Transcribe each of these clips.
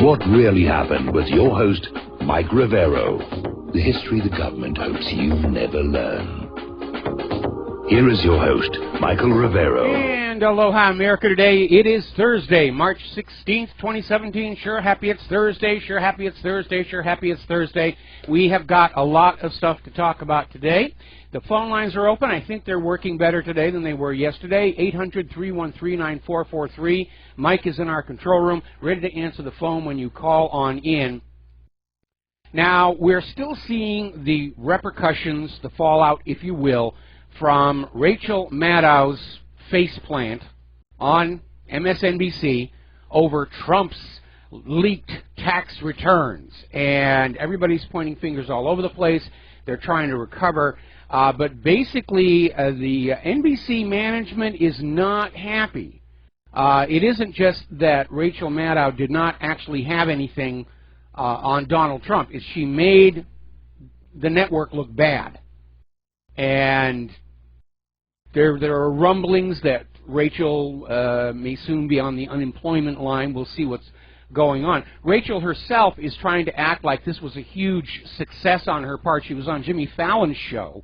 What really happened with your host, Mike Rivero. The history the government hopes you never learn. Here is your host, Michael Rivero. And aloha, America, today. It is Thursday, March 16th, 2017. Sure happy it's Thursday. Sure happy it's Thursday. Sure happy it's Thursday. We have got a lot of stuff to talk about today. The phone lines are open. I think they're working better today than they were yesterday. 800-313-9443. Mike is in our control room, ready to answer the phone when you call on in. Now, we're still seeing the repercussions, the fallout, if you will, from Rachel Maddow's faceplant on MSNBC over Trump's leaked tax returns. And everybody's pointing fingers all over the place. They're trying to recover. But basically, the NBC management is not happy. It isn't just that Rachel Maddow did not actually have anything on Donald Trump. She made the network look bad. And there are rumblings that Rachel may soon be on the unemployment line. We'll see what's going on. Rachel herself is trying to act like this was a huge success on her part. She was on Jimmy Fallon's show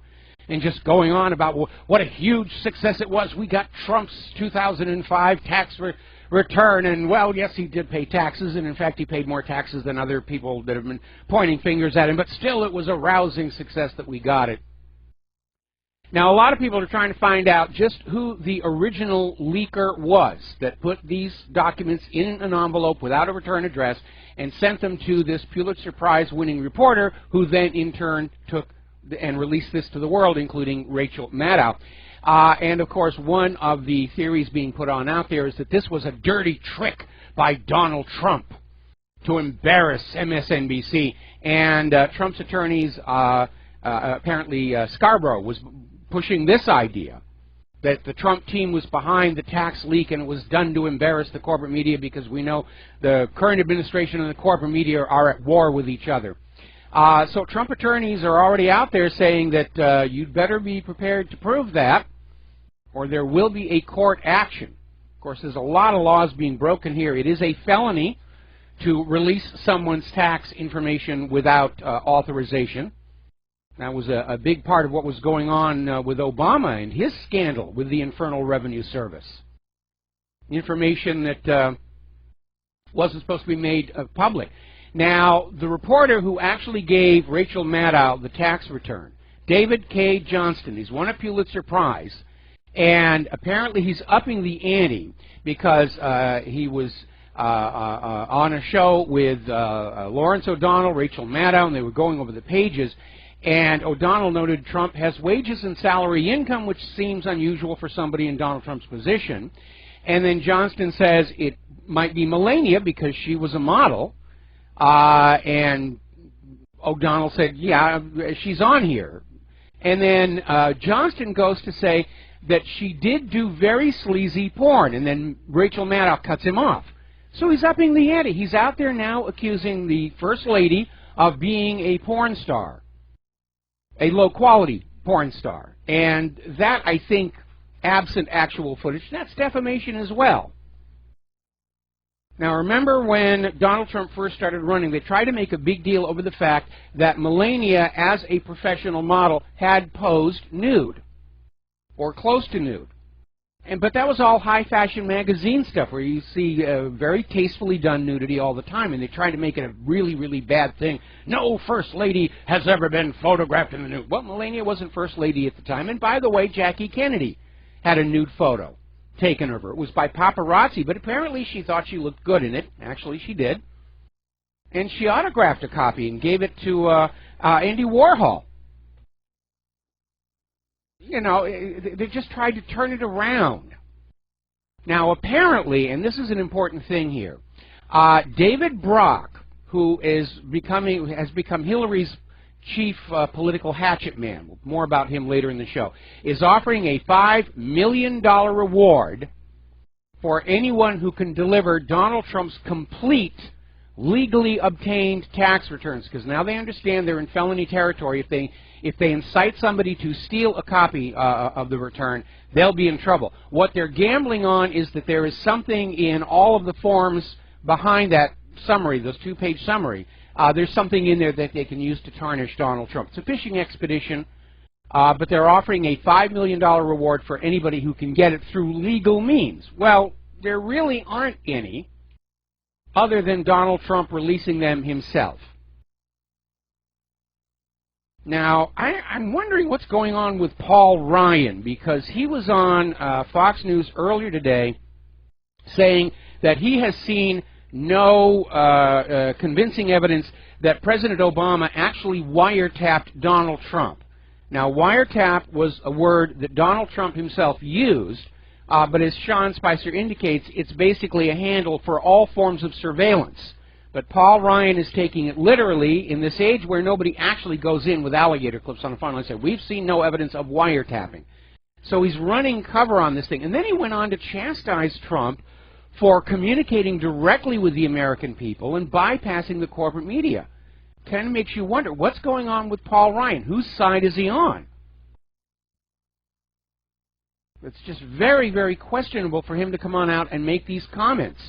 and just going on about what a huge success it was. We got Trump's 2005 tax return, and, well, yes, he did pay taxes, and, in fact, he paid more taxes than other people that have been pointing fingers at him, but still it was a rousing success that we got it. Now, a lot of people are trying to find out just who the original leaker was that put these documents in an envelope without a return address and sent them to this Pulitzer Prize-winning reporter, who then, in turn, took and released this to the world, including Rachel Maddow. And, of course, one of the theories being put on out there is that this was a dirty trick by Donald Trump to embarrass MSNBC. And Trump's attorneys, apparently Scarborough, was pushing this idea that the Trump team was behind the tax leak and it was done to embarrass the corporate media, because we know the current administration and the corporate media are at war with each other. So Trump attorneys are already out there saying that you'd better be prepared to prove that, or there will be a court action. Of course, there's a lot of laws being broken here. It is a felony to release someone's tax information without authorization. That was a big part of what was going on with Obama and his scandal with the Internal Revenue Service. Information that wasn't supposed to be made public. Now, the reporter who actually gave Rachel Maddow the tax return, David K. Johnston, he's won a Pulitzer Prize, and apparently he's upping the ante because he was on a show with Lawrence O'Donnell, Rachel Maddow, and they were going over the pages. And O'Donnell noted Trump has wages and salary income, which seems unusual for somebody in Donald Trump's position. And then Johnston says it might be Melania because she was a model. And O'Donnell said, yeah, she's on here. And then Johnston goes to say that she did do very sleazy porn. And then Rachel Maddow cuts him off. So he's upping the ante. He's out there now accusing the First Lady of being a porn star. A low-quality porn star. And that, I think, absent actual footage, that's defamation as well. Now, remember when Donald Trump first started running, they tried to make a big deal over the fact that Melania, as a professional model, had posed nude, or close to nude. But that was all high-fashion magazine stuff where you see very tastefully done nudity all the time, and they tried to make it a really, really bad thing. No First Lady has ever been photographed in the nude. Well, Melania wasn't First Lady at the time, and by the way, Jackie Kennedy had a nude photo taken of her. It was by paparazzi, but apparently she thought she looked good in it. Actually, she did. And she autographed a copy and gave it to Andy Warhol. You know, they just tried to turn it around. Now, apparently, and this is an important thing here, David Brock, who has become Hillary's chief political hatchet man, more about him later in the show, is offering a $5 million reward for anyone who can deliver Donald Trump's complete legally obtained tax returns, because now they understand they're in felony territory. If they incite somebody to steal a copy of the return, they'll be in trouble. What they're gambling on is that there is something in all of the forms behind that summary, this two-page summary, there's something in there that they can use to tarnish Donald Trump. It's a fishing expedition, but they're offering a $5 million reward for anybody who can get it through legal means. Well, there really aren't any, other than Donald Trump releasing them himself. Now, I'm wondering what's going on with Paul Ryan, because he was on Fox News earlier today saying that he has seen no convincing evidence that President Obama actually wiretapped Donald Trump. Now, wiretap was a word that Donald Trump himself used, but as Sean Spicer indicates, it's basically a handle for all forms of surveillance. But Paul Ryan is taking it literally in this age where nobody actually goes in with alligator clips on a phone and said, we've seen no evidence of wiretapping. So he's running cover on this thing. And then he went on to chastise Trump for communicating directly with the American people and bypassing the corporate media. Kind of makes you wonder, what's going on with Paul Ryan? Whose side is he on? It's just very, very questionable for him to come on out and make these comments.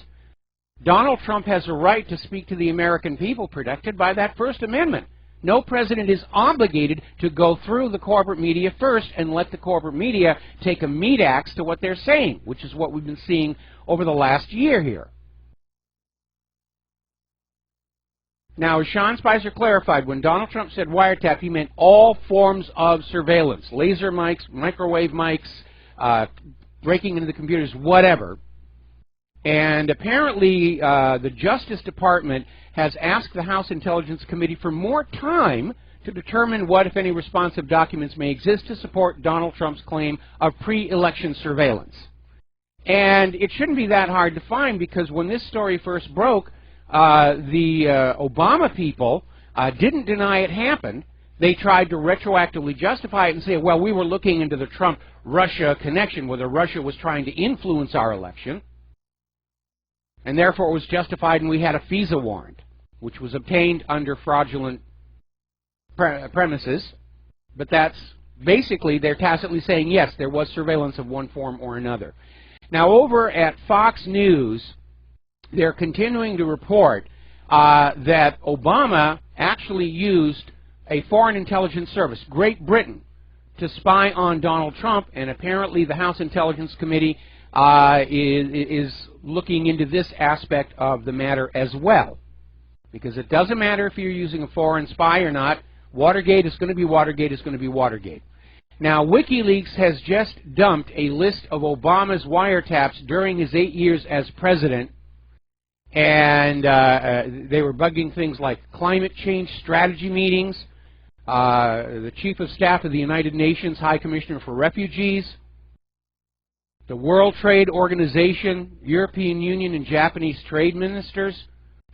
Donald Trump has a right to speak to the American people protected by that First Amendment. No president is obligated to go through the corporate media first and let the corporate media take a meat axe to what they're saying, which is what we've been seeing over the last year here. Now, as Sean Spicer clarified, when Donald Trump said wiretap, he meant all forms of surveillance, laser mics, microwave mics, breaking into the computers, whatever. And apparently the Justice Department has asked the House Intelligence Committee for more time to determine what, if any, responsive documents may exist to support Donald Trump's claim of pre-election surveillance. And it shouldn't be that hard to find, because when this story first broke, the Obama people didn't deny it happened. They tried to retroactively justify it and say, well, we were looking into the Trump-Russia connection, whether Russia was trying to influence our election. And therefore it was justified, and we had a FISA warrant, which was obtained under fraudulent premises. But that's basically, they're tacitly saying, yes, there was surveillance of one form or another. Now, over at Fox News, they're continuing to report that Obama actually used a foreign intelligence service, Great Britain, to spy on Donald Trump, and apparently the House Intelligence Committee is looking into this aspect of the matter as well. Because it doesn't matter if you're using a foreign spy or not. Watergate is going to be Watergate is going to be Watergate. Now, WikiLeaks has just dumped a list of Obama's wiretaps during his 8 years as president. And they were bugging things like climate change strategy meetings, the Chief of Staff of the United Nations High Commissioner for Refugees, the World Trade Organization, European Union, and Japanese trade ministers.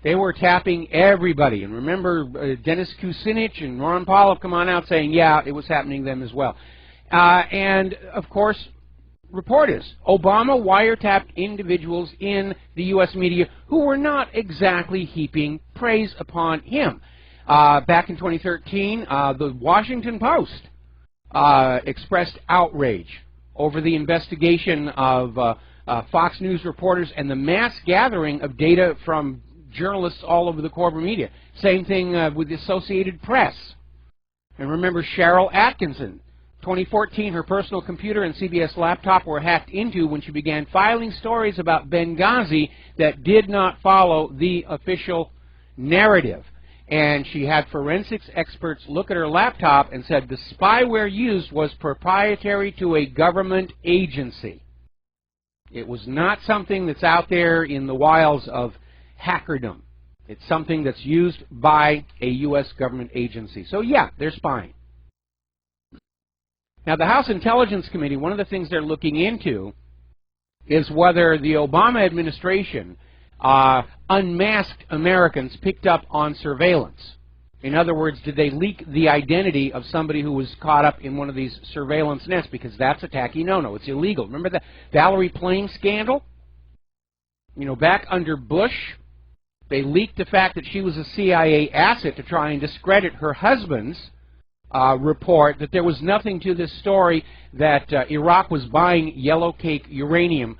They were tapping everybody. And remember, Dennis Kucinich and Ron Paul have come on out saying, yeah, it was happening to them as well. And, of course, reporters. Obama wiretapped individuals in the U.S. media who were not exactly heaping praise upon him. Back in 2013, the Washington Post expressed outrage over the investigation of Fox News reporters and the mass gathering of data from journalists all over the corporate media. Same thing with the Associated Press. And remember Cheryl Atkinson. 2014, her personal computer and CBS laptop were hacked into when she began filing stories about Benghazi that did not follow the official narrative. And she had forensics experts look at her laptop and said the spyware used was proprietary to a government agency. It was not something that's out there in the wilds of hackerdom. It's something that's used by a U.S. government agency. So yeah, they're spying. Now, the House Intelligence Committee, one of the things they're looking into is whether the Obama administration unmasked Americans picked up on surveillance. In other words, did they leak the identity of somebody who was caught up in one of these surveillance nests? Because that's a tacky no-no. It's illegal. Remember the Valerie Plame scandal? You know, back under Bush, they leaked the fact that she was a CIA asset to try and discredit her husband's report that there was nothing to this story that Iraq was buying yellow cake uranium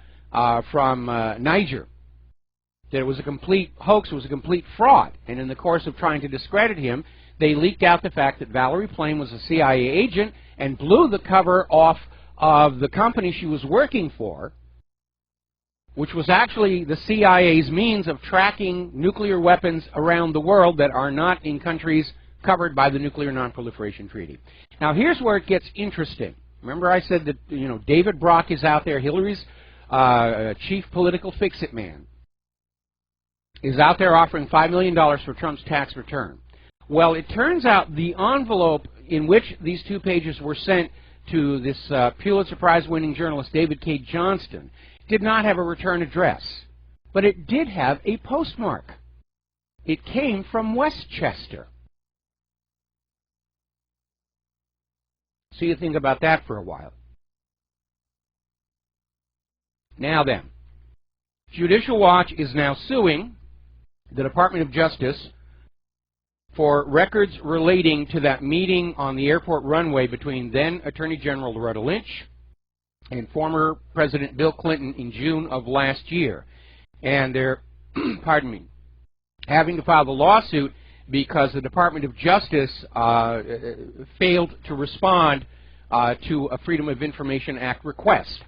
from Niger. that it was a complete hoax, it was a complete fraud. And in the course of trying to discredit him, they leaked out the fact that Valerie Plame was a CIA agent and blew the cover off of the company she was working for, which was actually the CIA's means of tracking nuclear weapons around the world that are not in countries covered by the Nuclear Non-Proliferation Treaty. Now, here's where it gets interesting. Remember I said that, you know, David Brock is out there, Hillary's chief political fix-it man, is out there offering $5 million for Trump's tax return. Well, it turns out the envelope in which these 2 pages were sent to this Pulitzer Prize-winning journalist David K. Johnston did not have a return address, but it did have a postmark. It came from Westchester. So you think about that for a while. Now then, Judicial Watch is now suing the Department of Justice for records relating to that meeting on the airport runway between then Attorney General Loretta Lynch and former President Bill Clinton in June of last year. And they're, pardon me, having to file the lawsuit because the Department of Justice failed to respond to a Freedom of Information Act request.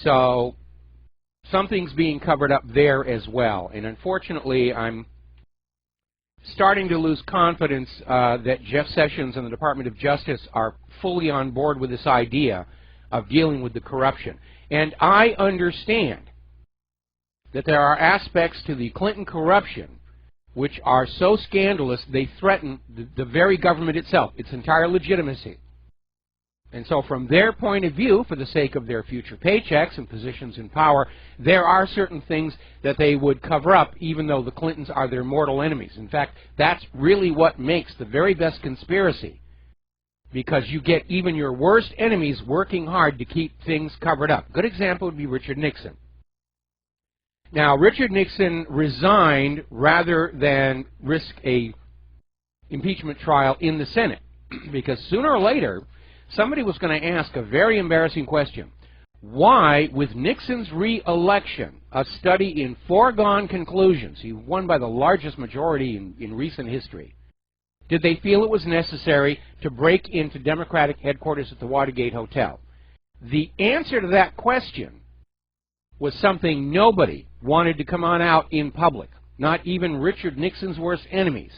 So something's being covered up there as well. And unfortunately, I'm starting to lose confidence that Jeff Sessions and the Department of Justice are fully on board with this idea of dealing with the corruption. And I understand that there are aspects to the Clinton corruption which are so scandalous they threaten the very government itself, its entire legitimacy. And so from their point of view, for the sake of their future paychecks and positions in power, there are certain things that they would cover up, even though the Clintons are their mortal enemies. In fact, that's really what makes the very best conspiracy, because you get even your worst enemies working hard to keep things covered up. Good example would be Richard Nixon. Now, Richard Nixon resigned rather than risk a impeachment trial in the Senate, because sooner or later, somebody was going to ask a very embarrassing question. Why, with Nixon's re-election, a study in foregone conclusions, he won by the largest majority in recent history, did they feel it was necessary to break into Democratic headquarters at the Watergate Hotel? The answer to that question was something nobody wanted to come on out in public, not even Richard Nixon's worst enemies.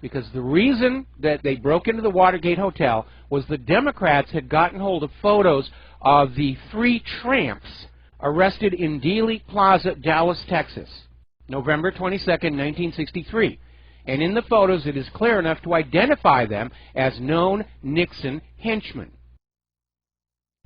Because the reason that they broke into the Watergate Hotel was the Democrats had gotten hold of photos of the 3 tramps arrested in Dealey Plaza, Dallas, Texas, November 22nd, 1963. And in the photos, it is clear enough to identify them as known Nixon henchmen.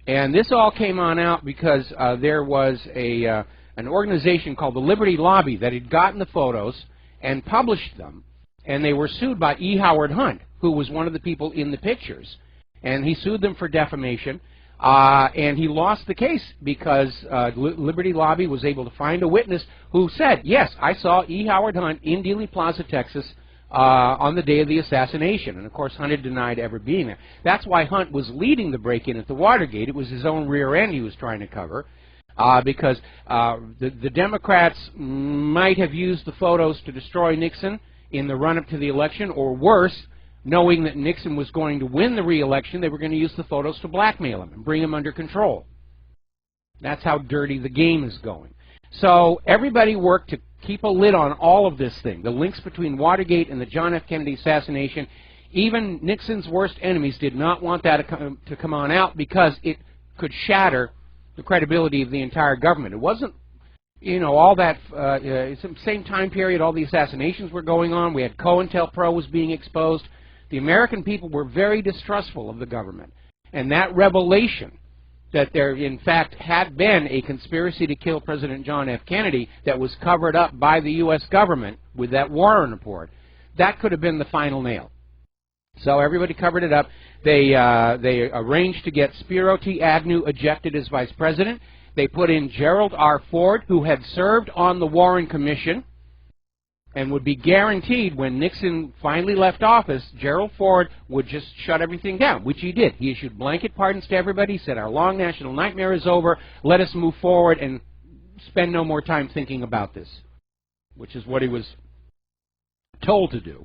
And this all came on out because there was an organization called the Liberty Lobby that had gotten the photos and published them. And they were sued by E. Howard Hunt, who was one of the people in the pictures. And he sued them for defamation. And he lost the case because Liberty Lobby was able to find a witness who said, yes, I saw E. Howard Hunt in Dealey Plaza, Texas, on the day of the assassination. And, of course, Hunt had denied ever being there. That's why Hunt was leading the break-in at the Watergate. It was his own rear end he was trying to cover. Because the Democrats might have used the photos to destroy Nixon in the run-up to the election, or worse, knowing that Nixon was going to win the re-election, they were going to use the photos to blackmail him and bring him under control. That's how dirty the game is going. So everybody worked to keep a lid on all of this thing, the links between Watergate and the John F. Kennedy assassination. Even Nixon's worst enemies did not want that to come on out because it could shatter the credibility of the entire government. It wasn't, you know, all that, it's the same time period all the assassinations were going on. We had COINTELPRO was being exposed. The American people were very distrustful of the government. And that revelation that there, in fact, had been a conspiracy to kill President John F. Kennedy that was covered up by the U.S. government with that Warren report, that could have been the final nail. So everybody covered it up. They arranged to get Spiro T. Agnew ejected as vice president. They put in Gerald R. Ford, who had served on the Warren Commission and would be guaranteed when Nixon finally left office, Gerald Ford would just shut everything down, which he did. He issued blanket pardons to everybody. He said, our long national nightmare is over. Let us move forward. And spend no more time thinking about this, which is what he was told to do.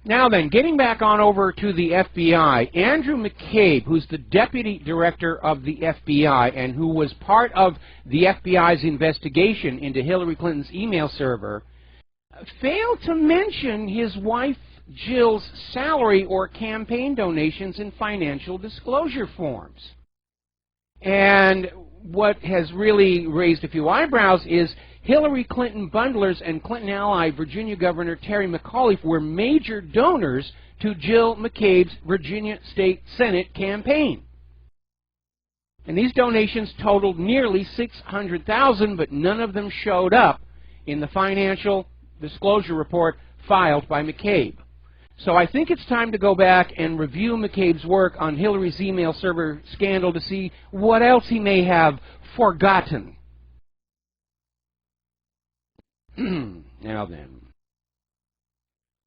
Now then, getting back on over to the FBI, Andrew McCabe, who's the Deputy Director of the FBI and who was part of the FBI's investigation into Hillary Clinton's email server, failed to mention his wife Jill's salary or campaign donations in financial disclosure forms. And what has really raised a few eyebrows is Hillary Clinton bundlers and Clinton ally Virginia Governor Terry McAuliffe were major donors to Jill McCabe's Virginia State Senate campaign. And these donations totaled nearly $600,000, but none of them showed up in the financial disclosure report filed by McCabe. So I think it's time to go back and review McCabe's work on Hillary's email server scandal to see what else he may have forgotten. Now then,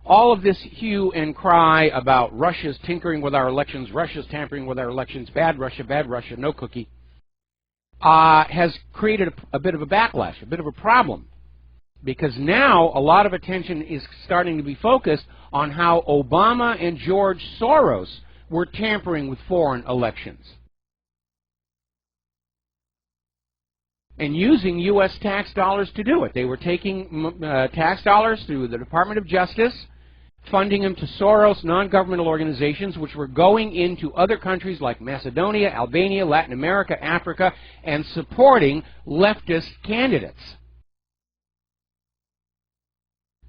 all of this hue and cry about Russia's tinkering with our elections, Russia's tampering with our elections, bad Russia, no cookie, has created a bit of a backlash, a bit of a problem. Because now a lot of attention is starting to be focused on how Obama and George Soros were tampering with foreign elections. And using U.S. tax dollars to do it. They were taking tax dollars through the Department of Justice, funding them to Soros non-governmental organizations, which were going into other countries like Macedonia, Albania, Latin America, Africa, and supporting leftist candidates.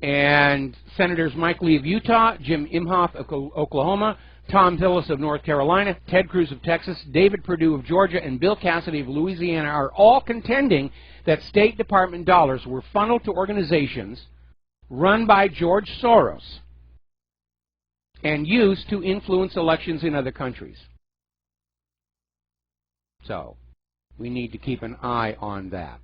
And Senators Mike Lee of Utah, Jim Imhoff of Oklahoma, Tom Tillis of North Carolina, Ted Cruz of Texas, David Perdue of Georgia, and Bill Cassidy of Louisiana are all contending that State Department dollars were funneled to organizations run by George Soros and used to influence elections in other countries. So, we need to keep an eye on that.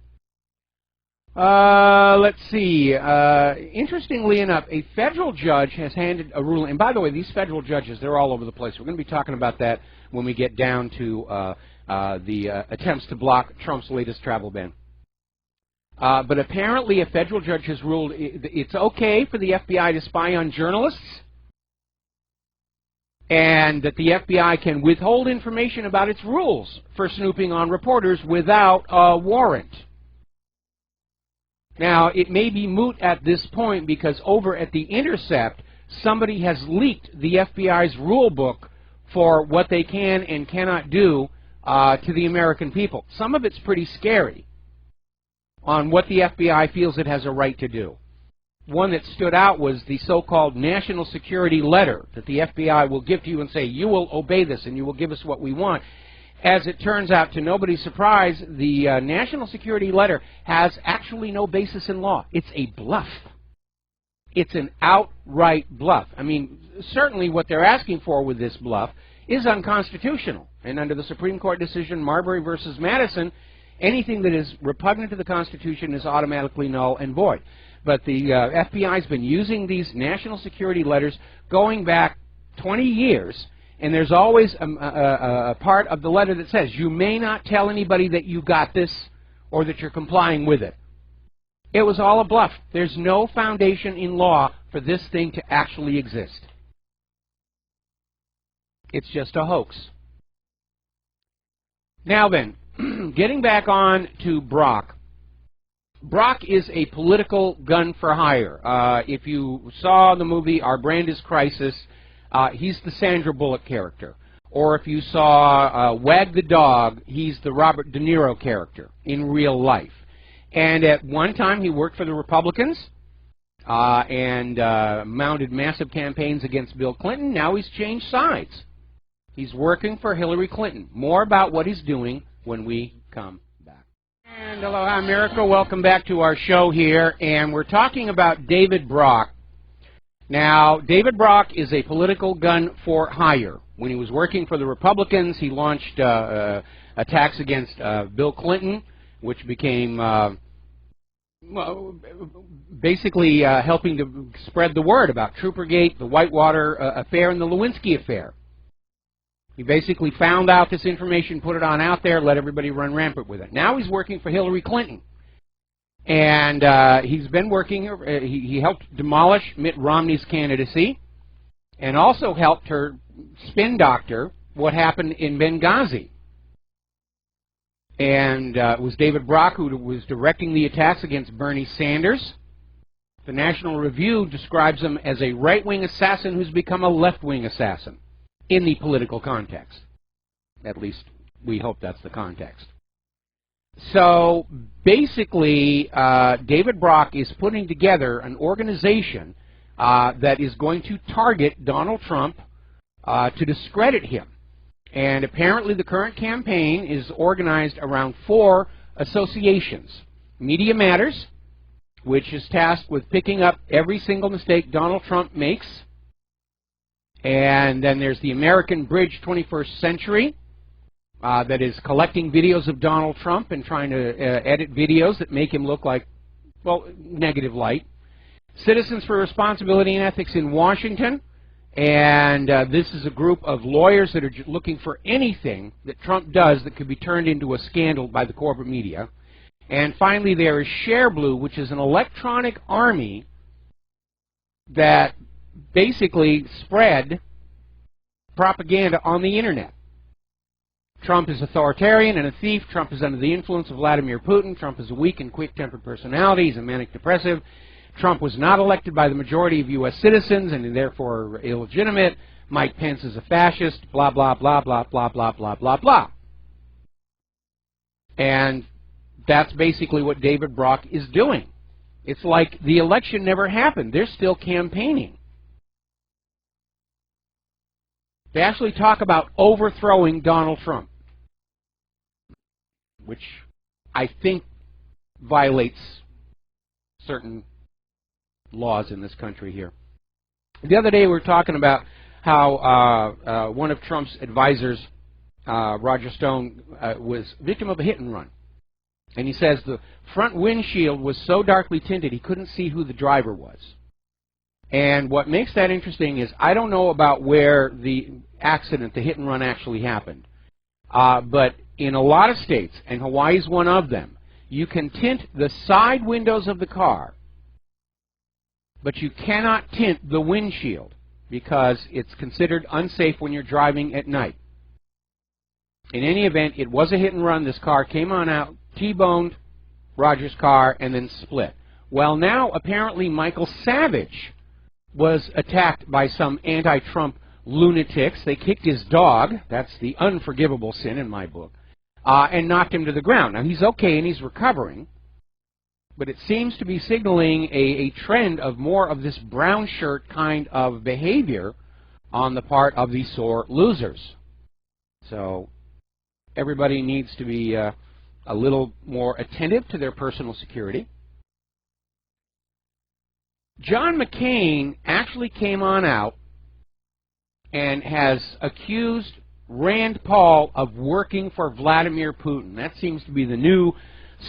Let's see. Interestingly enough, a federal judge has handed a ruling. And by the way, these federal judges, they're all over the place. We're going to be talking about that when we get down to the attempts to block Trump's latest travel ban. But apparently a federal judge has ruled it's okay for the FBI to spy on journalists and that the FBI can withhold information about its rules for snooping on reporters without a warrant. Now, it may be moot at this point because over at The Intercept, somebody has leaked the FBI's rule book for what they can and cannot do to the American people. Some of it's pretty scary on what the FBI feels it has a right to do. One that stood out was the so-called national security letter that the FBI will give to you and say, you will obey this and you will give us what we want. As it turns out, to nobody's surprise, the national security letter has actually no basis in law. It's a bluff. It's an outright bluff. I mean, certainly what they're asking for with this bluff is unconstitutional. And under the Supreme Court decision, Marbury versus Madison, anything that is repugnant to the Constitution is automatically null and void. But the FBI's been using these national security letters going back 20 years. And there's always a part of the letter that says, you may not tell anybody that you got this or that you're complying with it. It was all a bluff. There's no foundation in law for this thing to actually exist. It's just a hoax. Now then, getting back on to Brock. Brock is a political gun for hire. If you saw the movie Our Brand is Crisis, he's the Sandra Bullock character. Or if you saw Wag the Dog, he's the Robert De Niro character in real life. And at one time he worked for the Republicans and mounted massive campaigns against Bill Clinton. Now he's changed sides. He's working for Hillary Clinton. More about what he's doing when we come back. And aloha America, welcome back to our show here. And we're talking about David Brock. Now, David Brock is a political gun for hire. When he was working for the Republicans, he launched attacks against Bill Clinton, which became basically helping to spread the word about Troopergate, the Whitewater affair, and the Lewinsky affair. He basically found out this information, put it on out there, let everybody run rampant with it. Now he's working for Hillary Clinton. And he's been working, he helped demolish Mitt Romney's candidacy and also helped her spin doctor what happened in Benghazi. And it was David Brock who was directing the attacks against Bernie Sanders. The National Review describes him as a right-wing assassin who's become a left-wing assassin in the political context. At least we hope that's the context. So basically, David Brock is putting together an organization that is going to target Donald Trump to discredit him. And apparently the current campaign is organized around 4 associations. Media Matters, which is tasked with picking up every single mistake Donald Trump makes. And then there's the American Bridge 21st Century, that is collecting videos of Donald Trump and trying to edit videos that make him look like, well, negative light. Citizens for Responsibility and Ethics in Washington, and this is a group of lawyers that are looking for anything that Trump does that could be turned into a scandal by the corporate media. And finally, there is ShareBlue, which is an electronic army that basically spread propaganda on the internet. Trump is authoritarian and a thief. Trump is under the influence of Vladimir Putin. Trump is a weak and quick-tempered personality. He's a manic depressive. Trump was not elected by the majority of U.S. citizens and therefore illegitimate. Mike Pence is a fascist. Blah, blah, blah, blah, blah, blah, blah, blah, blah. And that's basically what David Brock is doing. It's like the election never happened. They're still campaigning. They actually talk about overthrowing Donald Trump, which I think violates certain laws in this country here. The other day we were talking about how one of Trump's advisors, Roger Stone, was victim of a hit and run. And he says the front windshield was so darkly tinted he couldn't see who the driver was. And what makes that interesting is I don't know about where the accident, the hit and run, actually happened. But in a lot of states, and Hawaii is one of them, you can tint the side windows of the car, but you cannot tint the windshield because it's considered unsafe when you're driving at night. In any event, it was a hit and run. This car came on out, T-boned Roger's car, and then split. Well, now apparently Michael Savage was attacked by some anti-Trump lunatics. They kicked his dog, that's the unforgivable sin in my book, and knocked him to the ground. Now, he's okay and he's recovering, but it seems to be signaling a trend of more of this brown shirt kind of behavior on the part of the sore losers. So everybody needs to be a little more attentive to their personal security. John McCain actually came on out and has accused Rand Paul of working for Vladimir Putin. That seems to be the new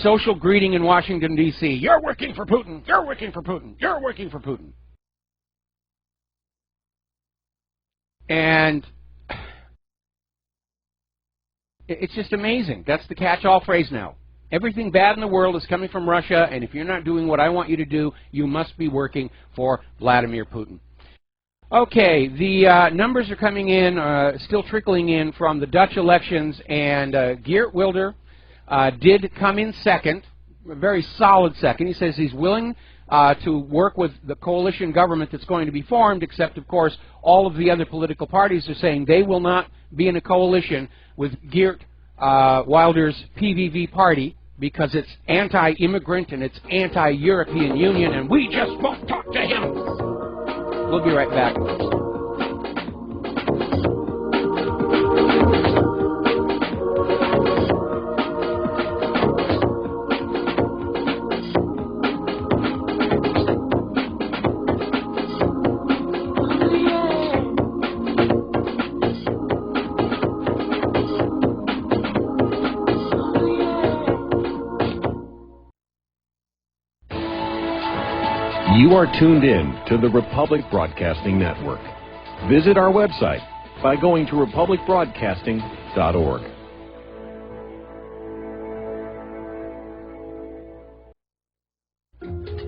social greeting in Washington, D.C. You're working for Putin. You're working for Putin. You're working for Putin. And it's just amazing. That's the catch-all phrase now. Everything bad in the world is coming from Russia, and if you're not doing what I want you to do, you must be working for Vladimir Putin. Okay, the numbers are coming in, still trickling in from the Dutch elections, and Geert Wilders did come in second, a very solid second. He says he's willing to work with the coalition government that's going to be formed, except, of course, all of the other political parties are saying they will not be in a coalition with Geert Wilders' PVV party, because it's anti-immigrant and it's anti-European Union, and we just won't talk to him. We'll be right back. You are tuned in to the Republic Broadcasting Network. Visit our website, by going to republicbroadcasting.org.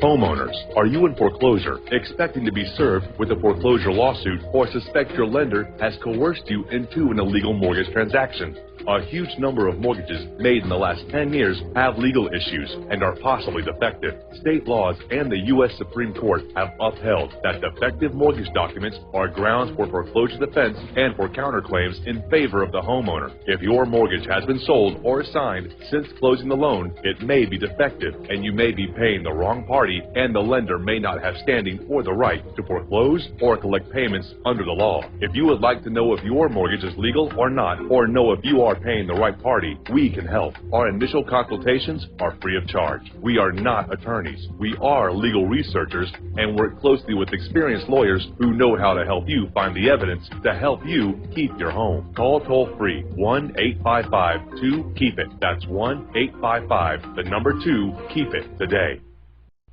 Homeowners, are you in foreclosure, expecting to be served with a foreclosure lawsuit, or suspect your lender has coerced you into an illegal mortgage transaction? A huge number of mortgages made in the last 10 years have legal issues and are possibly defective. State laws and the U.S. Supreme Court have upheld that defective mortgage documents are grounds for foreclosure defense and for counterclaims in favor of the homeowner. If your mortgage has been sold or assigned since closing the loan, it may be defective and you may be paying the wrong party, and the lender may not have standing or the right to foreclose or collect payments under the law. If you would like to know if your mortgage is legal or not, or know if you are paying the right party, we can help. Our initial consultations are free of charge. We are not attorneys. We are legal researchers and work closely with experienced lawyers who know how to help you find the evidence to help you keep your home. Call toll-free 1-855-2-KEEP-IT. That's 1-855-2-KEEP-IT today.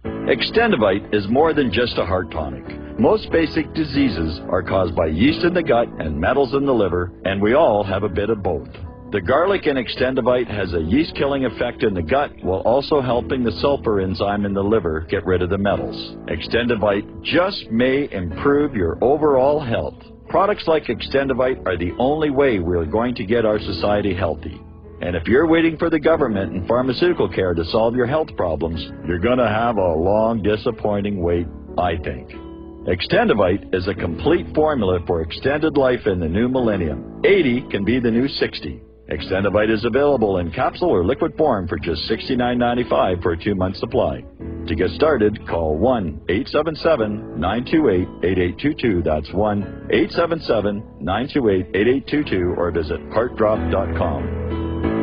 Extendivite is more than just a heart tonic. Most basic diseases are caused by yeast in the gut and metals in the liver, and we all have a bit of both. The garlic in Extendivite has a yeast-killing effect in the gut while also helping the sulfur enzyme in the liver get rid of the metals. Extendivite just may improve your overall health. Products like Extendivite are the only way we're going to get our society healthy. And if you're waiting for the government and pharmaceutical care to solve your health problems, you're going to have a long, disappointing wait, I think. Extendivite is a complete formula for extended life in the new millennium. 80 can be the new 60. Extendivite is available in capsule or liquid form for just $69.95 for a 2-month supply. To get started, call 1-877-928-8822. That's 1-877-928-8822 or visit heartdrop.com.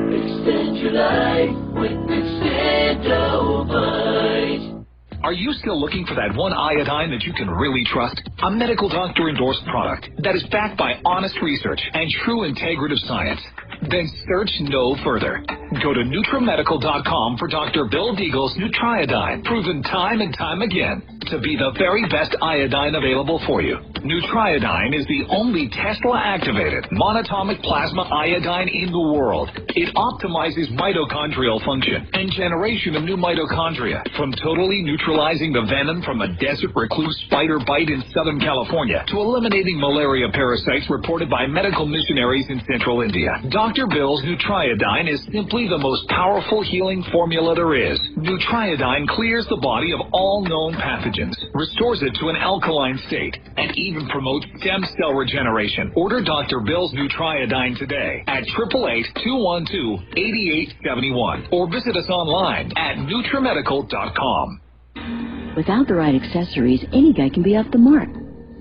Extend your life with Extendivite. Are you still looking for that one iodine that you can really trust? A medical doctor endorsed product that is backed by honest research and true integrative science. Then search no further. Go to NutriMedical.com for Dr. Bill Deagle's Nutriodine, proven time and time again to be the very best iodine available for you. Nutriodine is the only Tesla-activated monatomic plasma iodine in the world. It optimizes mitochondrial function and generation of new mitochondria, from totally neutralizing the venom from a desert recluse spider bite in Southern California to eliminating malaria parasites reported by medical missionaries in Central India. Dr. Bill's Nutriodine is simply the most powerful healing formula there is. Nutriodine clears the body of all known pathogens, restores it to an alkaline state, and even promotes stem cell regeneration. Order Dr. Bill's Nutriodine today at 888-212-8871 or visit us online at NutriMedical.com. Without the right accessories, any guy can be off the mark.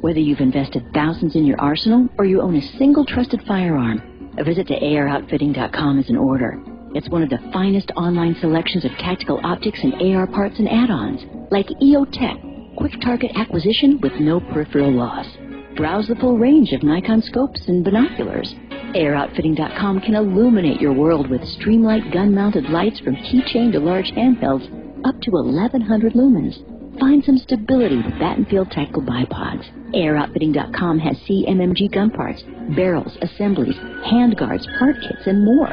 Whether you've invested thousands in your arsenal or you own a single trusted firearm, a visit to AROutfitting.com is in order. It's one of the finest online selections of tactical optics and AR parts and add-ons, like EOTech, quick target acquisition with no peripheral loss. Browse the full range of Nikon scopes and binoculars. AROutfitting.com can illuminate your world with Streamlight gun-mounted lights from keychain to large handhelds up to 1,100 lumens. Find some stability with Battenfield tactical bipods. AirOutfitting.com has CMMG gun parts, barrels, assemblies, handguards, part kits, and more.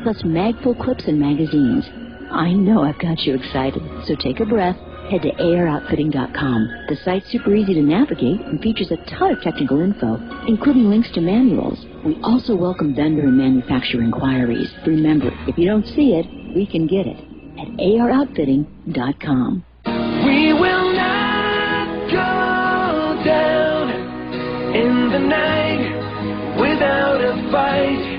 Plus mag-full clips and magazines. I know I've got you excited, so take a breath. Head to AirOutfitting.com. The site's super easy to navigate and features a ton of technical info, including links to manuals. We also welcome vendor and manufacturer inquiries. Remember, if you don't see it, we can get it at AirOutfitting.com. We will not go down in the night without a fight.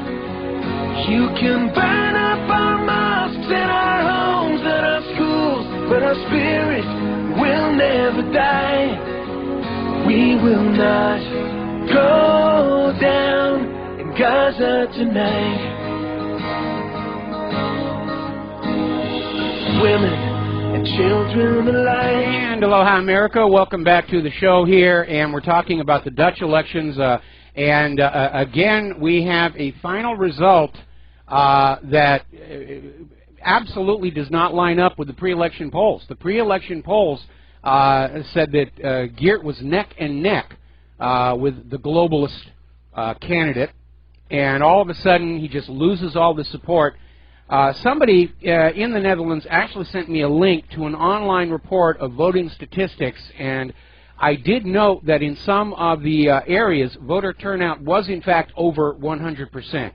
You can burn up our mosques and our homes and our schools, but our spirit will never die. We will not go down in Gaza tonight. Women and children alike. And aloha, America. Welcome back to the show here, and we're talking about the Dutch elections. Again, we have a final result that absolutely does not line up with the pre-election polls. The pre-election polls said that Geert was neck and neck with the globalist candidate, and all of a sudden he just loses all the support. Somebody in the Netherlands actually sent me a link to an online report of voting statistics, and I did note that in some of the areas, voter turnout was in fact over 100%.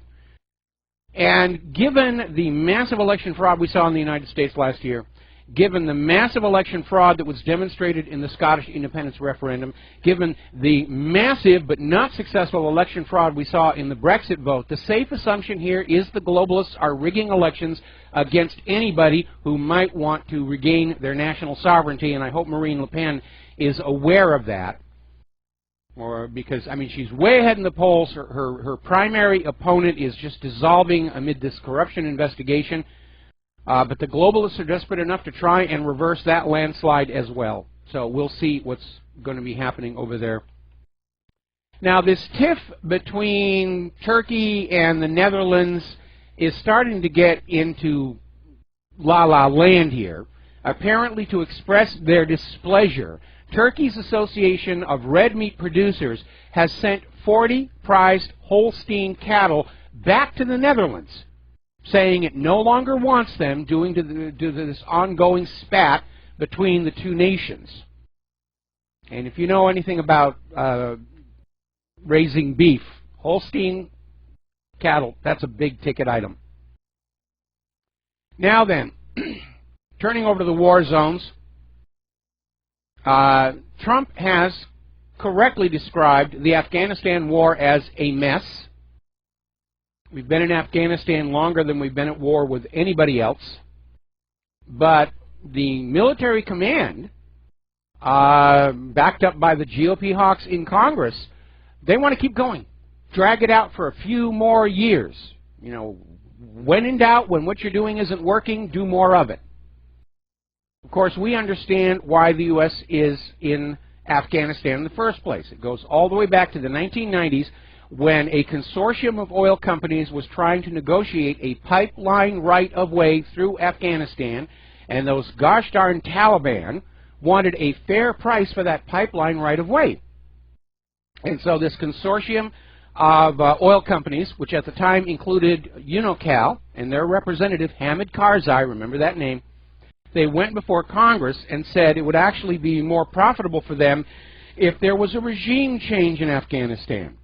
And given the massive election fraud we saw in the United States last year, given the massive election fraud that was demonstrated in the Scottish independence referendum, given the massive but not successful election fraud we saw in the Brexit vote, the safe assumption here is the globalists are rigging elections against anybody who might want to regain their national sovereignty, and I hope Marine Le Pen is aware of that. Or because, I mean, she's way ahead in the polls. Her primary opponent is just dissolving amid this corruption investigation. But the globalists are desperate enough to try and reverse that landslide as well. So we'll see what's going to be happening over there. Now, this tiff between Turkey and the Netherlands is starting to get into la-la land here. Apparently, to express their displeasure, Turkey's Association of Red Meat Producers has sent 40 prized Holstein cattle back to the Netherlands, saying it no longer wants them due to this ongoing spat between the two nations. And if you know anything about raising beef, Holstein cattle, that's a big ticket item. Now then, turning over to the war zones, Trump has correctly described the Afghanistan war as a mess. We've been in Afghanistan longer than we've been at war with anybody else. But the military command, backed up by the GOP hawks in Congress, they want to keep going. Drag it out for a few more years. You know, when in doubt, when what you're doing isn't working, do more of it. Of course, we understand why the U.S. is in Afghanistan in the first place. It goes all the way back to the 1990s, when a consortium of oil companies was trying to negotiate a pipeline right-of-way through Afghanistan, and those gosh darn Taliban wanted a fair price for that pipeline right-of-way. And so this consortium of oil companies, which at the time included UNOCAL and their representative Hamid Karzai, remember that name, they went before Congress and said it would actually be more profitable for them if there was a regime change in Afghanistan.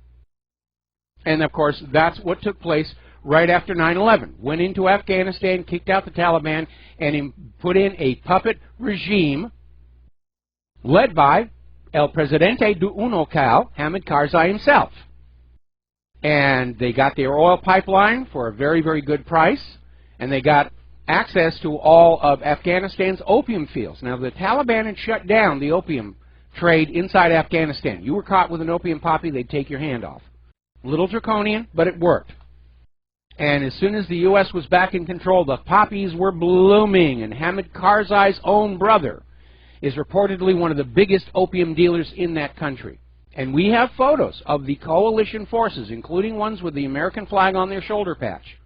And of course, that's what took place right after 9/11. Went into Afghanistan, kicked out the Taliban, and put in a puppet regime led by El Presidente de UNOCAL, Hamid Karzai himself. And they got their oil pipeline for a very, very good price, and they got access to all of Afghanistan's opium fields. Now, the Taliban had shut down the opium trade inside Afghanistan. You were caught with an opium poppy, they'd take your hand off. A little draconian, but it worked. And as soon as the U.S. was back in control, the poppies were blooming, and Hamid Karzai's own brother is reportedly one of the biggest opium dealers in that country. And we have photos of the coalition forces, including ones with the American flag on their shoulder patch,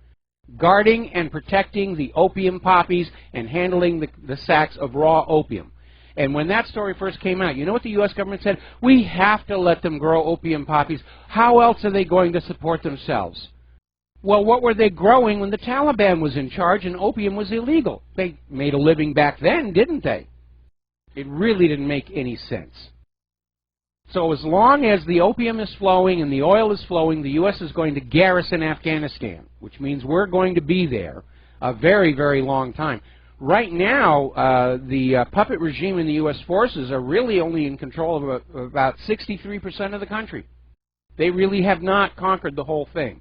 guarding and protecting the opium poppies and handling the sacks of raw opium. And when that story first came out, you know what the U.S. government said? We have to let them grow opium poppies. How else are they going to support themselves? Well, what were they growing when the Taliban was in charge and opium was illegal? They made a living back then, didn't they? It really didn't make any sense. So as long as the opium is flowing and the oil is flowing, the U.S. is going to garrison Afghanistan, which means we're going to be there a very, very long time. Right now, the puppet regime in the U.S. forces are really only in control of about 63% of the country. They really have not conquered the whole thing.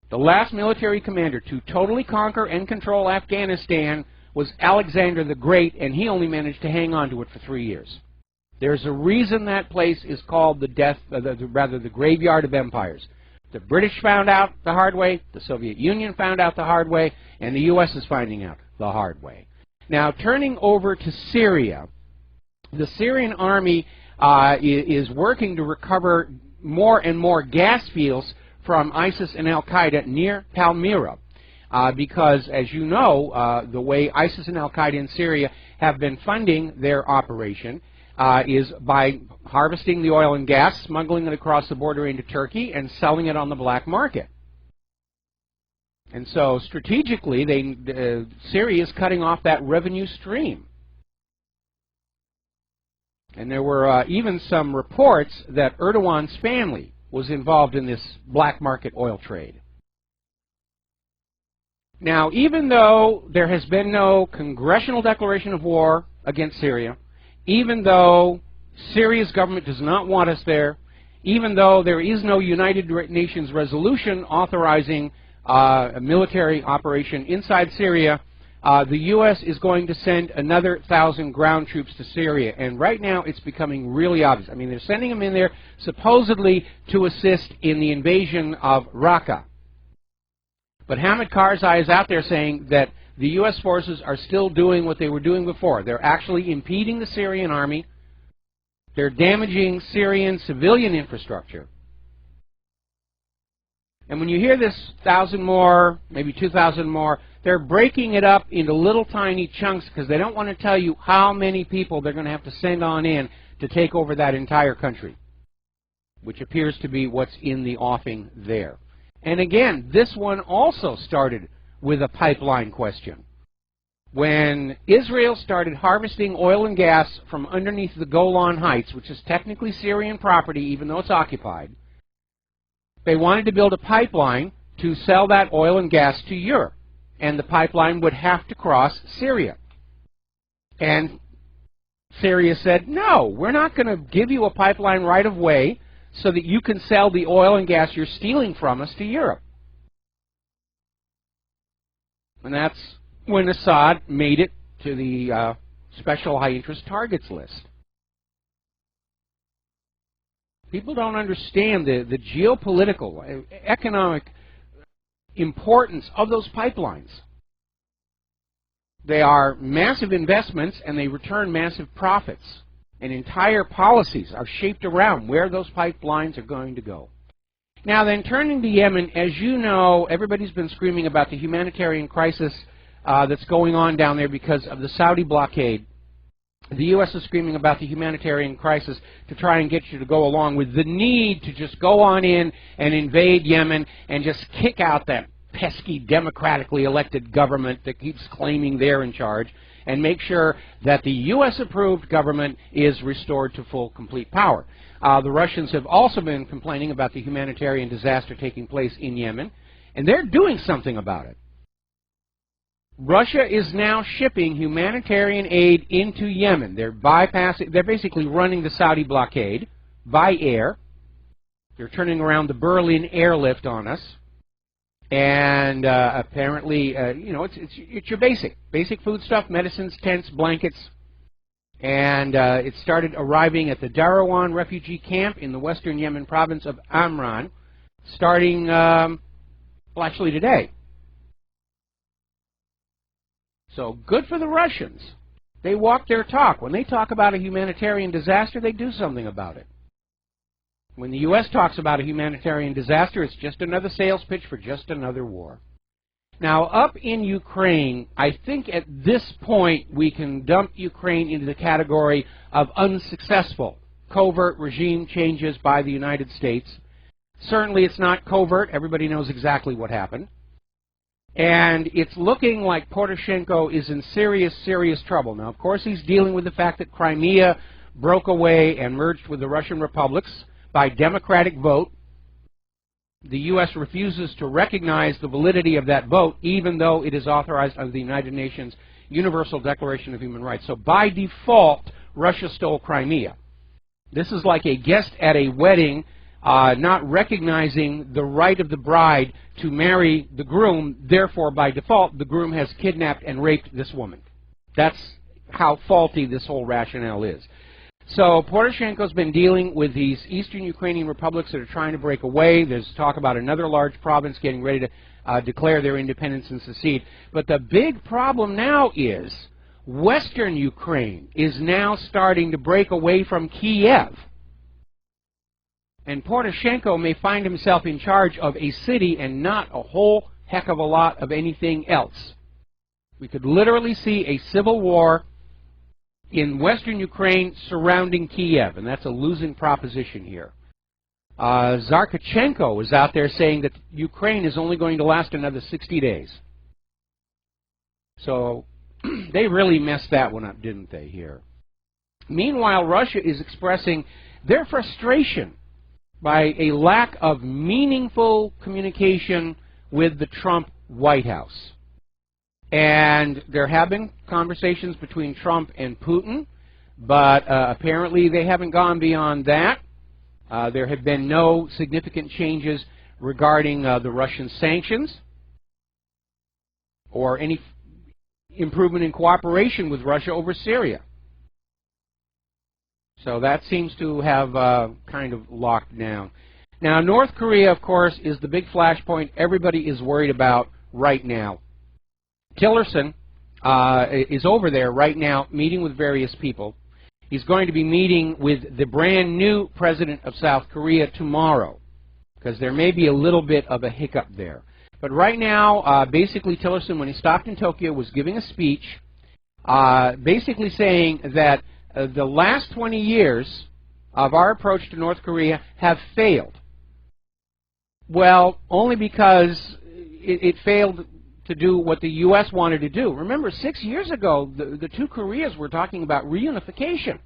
The last military commander to totally conquer and control Afghanistan was Alexander the Great, and he only managed to hang on to it for 3 years. There's a reason that place is called the graveyard of empires. The British found out the hard way, the Soviet Union found out the hard way, and the U.S. is finding out the hard way. Now, turning over to Syria, the Syrian army is working to recover more and more gas fields from ISIS and Al-Qaeda near Palmyra. Because, as you know, the way ISIS and Al-Qaeda in Syria have been funding their operation, is by harvesting the oil and gas, smuggling it across the border into Turkey, and selling it on the black market. And so strategically, Syria is cutting off that revenue stream. And there were even some reports that Erdogan's family was involved in this black market oil trade. Now, even though there has been no congressional declaration of war against Syria, even though Syria's government does not want us there, even though there is no United Nations resolution authorizing a military operation inside Syria, the U.S. is going to send another 1,000 ground troops to Syria. And right now it's becoming really obvious. I mean, they're sending them in there supposedly to assist in the invasion of Raqqa. But Hamid Karzai is out there saying that the U.S. forces are still doing what they were doing before. They're actually impeding the Syrian army. They're damaging Syrian civilian infrastructure. And when you hear this 1,000 more, maybe 2,000 more, they're breaking it up into little tiny chunks because they don't want to tell you how many people they're going to have to send on in to take over that entire country, which appears to be what's in the offing there. And again, this one also started with a pipeline question. When Israel started harvesting oil and gas from underneath the Golan Heights, which is technically Syrian property even though it's occupied, they wanted to build a pipeline to sell that oil and gas to Europe. And the pipeline would have to cross Syria. And Syria said, no, we're not going to give you a pipeline right of way so that you can sell the oil and gas you're stealing from us to Europe. And that's when Assad made it to the Special High Interest Targets list. People don't understand the geopolitical, economic importance of those pipelines. They are massive investments and they return massive profits. And entire policies are shaped around where those pipelines are going to go. Now then, turning to Yemen, as you know, everybody's been screaming about the humanitarian crisis that's going on down there because of the Saudi blockade. The U.S. is screaming about the humanitarian crisis to try and get you to go along with the need to just go on in and invade Yemen and just kick out that pesky democratically elected government that keeps claiming they're in charge and make sure that the U.S.-approved government is restored to full, complete power. The Russians have also been complaining about the humanitarian disaster taking place in Yemen, and they're doing something about it. Russia is now shipping humanitarian aid into Yemen. They're basically running the Saudi blockade by air. They're turning around the Berlin airlift on us. And apparently, you know, it's your basic food stuff, medicines, tents, blankets. And it started arriving at the Darawan refugee camp in the western Yemen province of Amran, starting, well, actually today. So good for the Russians. They walk their talk. When they talk about a humanitarian disaster, they do something about it. When the U.S. talks about a humanitarian disaster, it's just another sales pitch for just another war. Now, up in Ukraine, I think at this point we can dump Ukraine into the category of unsuccessful covert regime changes by the United States. Certainly it's not covert. Everybody knows exactly what happened. And it's looking like Poroshenko is in serious, serious trouble. Now, of course, he's dealing with the fact that Crimea broke away and merged with the Russian republics by democratic vote. The U.S. refuses to recognize the validity of that vote, even though it is authorized under the United Nations Universal Declaration of Human Rights. So by default, Russia stole Crimea. This is like a guest at a wedding not recognizing the right of the bride to marry the groom. Therefore, by default, the groom has kidnapped and raped this woman. That's how faulty this whole rationale is. So Poroshenko's been dealing with these eastern Ukrainian republics that are trying to break away. There's talk about another large province getting ready to declare their independence and secede. But the big problem now is western Ukraine is now starting to break away from Kiev. And Poroshenko may find himself in charge of a city and not a whole heck of a lot of anything else. We could literally see a civil war in western Ukraine surrounding Kiev, and that's a losing proposition here. Zarkachenko is out there saying that Ukraine is only going to last another 60 days. So they really messed that one up, didn't they, here? Meanwhile, Russia is expressing their frustration by a lack of meaningful communication with the Trump White House. And there have been conversations between Trump and Putin, but apparently they haven't gone beyond that. There have been no significant changes regarding the Russian sanctions or any improvement in cooperation with Russia over Syria. So that seems to have kind of locked down. Now, North Korea, of course, is the big flashpoint everybody is worried about right now. Tillerson is over there right now meeting with various people. He's going to be meeting with the brand new president of South Korea tomorrow, because there may be a little bit of a hiccup there. But right now, basically Tillerson, when he stopped in Tokyo, was giving a speech basically saying that the last 20 years of our approach to North Korea have failed. Well, only because it failed to do what the U.S. wanted to do. Remember, 6 years ago, the two Koreas were talking about reunification.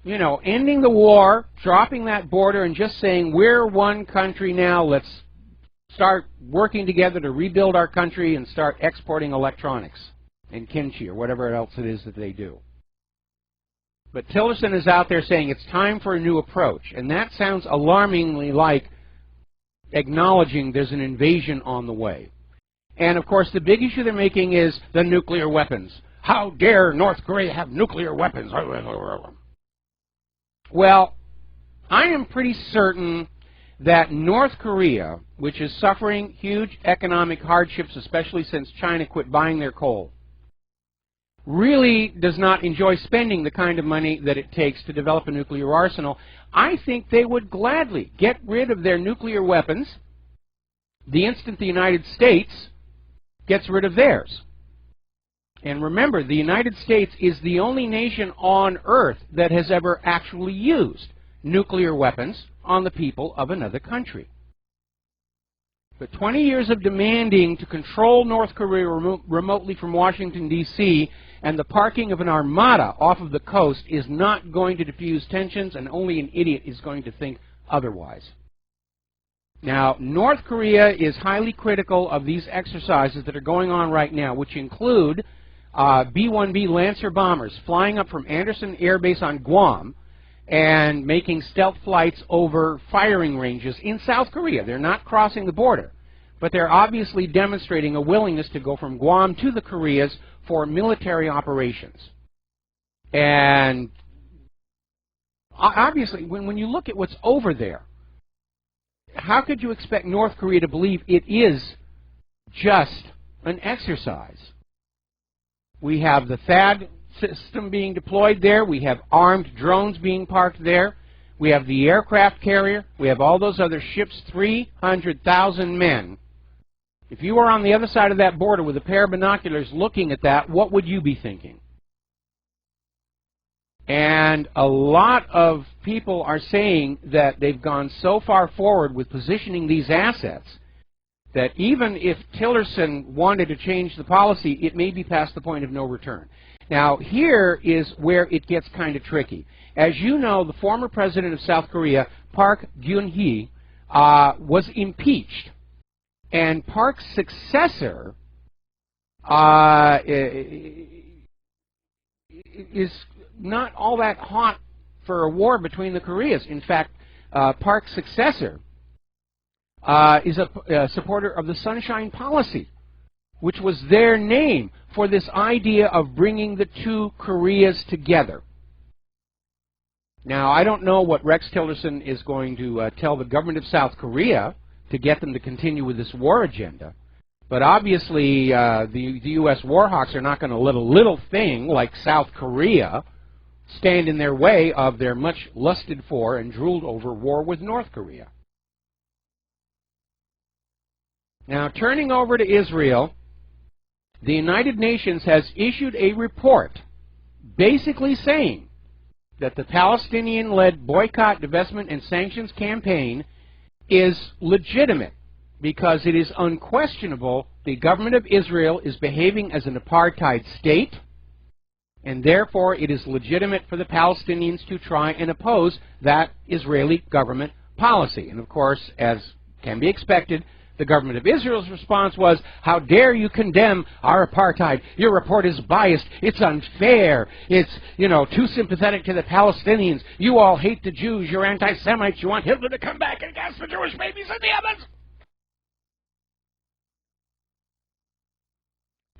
You know, ending the war, dropping that border, and just saying, we're one country now, let's start working together to rebuild our country and start exporting electronics and kimchi or whatever else it is that they do. But Tillerson is out there saying it's time for a new approach, and that sounds alarmingly like acknowledging there's an invasion on the way. And, of course, the big issue they're making is the nuclear weapons. How dare North Korea have nuclear weapons? Well, I am pretty certain that North Korea, which is suffering huge economic hardships, especially since China quit buying their coal, really does not enjoy spending the kind of money that it takes to develop a nuclear arsenal. I think they would gladly get rid of their nuclear weapons the instant the United States gets rid of theirs. And remember, the United States is the only nation on Earth that has ever actually used nuclear weapons on the people of another country. But 20 years of demanding to control North Korea remotely from Washington, D.C., and the parking of an armada off of the coast is not going to diffuse tensions, and only an idiot is going to think otherwise. Now, North Korea is highly critical of these exercises that are going on right now, which include B-1B Lancer bombers flying up from Andersen Air Base on Guam and making stealth flights over firing ranges in South Korea. They're not crossing the border, but they're obviously demonstrating a willingness to go from Guam to the Koreas for military operations. And obviously, when you look at what's over there, how could you expect North Korea to believe it is just an exercise? We have the THAAD system being deployed there. We have armed drones being parked there. We have the aircraft carrier. We have all those other ships, 300,000 men. If you were on the other side of that border with a pair of binoculars looking at that, what would you be thinking? And a lot of people are saying that they've gone so far forward with positioning these assets that even if Tillerson wanted to change the policy, it may be past the point of no return. Now, here is where it gets kind of tricky. As you know, the former president of South Korea, Park Geun-hye, was impeached. And Park's successor is not all that hot for a war between the Koreas. In fact, Park's successor is a supporter of the Sunshine Policy, which was their name for this idea of bringing the two Koreas together. Now, I don't know what Rex Tillerson is going to tell the government of South Korea to get them to continue with this war agenda. But obviously, the U.S. war hawks are not going to let a little thing like South Korea stand in their way of their much lusted for and drooled over war with North Korea. Now, turning over to Israel, the United Nations has issued a report basically saying that the Palestinian-led boycott, divestment, and sanctions campaign is legitimate because it is unquestionable the government of Israel is behaving as an apartheid state, and therefore it is legitimate for the Palestinians to try and oppose that Israeli government policy. And of course, as can be expected, the government of Israel's response was, how dare you condemn our apartheid? Your report is biased. It's unfair. It's, too sympathetic to the Palestinians. You all hate the Jews. You're anti-Semites. You want Hitler to come back and cast the Jewish babies in the ovens.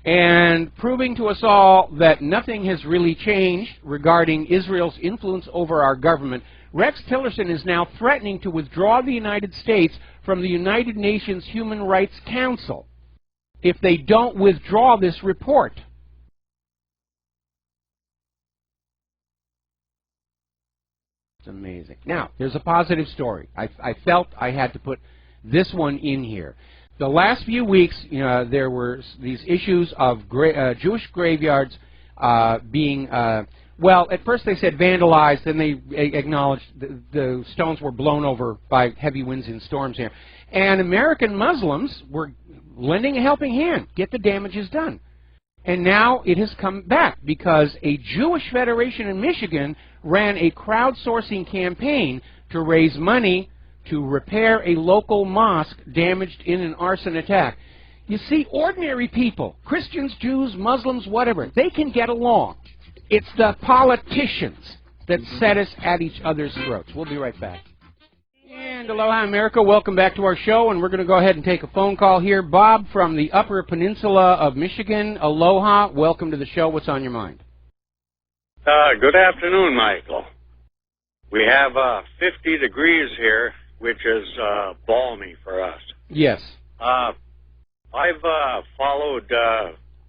And proving to us all that nothing has really changed regarding Israel's influence over our government, Rex Tillerson is now threatening to withdraw the United States from the United Nations Human Rights Council if they don't withdraw this report. It's amazing. Now, there's a positive story. I felt I had to put this one in here. The last few weeks, there were these issues of Jewish graveyards being, well, at first they said vandalized, then they acknowledged the stones were blown over by heavy winds and storms here. And American Muslims were lending a helping hand, get the damages done. And now it has come back because a Jewish Federation in Michigan ran a crowdsourcing campaign to raise money to repair a local mosque damaged in an arson attack. You see, ordinary people, Christians, Jews, Muslims, whatever, they can get along. It's the politicians that set us at each other's throats. We'll be right back. And aloha, America. Welcome back to our show, and we're going to go ahead and take a phone call here. Bob from the Upper Peninsula of Michigan. Aloha. Welcome to the show. What's on your mind? Good afternoon, Michael. We have 50 degrees here, which is balmy for us. Yes. I've followed,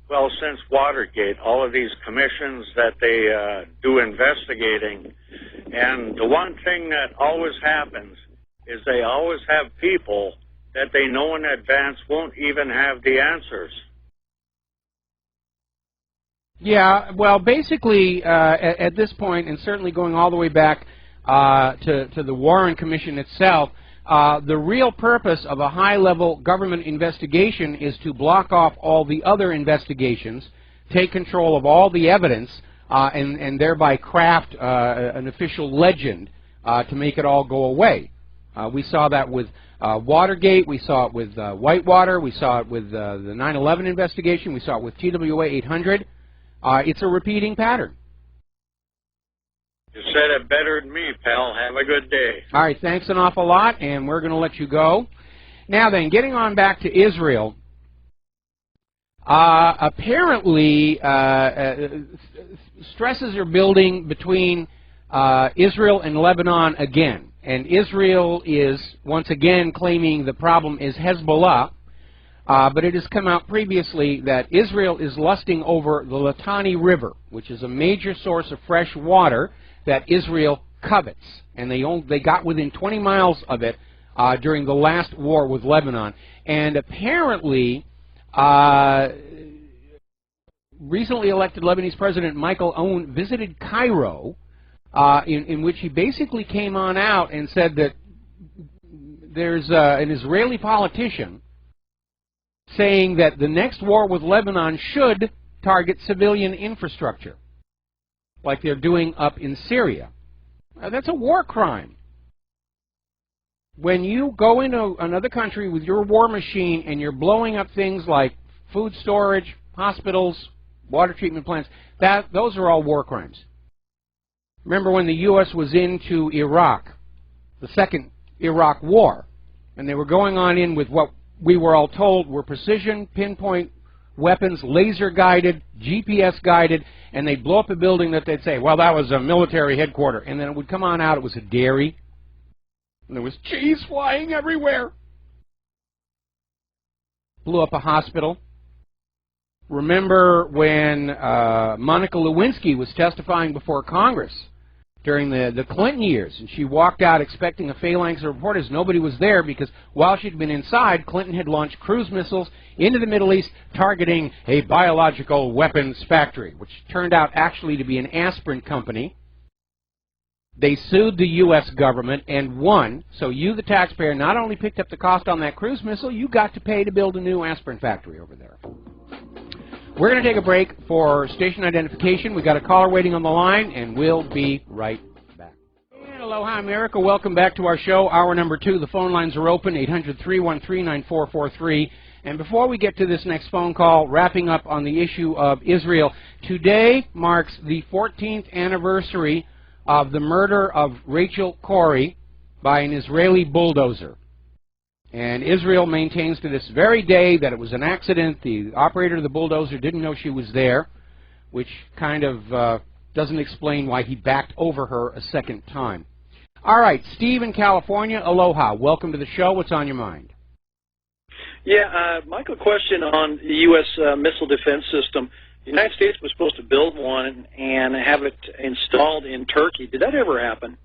well, since Watergate, all of these commissions that they do investigating. And the one thing that always happens is they always have people that they know in advance won't even have the answers. Yeah, well, basically, at this point, and certainly going all the way back to the Warren Commission itself, the real purpose of a high-level government investigation is to block off all the other investigations, take control of all the evidence, and thereby craft an official legend to make it all go away. We saw that with Watergate, we saw it with Whitewater, we saw it with the 9/11 investigation, we saw it with TWA 800. It's a repeating pattern. You said it better than me, pal. Have a good day. All right, thanks an awful lot, and we're going to let you go. Now then, getting on back to Israel, apparently stresses are building between Israel and Lebanon again. And Israel is, once again, claiming the problem is Hezbollah, but it has come out previously that Israel is lusting over the Litani River, which is a major source of fresh water that Israel covets, and they got within 20 miles of it during the last war with Lebanon. And apparently, recently elected Lebanese President Michael Owen visited Cairo, in which he basically came on out and said that there's an Israeli politician saying that the next war with Lebanon should target civilian infrastructure, like they're doing up in Syria. That's a war crime. When you go into another country with your war machine and you're blowing up things like food storage, hospitals, water treatment plants, those are all war crimes. Remember when the U.S. was into Iraq, the second Iraq war, and they were going on in with what we were all told were precision, pinpoint weapons, laser-guided, GPS-guided, and they'd blow up a building that they'd say, well, that was a military headquarters. And then it would come on out, it was a dairy, and there was cheese flying everywhere. Blew up a hospital. Remember when Monica Lewinsky was testifying before Congress during the Clinton years, and she walked out expecting a phalanx of reporters. Nobody was there because while she'd been inside, Clinton had launched cruise missiles into the Middle East targeting a biological weapons factory, which turned out actually to be an aspirin company. They sued the U.S. government and won, so you, the taxpayer, not only picked up the cost on that cruise missile, you got to pay to build a new aspirin factory over there. We're going to take a break for station identification. We've got a caller waiting on the line, and we'll be right back. And aloha, America. Welcome back to our show, hour number 2. The phone lines are open, 800-313-9443. And before we get to this next phone call, wrapping up on the issue of Israel, today marks the 14th anniversary of the murder of Rachel Corrie by an Israeli bulldozer. And Israel maintains to this very day that it was an accident. The operator of the bulldozer didn't know she was there, which kind of doesn't explain why he backed over her a second time. All right, Steve in California, aloha. Welcome to the show. What's on your mind? Yeah, Michael, question on the U.S. Missile defense system. The United States was supposed to build one and have it installed in Turkey. Did that ever happen?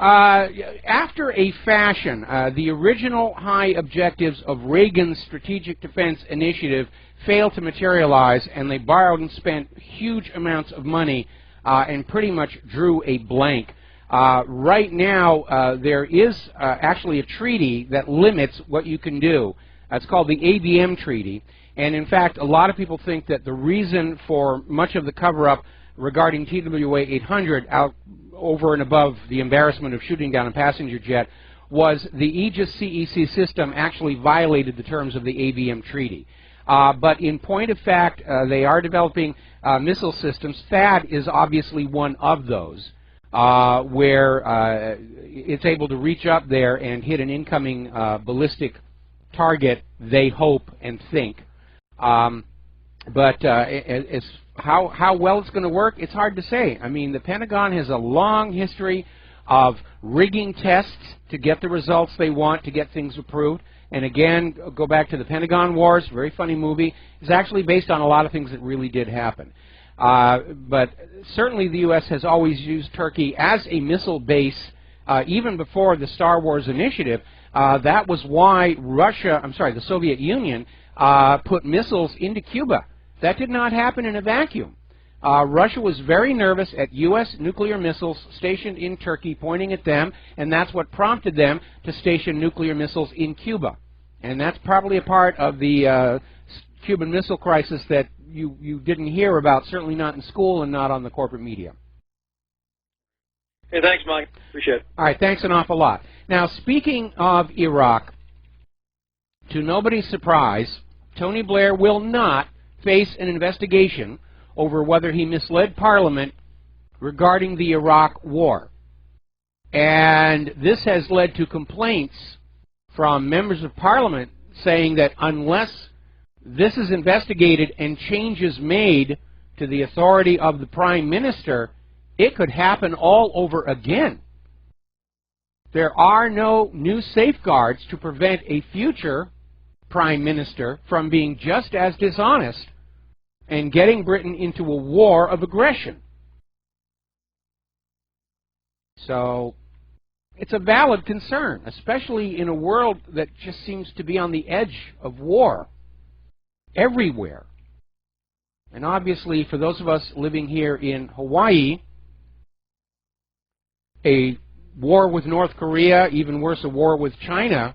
After a fashion, the original high objectives of Reagan's Strategic Defense Initiative failed to materialize, and they borrowed and spent huge amounts of money and pretty much drew a blank. Right now, there is actually a treaty that limits what you can do. It's called the ABM Treaty, and in fact, a lot of people think that the reason for much of the cover-up regarding TWA 800 out over and above the embarrassment of shooting down a passenger jet was the Aegis CEC system actually violated the terms of the ABM Treaty. But in point of fact, they are developing missile systems. THAAD is obviously one of those, where it's able to reach up there and hit an incoming ballistic target, they hope and think. But as how well it's going to work, it's hard to say. I mean, the Pentagon has a long history of rigging tests to get the results they want, to get things approved. And again, go back to the Pentagon Wars, very funny movie. It's actually based on a lot of things that really did happen. But certainly the U.S. has always used Turkey as a missile base, even before the Star Wars initiative. That was why the Soviet Union put missiles into Cuba. That did not happen in a vacuum. Russia was very nervous at U.S. nuclear missiles stationed in Turkey pointing at them, and that's what prompted them to station nuclear missiles in Cuba. And that's probably a part of the Cuban Missile Crisis that you didn't hear about, certainly not in school and not on the corporate media. Hey, thanks, Mike. Appreciate it. All right, thanks an awful lot. Now, speaking of Iraq, to nobody's surprise, Tony Blair will not face an investigation over whether he misled Parliament regarding the Iraq War. And this has led to complaints from members of Parliament saying that unless this is investigated and changes made to the authority of the Prime Minister, it could happen all over again. There are no new safeguards to prevent a future Prime Minister from being just as dishonest and getting Britain into a war of aggression. So it's a valid concern, especially in a world that just seems to be on the edge of war everywhere. And obviously, for those of us living here in Hawaii, a war with North Korea, even worse, a war with China,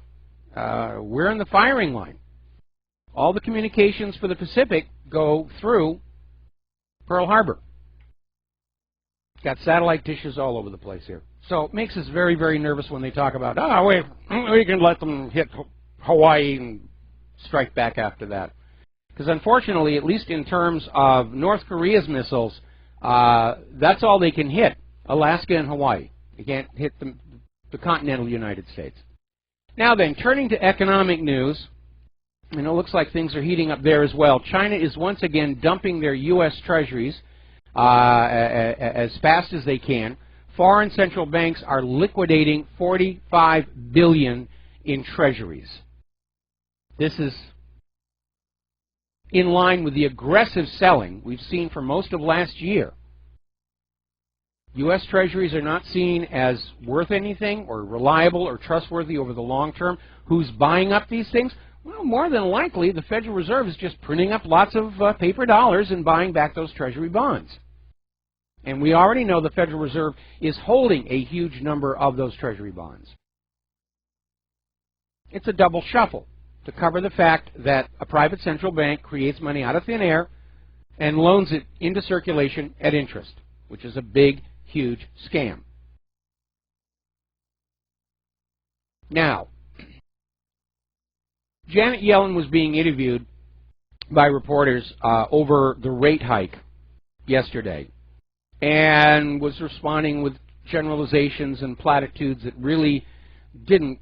we're in the firing line. All the communications for the Pacific go through Pearl Harbor. Got satellite dishes all over the place here. So it makes us very, very nervous when they talk about, we can let them hit Hawaii and strike back after that. Because unfortunately, at least in terms of North Korea's missiles, that's all they can hit, Alaska and Hawaii. They can't hit the continental United States. Now then, turning to economic news, and it looks like things are heating up there as well. China is once again dumping their U.S. treasuries as fast as they can. Foreign central banks are liquidating $45 billion in treasuries. This is in line with the aggressive selling we've seen for most of last year. U.S. Treasuries are not seen as worth anything or reliable or trustworthy over the long term. Who's buying up these things? Well, more than likely, the Federal Reserve is just printing up lots of paper dollars and buying back those Treasury bonds. And we already know the Federal Reserve is holding a huge number of those Treasury bonds. It's a double shuffle to cover the fact that a private central bank creates money out of thin air and loans it into circulation at interest, which is a big, huge scam. Now, Janet Yellen was being interviewed by reporters over the rate hike yesterday and was responding with generalizations and platitudes that really didn't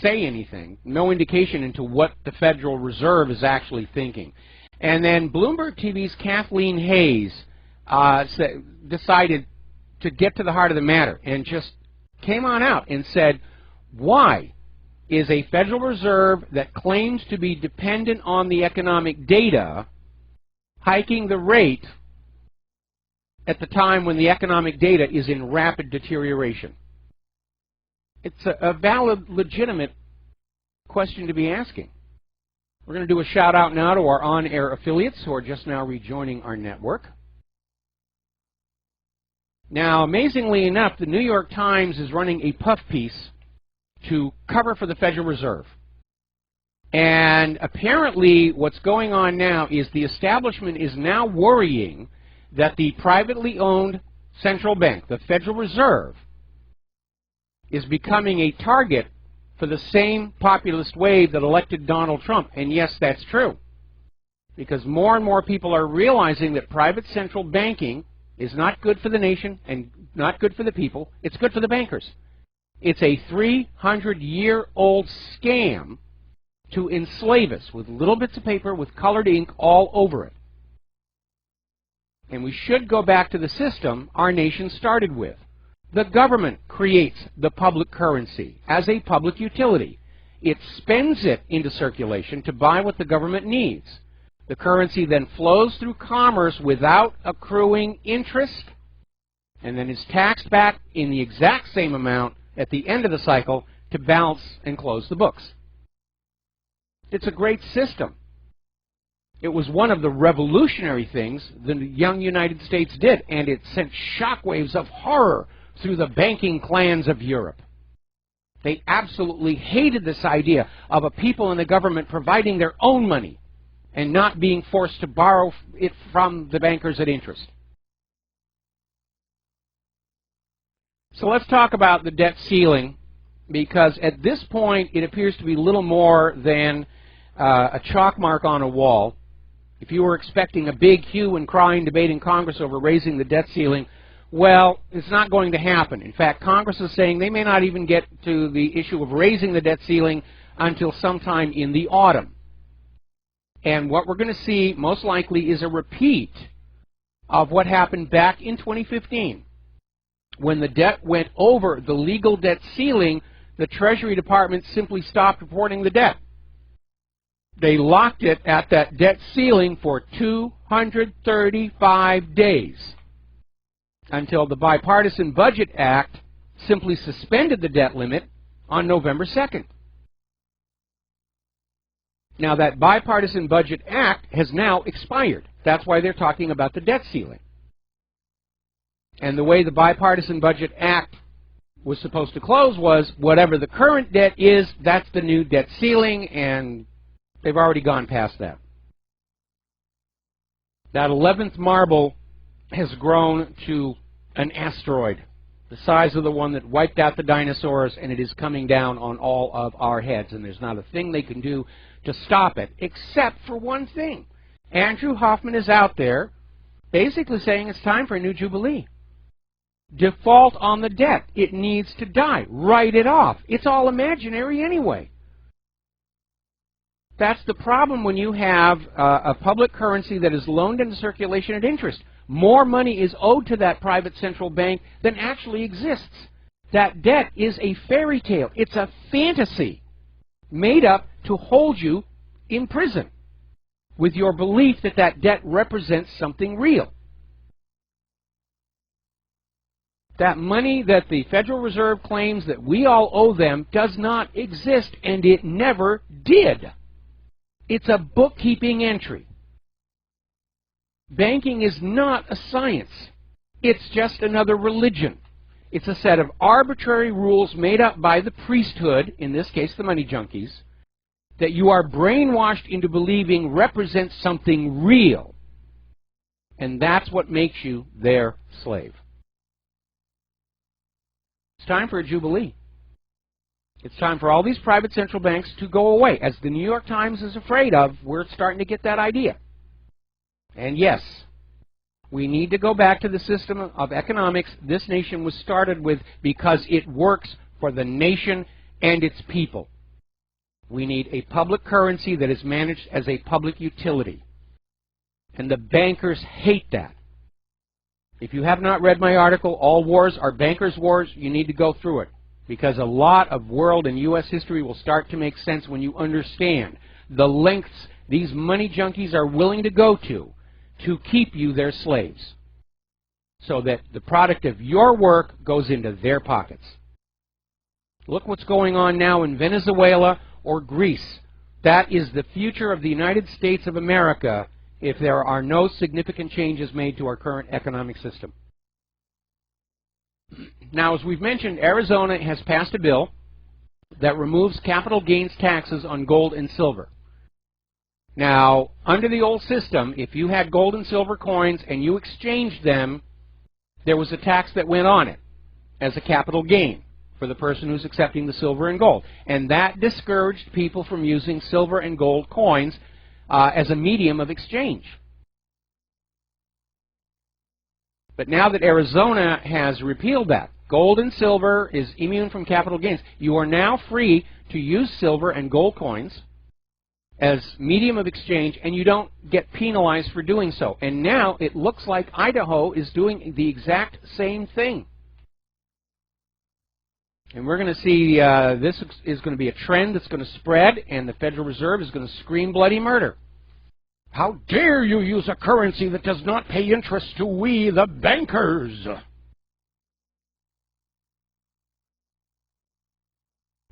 say anything, no indication into what the Federal Reserve is actually thinking. And then Bloomberg TV's Kathleen Hayes decided to get to the heart of the matter and just came on out and said, why is a Federal Reserve that claims to be dependent on the economic data hiking the rate at the time when the economic data is in rapid deterioration? It's a valid, legitimate question to be asking. We're going to do a shout out now to our on-air affiliates who are just now rejoining our network. Now, amazingly enough, the New York Times is running a puff piece to cover for the Federal Reserve. And apparently what's going on now is the establishment is now worrying that the privately owned central bank, the Federal Reserve, is becoming a target for the same populist wave that elected Donald Trump. And yes, that's true. Because more and more people are realizing that private central banking is not good for the nation and not good for the people. It's good for the bankers. It's a 300-year-old scam to enslave us with little bits of paper with colored ink all over it. And we should go back to the system our nation started with. The government creates the public currency as a public utility. It spends it into circulation to buy what the government needs. The currency then flows through commerce without accruing interest and then is taxed back in the exact same amount at the end of the cycle to balance and close the books. It's a great system. It was one of the revolutionary things the young United States did, and it sent shockwaves of horror through the banking clans of Europe. They absolutely hated this idea of a people in the government providing their own money and not being forced to borrow it from the bankers at interest. So let's talk about the debt ceiling, because at this point it appears to be little more than a chalk mark on a wall. If you were expecting a big hue and cry and debate in Congress over raising the debt ceiling, well, it's not going to happen. In fact, Congress is saying they may not even get to the issue of raising the debt ceiling until sometime in the autumn. And what we're going to see, most likely, is a repeat of what happened back in 2015. When the debt went over the legal debt ceiling, the Treasury Department simply stopped reporting the debt. They locked it at that debt ceiling for 235 days until the Bipartisan Budget Act simply suspended the debt limit on November 2nd. Now, that Bipartisan Budget Act has now expired. That's why they're talking about the debt ceiling. And the way the Bipartisan Budget Act was supposed to close was whatever the current debt is, that's the new debt ceiling, and they've already gone past that. That 11th marble has grown to an asteroid, the size of the one that wiped out the dinosaurs, and it is coming down on all of our heads, and there's not a thing they can do to stop it, except for one thing. Andrew Hoffman is out there basically saying it's time for a new jubilee. Default on the debt. It needs to die. Write it off. It's all imaginary anyway. That's the problem when you have a public currency that is loaned into circulation at interest. More money is owed to that private central bank than actually exists. That debt is a fairy tale. It's a fantasy made up to hold you in prison with your belief that that debt represents something real. That money that the Federal Reserve claims that we all owe them does not exist, and it never did. It's a bookkeeping entry. Banking is not a science. It's just another religion. It's a set of arbitrary rules made up by the priesthood, in this case the money junkies, that you are brainwashed into believing represents something real. And that's what makes you their slave. It's time for a jubilee. It's time for all these private central banks to go away. As the New York Times is afraid of, we're starting to get that idea. And yes, we need to go back to the system of economics this nation was started with because it works for the nation and its people. We need a public currency that is managed as a public utility. And the bankers hate that. If you have not read my article, All Wars Are Bankers' Wars, you need to go through it. Because a lot of world and U.S. history will start to make sense when you understand the lengths these money junkies are willing to go to keep you their slaves. So that the product of your work goes into their pockets. Look what's going on now in Venezuela or Greece. That is the future of the United States of America if there are no significant changes made to our current economic system. Now, as we've mentioned, Arizona has passed a bill that removes capital gains taxes on gold and silver. Now, under the old system, if you had gold and silver coins and you exchanged them, there was a tax that went on it as a capital gain for the person who's accepting the silver and gold. And that discouraged people from using silver and gold coins as a medium of exchange. But now that Arizona has repealed that, gold and silver is immune from capital gains. You are now free to use silver and gold coins as medium of exchange, and you don't get penalized for doing so. And now it looks like Idaho is doing the exact same thing. And we're going to see this is going to be a trend that's going to spread, and the Federal Reserve is going to scream bloody murder. How dare you use a currency that does not pay interest to we, the bankers?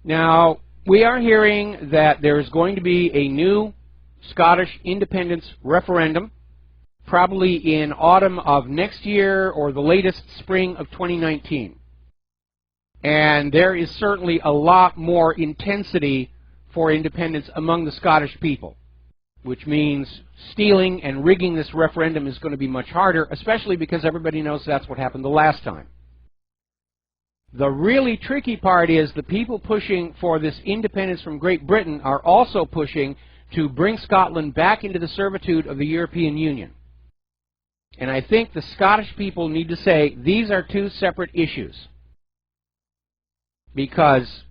Now, we are hearing that there is going to be a new Scottish independence referendum, probably in autumn of next year or the latest spring of 2019. And there is certainly a lot more intensity for independence among the Scottish people, which means stealing and rigging this referendum is going to be much harder, especially because everybody knows that's what happened the last time. The really tricky part is the people pushing for this independence from Great Britain are also pushing to bring Scotland back into the servitude of the European Union. And I think the Scottish people need to say these are two separate issues, because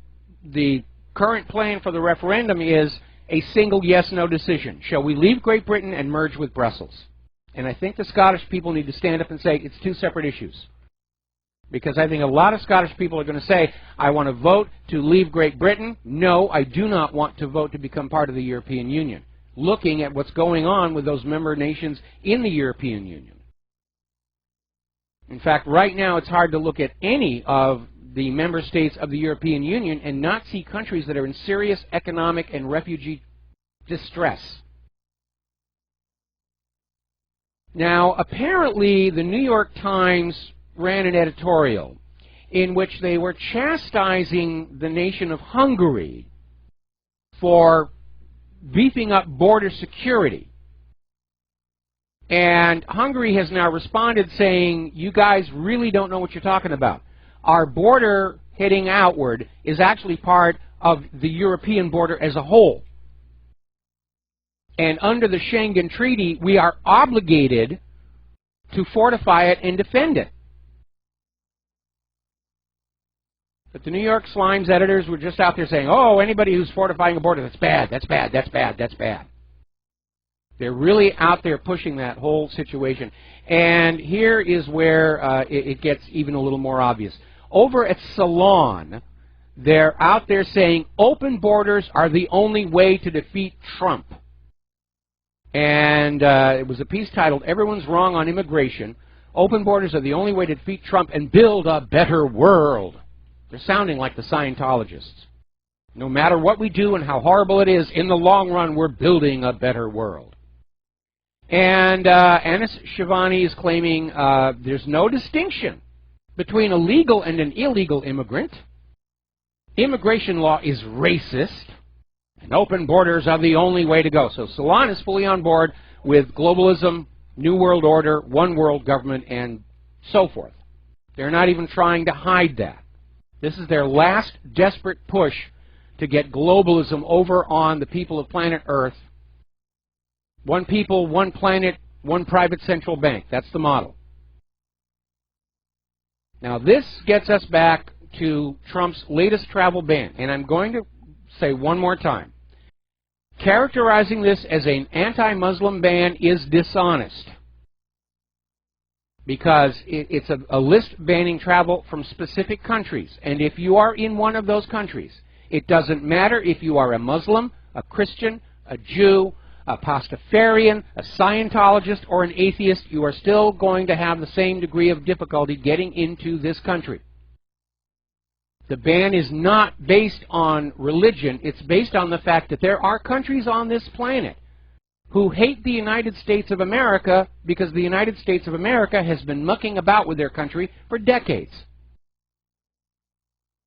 the current plan for the referendum is a single yes-no decision. Shall we leave Great Britain and merge with Brussels? And I think the Scottish people need to stand up and say it's two separate issues. Because I think a lot of Scottish people are going to say, I want to vote to leave Great Britain. No, I do not want to vote to become part of the European Union. Looking at what's going on with those member nations in the European Union. In fact, right now it's hard to look at any of the member states of the European Union and not see countries that are in serious economic and refugee distress. Now, apparently, the New York Times ran an editorial in which they were chastising the nation of Hungary for beefing up border security. And Hungary has now responded saying, you guys really don't know what you're talking about. Our border heading outward is actually part of the European border as a whole. And under the Schengen Treaty, we are obligated to fortify it and defend it. But the New York Slimes editors were just out there saying, oh, anybody who's fortifying a border, that's bad, that's bad, that's bad, that's bad. They're really out there pushing that whole situation. And here is where it gets even a little more obvious. Over at Salon, they're out there saying open borders are the only way to defeat Trump. And it was a piece titled, Everyone's Wrong on Immigration, Open borders are the only way to defeat Trump and build a better world. They're sounding like the Scientologists. No matter what we do and how horrible it is, in the long run, we're building a better world. And Anis Shivani is claiming there's no distinction between a legal and an illegal immigrant. Immigration law is racist, and open borders are the only way to go. So Salon is fully on board with globalism, New World Order, one world government, and so forth. They're not even trying to hide that. This is their last desperate push to get globalism over on the people of planet Earth. One people, one planet, one private central bank. That's the model. Now this gets us back to Trump's latest travel ban, and I'm going to say one more time. Characterizing this as an anti-Muslim ban is dishonest, because it's a list banning travel from specific countries, and if you are in one of those countries, it doesn't matter if you are a Muslim, a Christian, a Jew, a Pastafarian, a Scientologist, or an atheist, you are still going to have the same degree of difficulty getting into this country. The ban is not based on religion. It's based on the fact that there are countries on this planet who hate the United States of America because the United States of America has been mucking about with their country for decades.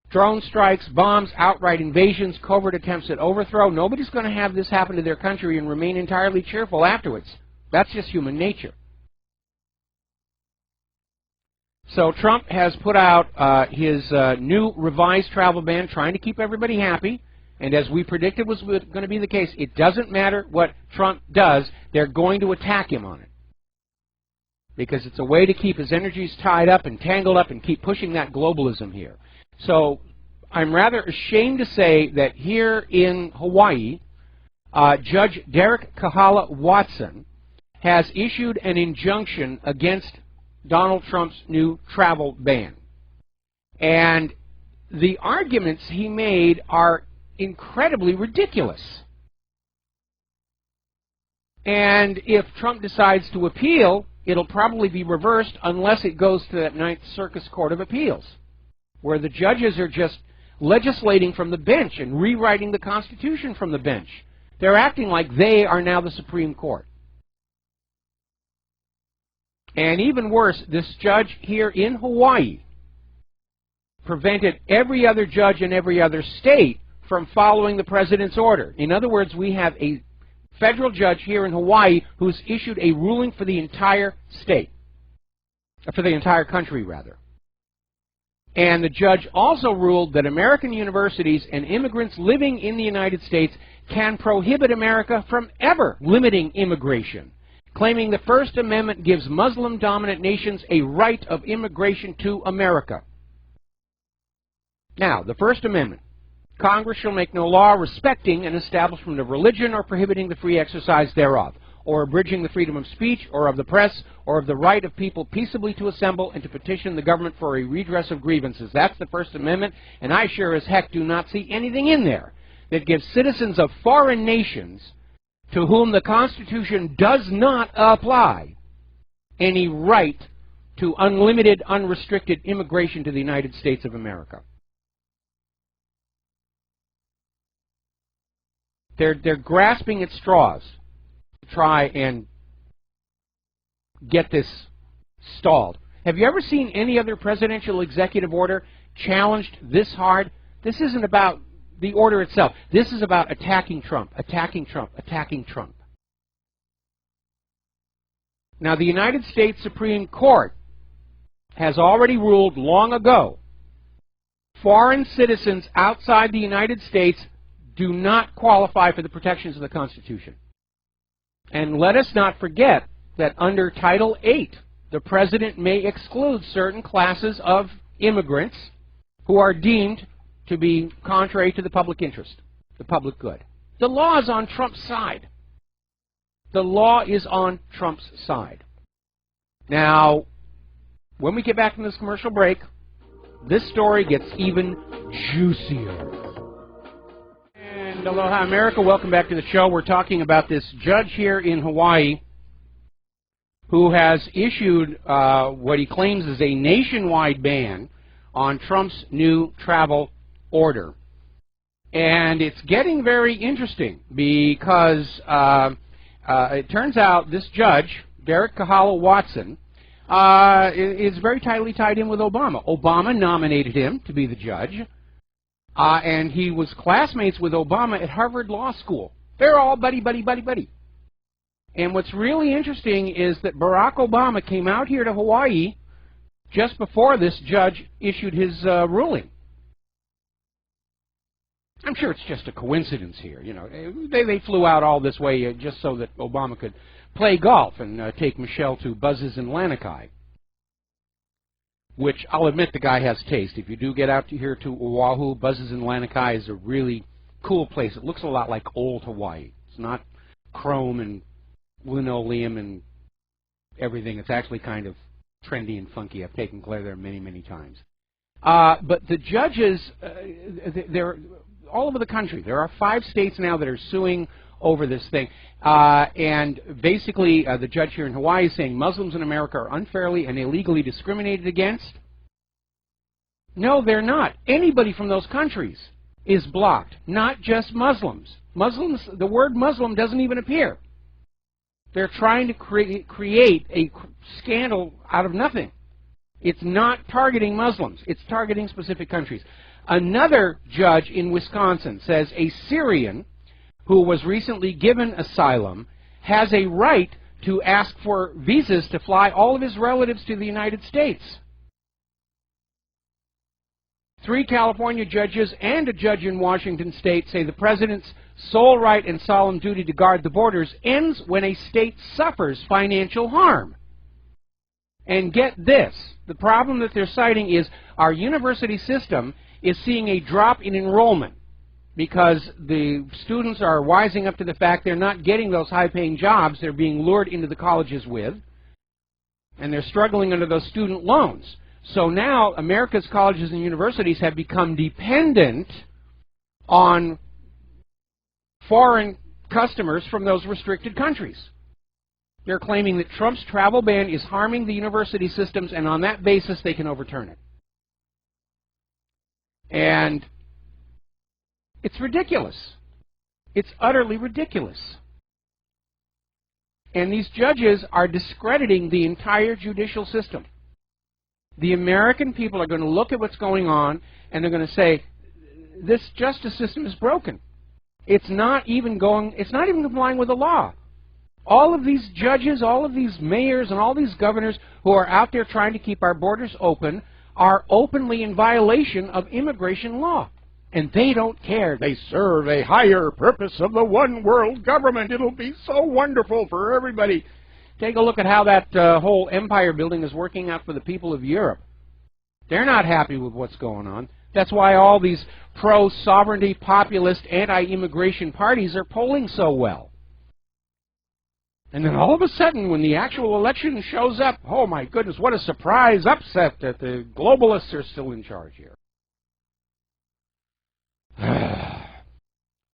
Drone strikes, bombs, outright invasions, covert attempts at overthrow. Nobody's going to have this happen to their country and remain entirely cheerful afterwards. That's just human nature. So Trump has put out his new revised travel ban, trying to keep everybody happy. And as we predicted was going to be the case, it doesn't matter what Trump does, they're going to attack him on it. Because it's a way to keep his energies tied up and tangled up and keep pushing that globalism here. So I'm rather ashamed to say that here in Hawaii, Judge Derek Kahala Watson has issued an injunction against Donald Trump's new travel ban. And the arguments he made are incredibly ridiculous. And if Trump decides to appeal, it'll probably be reversed unless it goes to that Ninth Circus Court of Appeals, where the judges are just legislating from the bench and rewriting the Constitution from the bench. They're acting like they are now the Supreme Court. And even worse, this judge here in Hawaii prevented every other judge in every other state from following the president's order. In other words, we have a federal judge here in Hawaii who's issued a ruling for the entire state, for the entire country, rather. And the judge also ruled that American universities and immigrants living in the United States can prohibit America from ever limiting immigration, claiming the First Amendment gives Muslim-dominant nations a right of immigration to America. Now, the First Amendment. Congress shall make no law respecting an establishment of religion or prohibiting the free exercise thereof, or abridging the freedom of speech or of the press, or of the right of people peaceably to assemble and to petition the government for a redress of grievances. That's the First Amendment, and I sure as heck do not see anything in there that gives citizens of foreign nations to whom the Constitution does not apply any right to unlimited, unrestricted immigration to the United States of America. They're grasping at straws to try and get this stalled. Have you ever seen any other presidential executive order challenged this hard? This isn't about the order itself. This is about attacking Trump, attacking Trump, attacking Trump. Now, the United States Supreme Court has already ruled long ago foreign citizens outside the United States do not qualify for the protections of the Constitution. And let us not forget that under Title VIII, the President may exclude certain classes of immigrants who are deemed to be contrary to the public interest, the public good. The law is on Trump's side. The law is on Trump's side. Now, when we get back from this commercial break, this story gets even juicier. And aloha, America. Welcome back to the show. We're talking about this judge here in Hawaii who has issued what he claims is a nationwide ban on Trump's new travel order. And it's getting very interesting because it turns out this judge, Derek Kahala Watson, is very tightly tied in with Obama. Obama nominated him to be the judge, and he was classmates with Obama at Harvard Law School. They're all buddy, buddy, buddy, buddy. And what's really interesting is that Barack Obama came out here to Hawaii just before this judge issued his ruling. I'm sure it's just a coincidence here. You know, they flew out all this way just so that Obama could play golf and take Michelle to Buzz's in Lanikai, which I'll admit the guy has taste. If you do get out here to Oahu, Buzz's in Lanikai is a really cool place. It looks a lot like old Hawaii. It's not chrome and linoleum and everything. It's actually kind of trendy and funky. I've taken Claire there many, many times. But the judges, they're all over the country. There are 5 states now that are suing over this thing. And basically, the judge here in Hawaii is saying Muslims in America are unfairly and illegally discriminated against. No, they're not. Anybody from those countries is blocked, not just Muslims. Muslims, the word Muslim doesn't even appear. They're trying to create a scandal out of nothing. It's not targeting Muslims. It's targeting specific countries. Another judge in Wisconsin says a Syrian who was recently given asylum has a right to ask for visas to fly all of his relatives to the United States. 3 California judges and a judge in Washington state say the president's sole right and solemn duty to guard the borders ends when a state suffers financial harm. And get this, the problem that they're citing is our university system is seeing a drop in enrollment because the students are wising up to the fact they're not getting those high-paying jobs they're being lured into the colleges with, and they're struggling under those student loans. So now America's colleges and universities have become dependent on foreign customers from those restricted countries. They're claiming that Trump's travel ban is harming the university systems, and on that basis they can overturn it. And it's ridiculous. It's utterly ridiculous. And these judges are discrediting the entire judicial system. The American people are going to look at what's going on and they're going to say, this justice system is broken. It's not even complying with the law. All of these judges, all of these mayors, and all these governors who are out there trying to keep our borders open are openly in violation of immigration law. And they don't care. They serve a higher purpose of the one world government. It'll be so wonderful for everybody. Take a look at how that whole empire building is working out for the people of Europe. They're not happy with what's going on. That's why all these pro-sovereignty, populist, anti-immigration parties are polling so well. And then all of a sudden, when the actual election shows up, oh my goodness, what a surprise upset that the globalists are still in charge here.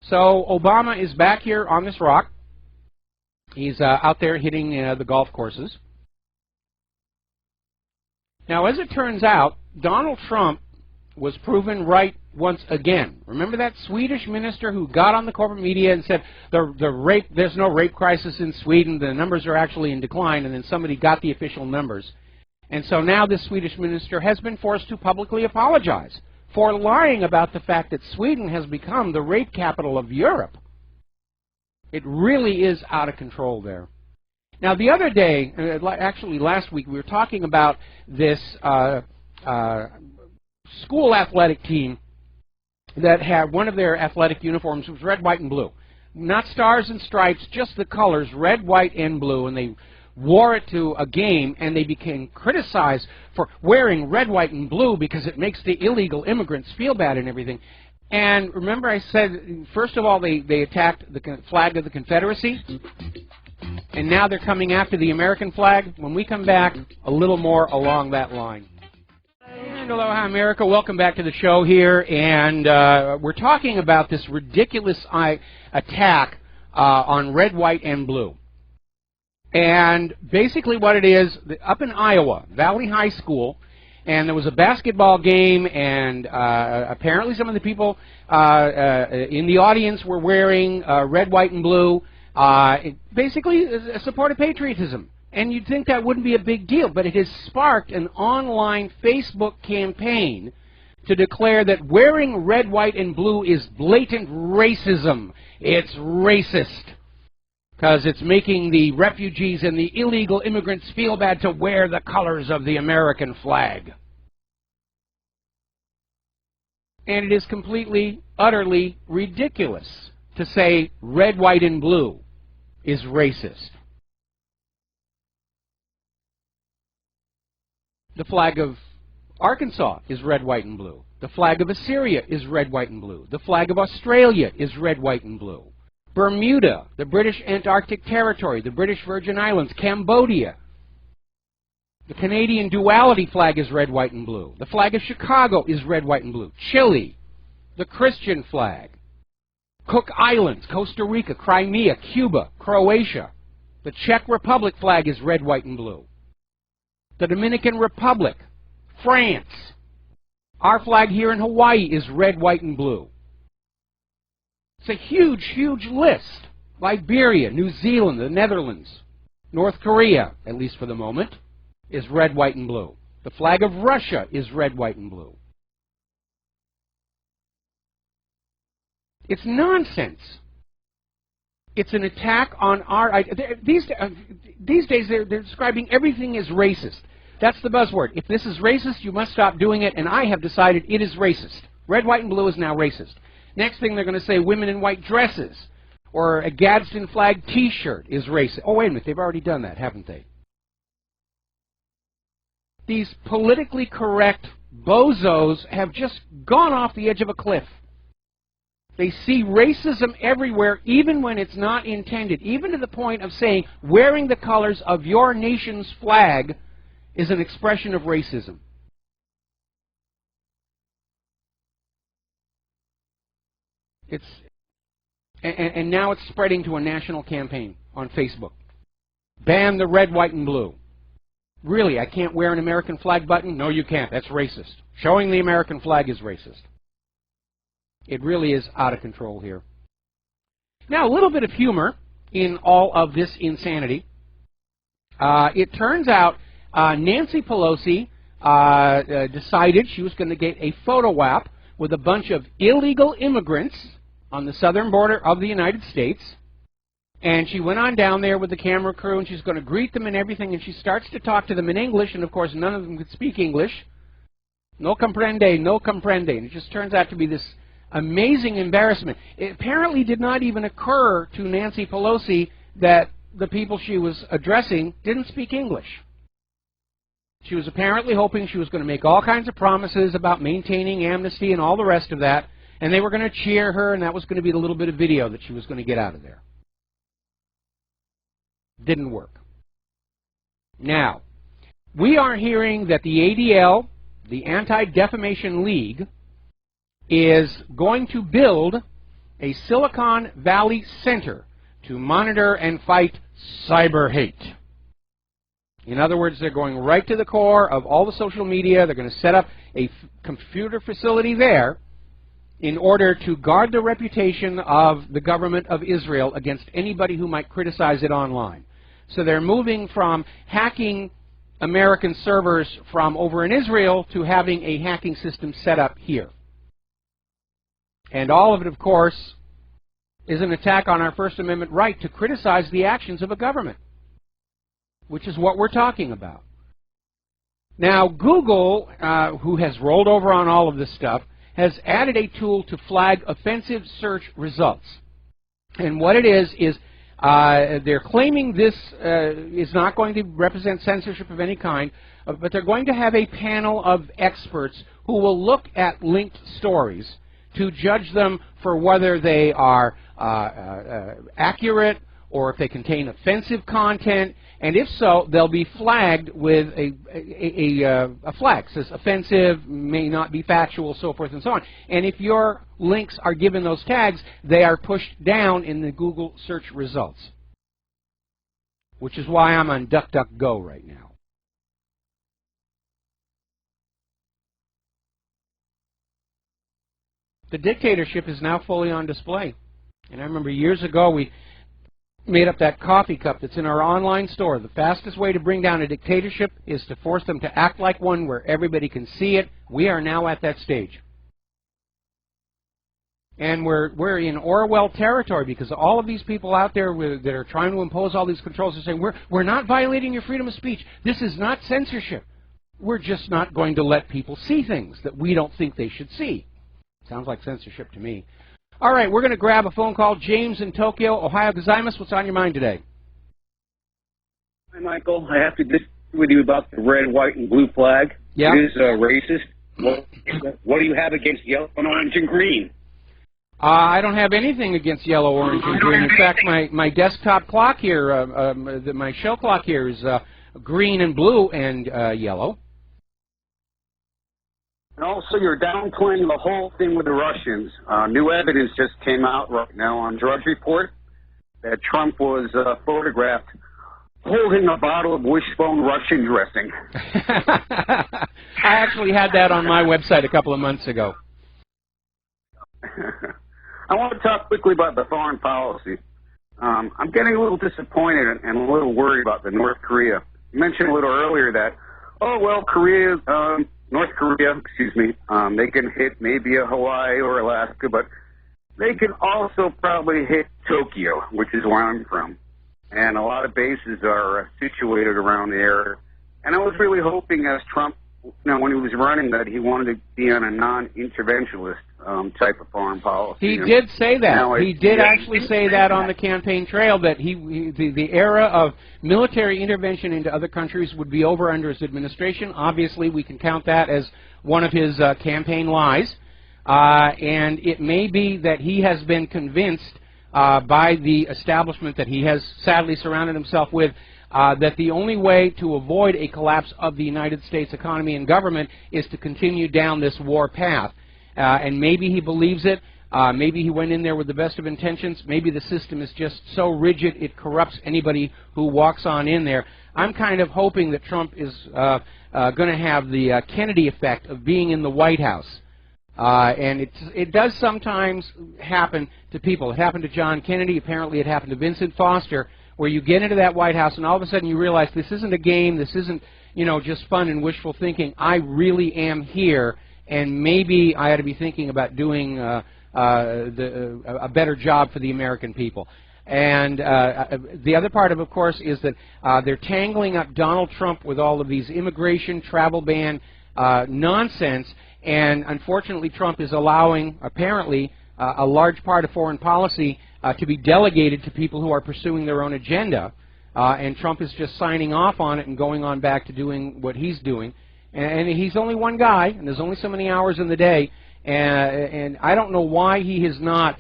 So Obama is back here on this rock. He's out there hitting the golf courses. Now, as it turns out, Donald Trump was proven right once again. Remember that Swedish minister who got on the corporate media and said there's no rape crisis in Sweden, the numbers are actually in decline, and then somebody got the official numbers. And so now this Swedish minister has been forced to publicly apologize for lying about the fact that Sweden has become the rape capital of Europe. It really is out of control there. Now, the other day, actually last week, we were talking about this school athletic team that had one of their athletic uniforms was red, white, and blue. Not stars and stripes, just the colors, red, white, and blue, and they wore it to a game, and they became criticized for wearing red, white, and blue because it makes the illegal immigrants feel bad and everything. And remember I said, first of all, they attacked the flag of the Confederacy, and now they're coming after the American flag. When we come back, a little more along that line. And aloha, America. Welcome back to the show here, and we're talking about this ridiculous attack on red, white, and blue. And basically what it is, up in Iowa, Valley High School, and there was a basketball game, and apparently some of the people in the audience were wearing red, white, and blue. Basically, a support of patriotism. And you'd think that wouldn't be a big deal, but it has sparked an online Facebook campaign to declare that wearing red, white, and blue is blatant racism. It's racist. Because it's making the refugees and the illegal immigrants feel bad to wear the colors of the American flag. And it is completely, utterly ridiculous to say red, white, and blue is racist. The flag of Arkansas is red, white, and blue. The flag of Assyria is red, white, and blue. The flag of Australia is red, white, and blue. Bermuda, the British Antarctic Territory, the British Virgin Islands, Cambodia. The Canadian duality flag is red, white, and blue. The flag of Chicago is red, white, and blue. Chile, the Christian flag. Cook Islands, Costa Rica, Crimea, Cuba, Croatia. The Czech Republic flag is red, white, and blue. The Dominican Republic, France. Our flag here in Hawaii is red, white, and blue. It's a huge, huge list. Liberia, New Zealand, the Netherlands, North Korea, at least for the moment, is red, white, and blue. The flag of Russia is red, white, and blue. It's nonsense. It's an attack on our... These days, they're describing everything as racist. That's the buzzword. If this is racist, you must stop doing it, and I have decided it is racist. Red, white, and blue is now racist. Next thing they're going to say women in white dresses or a Gadsden flag T-shirt is racist. Oh, wait a minute. They've already done that, haven't they? These politically correct bozos have just gone off the edge of a cliff. They see racism everywhere, even when it's not intended, even to the point of saying wearing the colors of your nation's flag is an expression of racism. And now it's spreading to a national campaign on Facebook. Ban the red, white, and blue. Really, I can't wear an American flag button? No, you can't. That's racist. Showing the American flag is racist. It really is out of control here. Now, a little bit of humor in all of this insanity. It turns out Nancy Pelosi decided she was going to get a photo op with a bunch of illegal immigrants on the southern border of the United States. And she went on down there with the camera crew, and she's going to greet them and everything, and she starts to talk to them in English, and of course none of them could speak English. No comprende, no comprende. And it just turns out to be this amazing embarrassment. It apparently did not even occur to Nancy Pelosi that the people she was addressing didn't speak English. She was apparently hoping she was going to make all kinds of promises about maintaining amnesty and all the rest of that, and they were going to cheer her, and that was going to be the little bit of video that she was going to get out of there. Didn't work. Now, we are hearing that the ADL, the Anti-Defamation League, is going to build a Silicon Valley center to monitor and fight cyber hate. In other words, they're going right to the core of all the social media. They're going to set up a computer facility there in order to guard the reputation of the government of Israel against anybody who might criticize it online. So they're moving from hacking American servers from over in Israel to having a hacking system set up here. And all of it, of course, is an attack on our First Amendment right to criticize the actions of a government, which is what we're talking about. Now, Google, who has rolled over on all of this stuff, has added a tool to flag offensive search results. And what it is they're claiming this is not going to represent censorship of any kind, but they're going to have a panel of experts who will look at linked stories to judge them for whether they are accurate or if they contain offensive content, and if so, they'll be flagged with a flag. It says offensive, may not be factual, so forth and so on. And if your links are given those tags, they are pushed down in the Google search results. which is why I'm on DuckDuckGo right now. The dictatorship is now fully on display. And I remember years ago we made up that coffee cup that's in our online store. The fastest way to bring down a dictatorship is to force them to act like one where everybody can see it. We are now at that stage. And we're in Orwell territory because all of these people out there that are trying to impose all these controls are saying, we're not violating your freedom of speech. This is not censorship. We're just not going to let people see things that we don't think they should see. Sounds like censorship to me. All right, we're going to grab a phone call. James in Tokyo, Ohio gozaimasu. What's on your mind today? Hi, Michael. I have to disagree with you about the red, white, and blue flag. Yeah. It is racist. What do you have against yellow, and orange, and green? I don't have anything against yellow, orange, and green. In fact, my desktop clock here, my show clock here is green and blue and yellow. And also, you're downplaying the whole thing with the Russians. New evidence just came out right now on Drudge Report that Trump was photographed holding a bottle of Wishbone Russian dressing. I actually had that on my website a couple of months ago. I want to talk quickly about the foreign policy. I'm getting a little disappointed and a little worried about the North Korea. You mentioned a little earlier that, oh, well, North Korea, they can hit maybe a Hawaii or Alaska, but they can also probably hit Tokyo, which is where I'm from. And a lot of bases are situated around the area. And I was really hoping as Trump, when he was running, that he wanted to be on a non-interventionist type of foreign policy. He did say that. He did actually say that on the campaign trail, that the era of military intervention into other countries would be over under his administration. Obviously, we can count that as one of his campaign lies. And it may be that he has been convinced by the establishment that he has sadly surrounded himself with that the only way to avoid a collapse of the United States economy and government is to continue down this war path. And maybe he believes it. Maybe he went in there with the best of intentions. Maybe the system is just so rigid it corrupts anybody who walks on in there. I'm kind of hoping that Trump is going to have the Kennedy effect of being in the White House. And it does sometimes happen to people. It happened to John Kennedy. Apparently it happened to Vincent Foster, where you get into that White House and all of a sudden you realize this isn't a game, this isn't, just fun and wishful thinking. I really am here, and maybe I ought to be thinking about doing a better job for the American people. And the other part of course, is that they're tangling up Donald Trump with all of these immigration, travel ban nonsense, and unfortunately Trump is allowing, apparently, a large part of foreign policy to be delegated to people who are pursuing their own agenda, and Trump is just signing off on it and going on back to doing what he's doing. And he's only one guy, and there's only so many hours in the day, and I don't know why he is not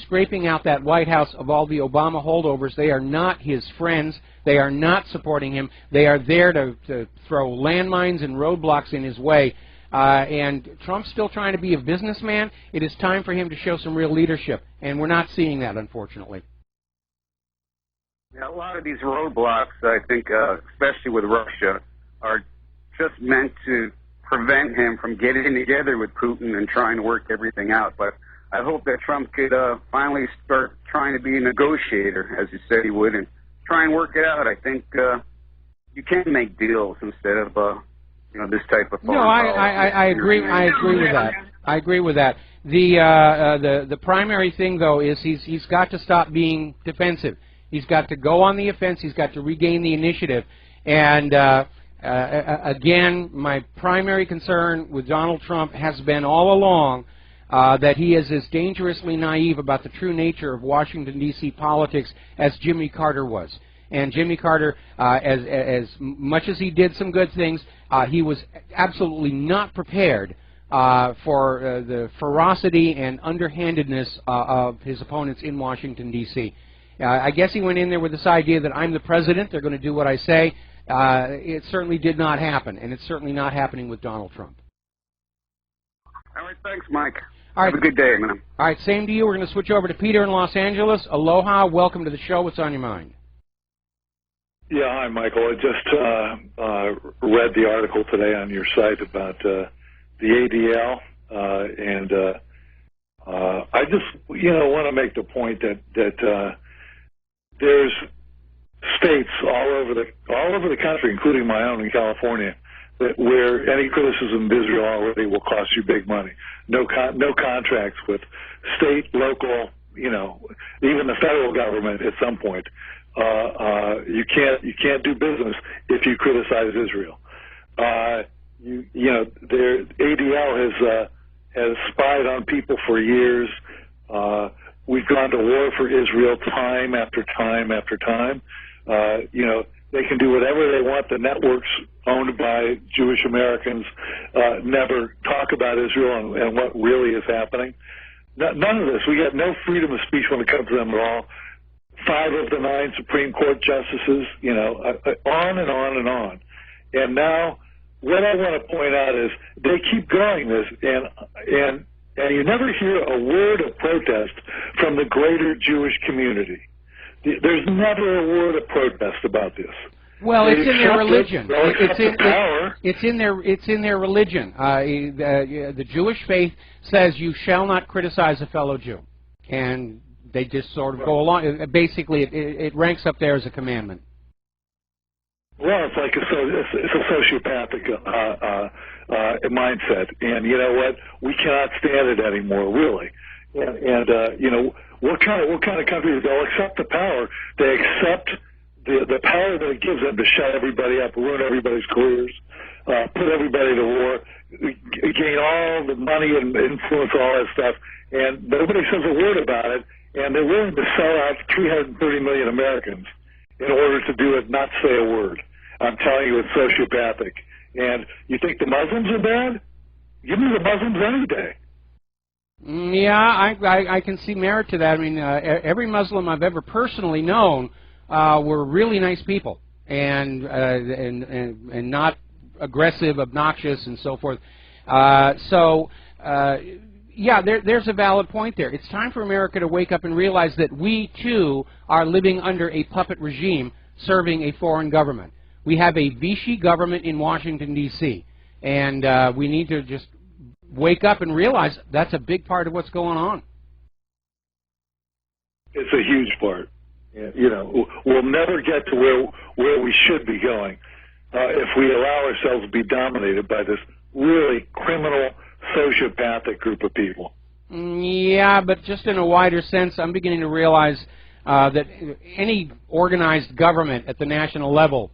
scraping out that White House of all the Obama holdovers. They are not his friends. They are not supporting him. They are there to throw landmines and roadblocks in his way. And Trump's still trying to be a businessman. It is time for him to show some real leadership, and we're not seeing that, unfortunately. Yeah, a lot of these roadblocks, I think, especially with Russia, are just meant to prevent him from getting together with Putin and trying to work everything out. But I hope that Trump could finally start trying to be a negotiator, as he said he would, and try and work it out. I think you can make deals instead of this type of foreign policy. I agree. I agree with that. I agree with that. The primary thing, though, is he's got to stop being defensive. He's got to go on the offense. He's got to regain the initiative. And again, my primary concern with Donald Trump has been all along that he is as dangerously naive about the true nature of Washington, D.C. politics as Jimmy Carter was. And Jimmy Carter, as much as he did some good things, he was absolutely not prepared for the ferocity and underhandedness of his opponents in Washington, D.C. I guess he went in there with this idea that I'm the president, they're going to do what I say. It certainly did not happen, and it's certainly not happening with Donald Trump. All right, thanks, Mike. All right. Have a good day, man. All right, same to you. We're going to switch over to Peter in Los Angeles. Aloha, welcome to the show. What's on your mind? Yeah, hi, Michael. I just read the article today on your site about the ADL, and I just, want to make the point that there's states all over the country, including my own in California, where any criticism of Israel already will cost you big money. No contracts with state, local, even the federal government at some point. You can't do business if you criticize Israel. Their ADL has spied on people for years. We've gone to war for Israel time after time after time. They can do whatever they want. The networks owned by Jewish Americans never talk about Israel and what really is happening. None of this. We got no freedom of speech when it comes to them at all. 5 of the 9 Supreme Court justices, on and on and on. And now, what I want to point out is they keep going this, and you never hear a word of protest from the greater Jewish community. There's never a word of protest about this. Well, it's in their religion. It's in their religion. The Jewish faith says you shall not criticize a fellow Jew, and they just sort of go along. Basically, it ranks up there as a commandment. Well, it's like it's a sociopathic mindset, and you know what? We cannot stand it anymore, really. And what kind of countries? They'll accept the power. They accept the power that it gives them to shut everybody up, ruin everybody's careers, put everybody to war, gain all the money and influence all that stuff, and nobody says a word about it. And they're willing to sell out 330 million Americans in order to do it, not say a word. I'm telling you, it's sociopathic. And you think the Muslims are bad? Give me the Muslims any day. Yeah, I can see merit to that. I mean, every Muslim I've ever personally known were really nice people and not aggressive, obnoxious, and so forth. Yeah, there's a valid point there. It's time for America to wake up and realize that we, too, are living under a puppet regime serving a foreign government. We have a Vichy government in Washington, D.C., and we need to just wake up and realize that's a big part of what's going on. It's a huge part. We'll never get to where we should be going if we allow ourselves to be dominated by this really criminal, sociopathic group of people. Yeah, but just in a wider sense, I'm beginning to realize that any organized government at the national level,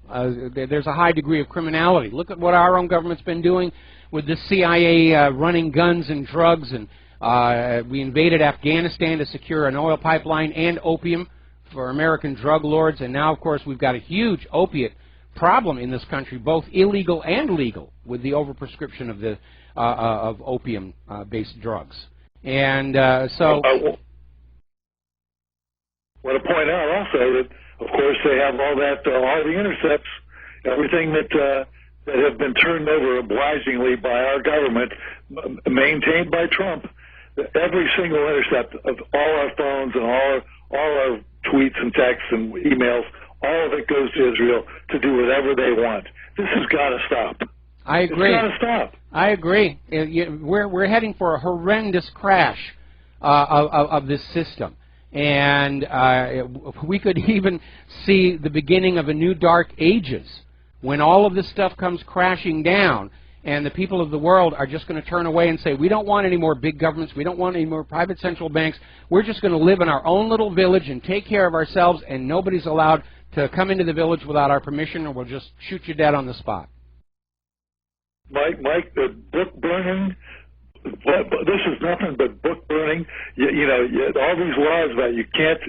there's a high degree of criminality. Look at what our own government's been doing with the CIA running guns and drugs, and we invaded Afghanistan to secure an oil pipeline and opium for American drug lords, and now, of course, we've got a huge opiate problem in this country, both illegal and legal, with the overprescription of the of opium-based drugs. And so... I want to point out also that, of course, they have all the intercepts, everything that have been turned over obligingly by our government, maintained by Trump. Every single intercept of all our phones and all our tweets and texts and emails, all of it goes to Israel to do whatever they want. This has got to stop. I agree. It's got to stop. I agree. We're heading for a horrendous crash of this system. And we could even see the beginning of a new dark ages when all of this stuff comes crashing down and the people of the world are just going to turn away and say, we don't want any more big governments, we don't want any more private central banks, we're just going to live in our own little village and take care of ourselves, and nobody's allowed to come into the village without our permission, or we'll just shoot you dead on the spot. Mike, the book burning, this is nothing but book burning. All these laws that you can't,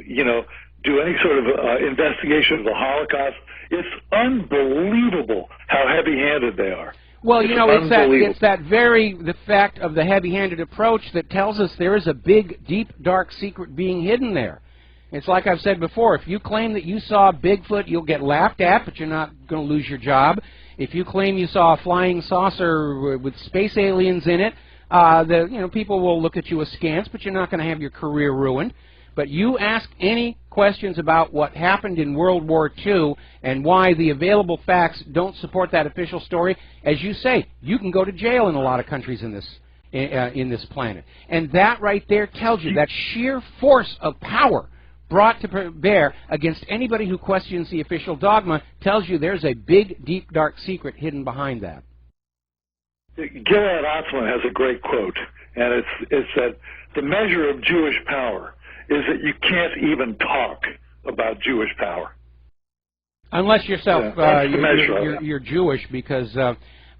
do any sort of investigation of the Holocaust. It's unbelievable how heavy-handed they are. Well, it's the fact of the heavy-handed approach that tells us there is a big, deep, dark secret being hidden there. It's like I've said before, if you claim that you saw Bigfoot, you'll get laughed at, but you're not going to lose your job. If you claim you saw a flying saucer with space aliens in it, people will look at you askance, but you're not going to have your career ruined. But you ask any questions about what happened in World War II and why the available facts don't support that official story, as you say, you can go to jail in a lot of countries in this planet. And that right there tells you that sheer force of power brought to bear against anybody who questions the official dogma tells you there's a big, deep, dark secret hidden behind that. Gilad Atzmon has a great quote, and it's that the measure of Jewish power is that you can't even talk about Jewish power. Unless yourself, you're Jewish, because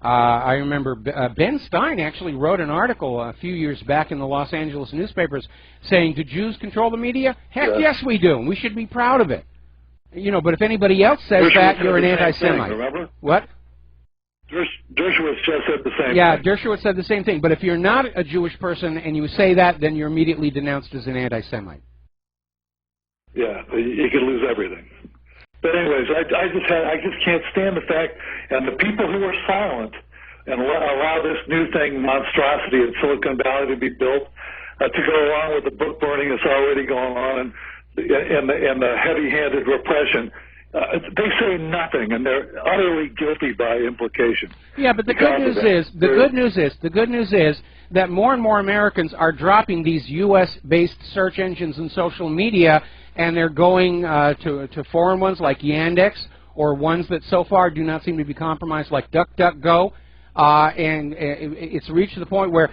I remember Ben Stein actually wrote an article a few years back in the Los Angeles newspapers saying, do Jews control the media? Heck, yes we do, and we should be proud of it. You know, but if anybody else says that, you're an anti-Semite. Remember? What? Dershowitz just said the same thing. Yeah, Dershowitz said the same thing. But if you're not a Jewish person and you say that, then you're immediately denounced as an anti-Semite. Yeah, you could lose everything. But anyways, I just can't stand the fact, and the people who are silent and allow this new thing, monstrosity in Silicon Valley, to be built, to go along with the book burning that's already going on, and the heavy-handed repression. They say nothing, and they're utterly guilty by implication. Yeah, but the good news is that more and more Americans are dropping these U.S.-based search engines and social media, and they're going to foreign ones like Yandex, or ones that so far do not seem to be compromised, like DuckDuckGo. And it's reached the point where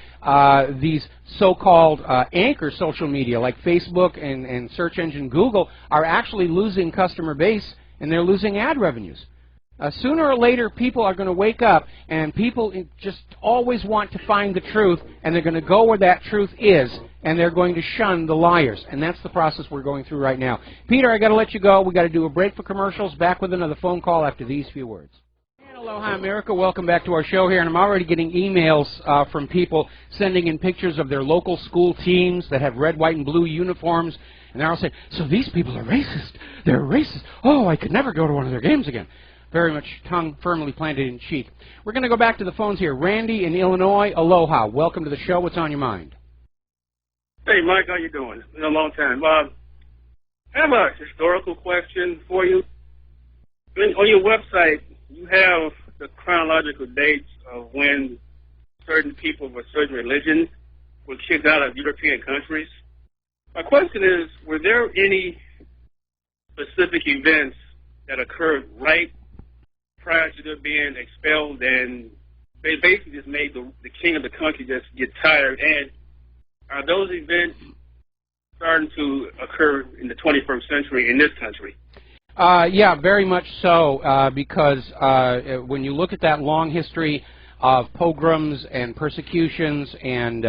these so-called anchor social media, like Facebook and search engine Google, are actually losing customer base, and they're losing ad revenues. Sooner or later, people are going to wake up, and people just always want to find the truth, and they're going to go where that truth is, and they're going to shun the liars. And that's the process we're going through right now. Peter, I got to let you go. We got to do a break for commercials. Back with another phone call after these few words. Aloha America, welcome back to our show here, and I'm already getting emails from people sending in pictures of their local school teams that have red, white, and blue uniforms, and they're all saying, so these people are racist. They're racist. Oh, I could never go to one of their games again. Very much tongue firmly planted in cheek. We're going to go back to the phones here. Randy in Illinois, aloha. Welcome to the show. What's on your mind? Hey, Mike, how you doing? It's been a long time. I have a historical question for you. On your website, you have the chronological dates of when certain people of a certain religion were kicked out of European countries. My question is, were there any specific events that occurred right prior to them being expelled, and they basically just made the king of the country just get tired? And are those events starting to occur in the 21st century in this country? Yeah, very much so, because when you look at that long history of pogroms and persecutions and